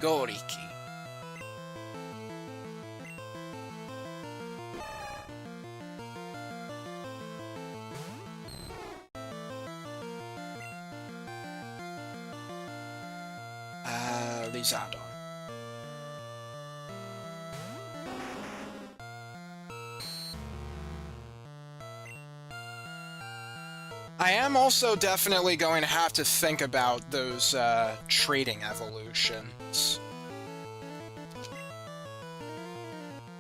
Goriki. Lizardon. I am also definitely going to have to think about those trading evolutions.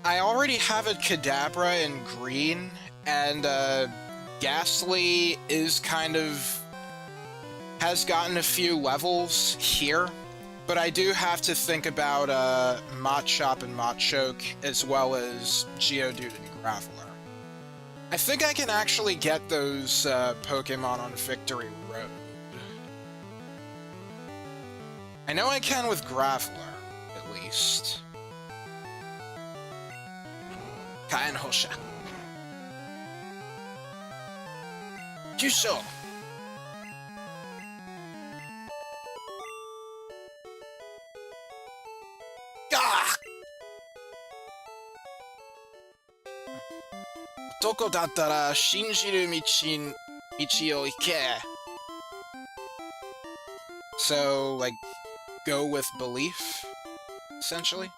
I already have a Kadabra in green, and Ghastly is kind of... has gotten a few levels here, but I do have to think about Machop and Machoke, as well as Geodude and Graveler. I think I can actually get those Pokemon on Victory Road. I know I can with Graveler, at least. Kaien Hosha. Kyusho! Ah! 男だったら信じる道を行け. So, like, go with belief, essentially?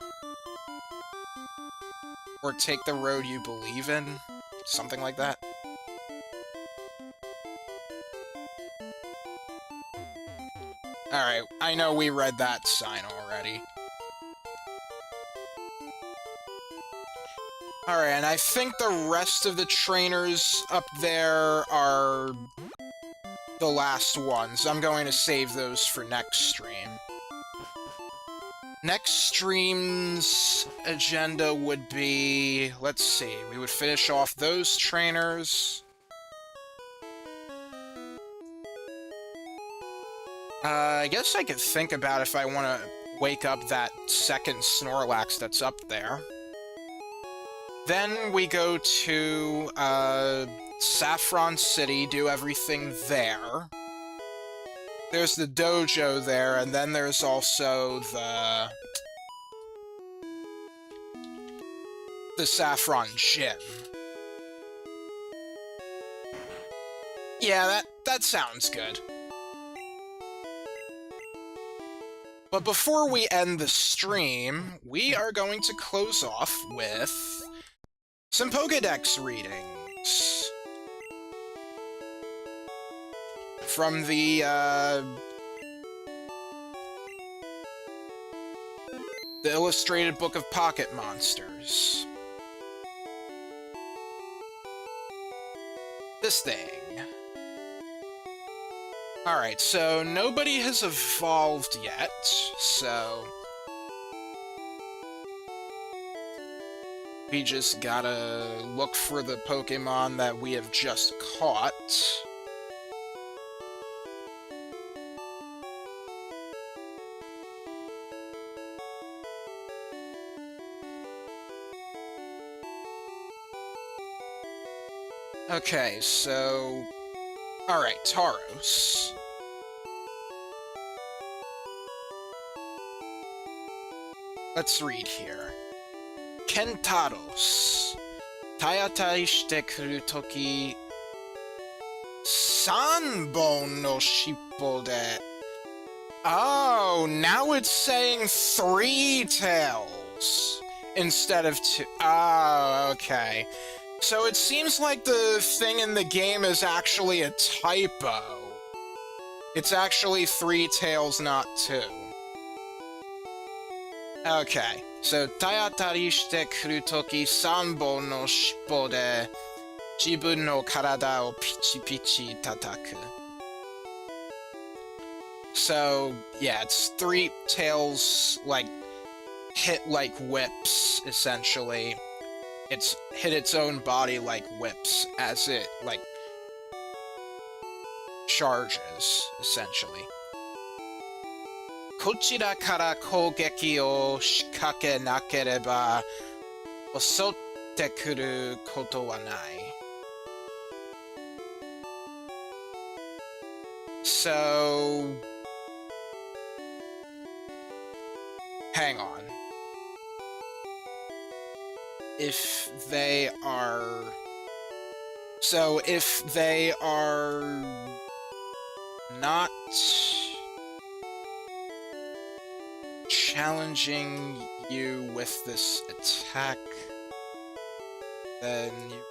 Or take the road you believe in? Something like that? Alright, I know we read that sign already. Alright, and I think the rest of the trainers up there are the last ones. I'm going to save those for next stream. Next stream's agenda would be... let's see, we would finish off those trainers. I guess I could think about if I want to wake up that second Snorlax that's up there. Then we go to Saffron City, do everything there. There's the dojo there, and then there's also the Saffron Gym. Yeah, that sounds good. But before we end the stream, we are going to close off with some Pokédex readings. From the Illustrated Book of Pocket Monsters. This thing. Alright, so nobody has evolved yet, so... we just gotta look for the Pokémon that we have just caught. Okay, so... alright, Tauros. Let's read here. Kentaros. Tayatai shite kuru toki... sanbon no shippo de... oh, now it's saying 3 tails instead of 2. Oh, okay. So it seems like the thing in the game is actually a typo. It's actually 3 tails, not 2. Okay, so Tayatari shite kuru toki sanbon no shippo de jibun no karada o pichi pichi tataku. So, yeah, it's 3 tails, like, hit like whips, essentially. It's hit its own body like whips as it, like, charges, essentially. Kochira kara kougeki o shikake nakereba osotte kuru koto wa nai. So... hang on. If they are... so, if they are... not... challenging you with this attack, then you...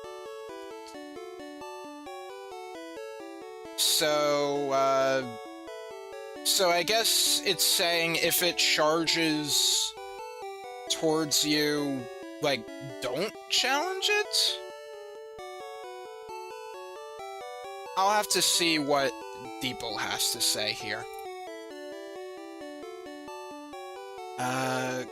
so, so I guess it's saying if it charges towards you, like, don't challenge it? I'll have to see what Deeple has to say here. Oh.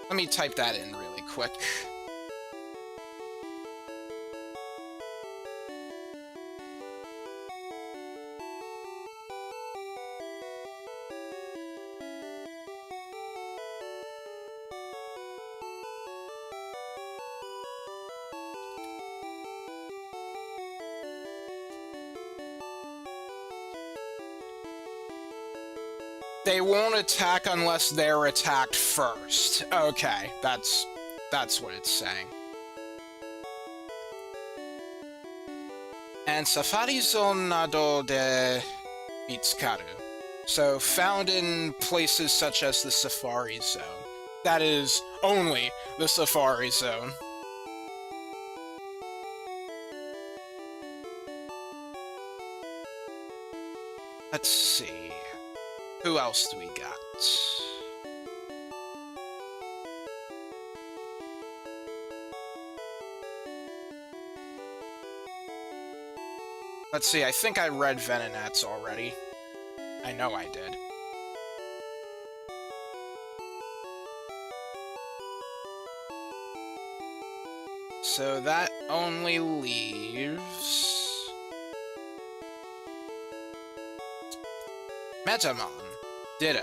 Let me type that in really quick. They won't attack unless they're attacked first. Okay, that's what it's saying. And Safari Zone nado de Mitsukaru. So, found in places such as the Safari Zone. That is, only the Safari Zone. Let's see. Who else do we got? Let's see, I think I read Venonats already. I know I did. So that only leaves... Metamon. Ditto.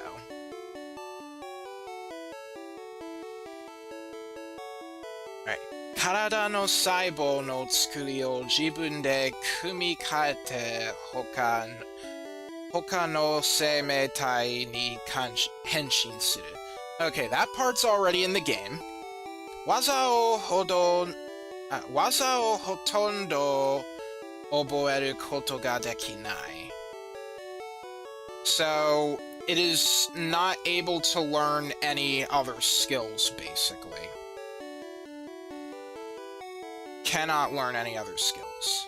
Right. 体の細胞の作りを自分で組み替えて他の生命体に変身する. Okay, that part's already in the game. 技をほとんど覚えることができない. So, it is not able to learn any other skills, basically. Cannot learn any other skills.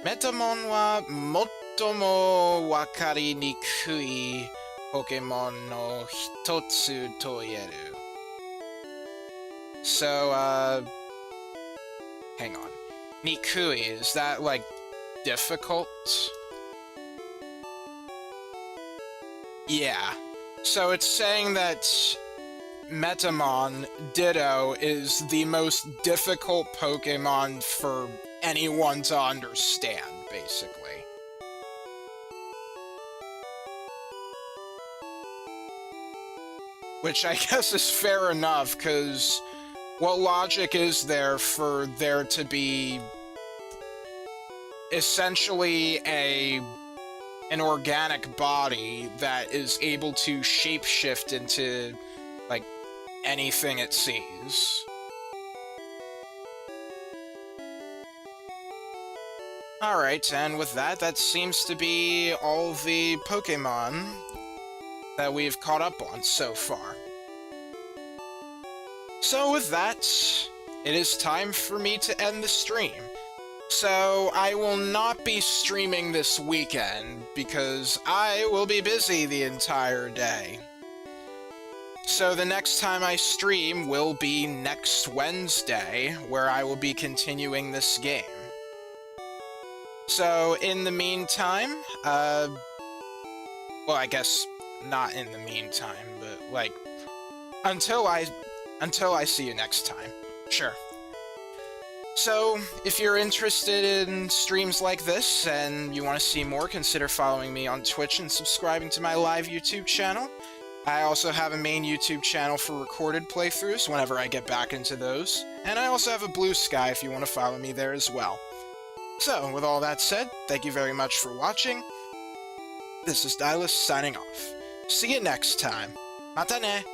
Metamon wa motto mo wakari nikui Pokémon no hitotsu to ieru. So, hang on. Nikui, is that, like, difficult? Yeah. So it's saying that Metamon Ditto is the most difficult Pokemon for anyone to understand, basically. Which I guess is fair enough, because what logic is there for there to be essentially an organic body that is able to shapeshift into, like, anything it sees? Alright, and with that, that seems to be all the Pokemon that we've caught up on so far. So with that, it is time for me to end the stream. So I will not be streaming this weekend because I will be busy the entire day. So the next time I stream will be next Wednesday, where I will be continuing this game. So in the meantime, well, I guess not in the meantime, but like until I see you next time. Sure. So, if you're interested in streams like this, and you want to see more, consider following me on Twitch and subscribing to my live YouTube channel. I also have a main YouTube channel for recorded playthroughs whenever I get back into those, and I also have a Blue Sky if you want to follow me there as well. So, with all that said, thank you very much for watching. This is Dylus signing off. See you next time. Mata ne!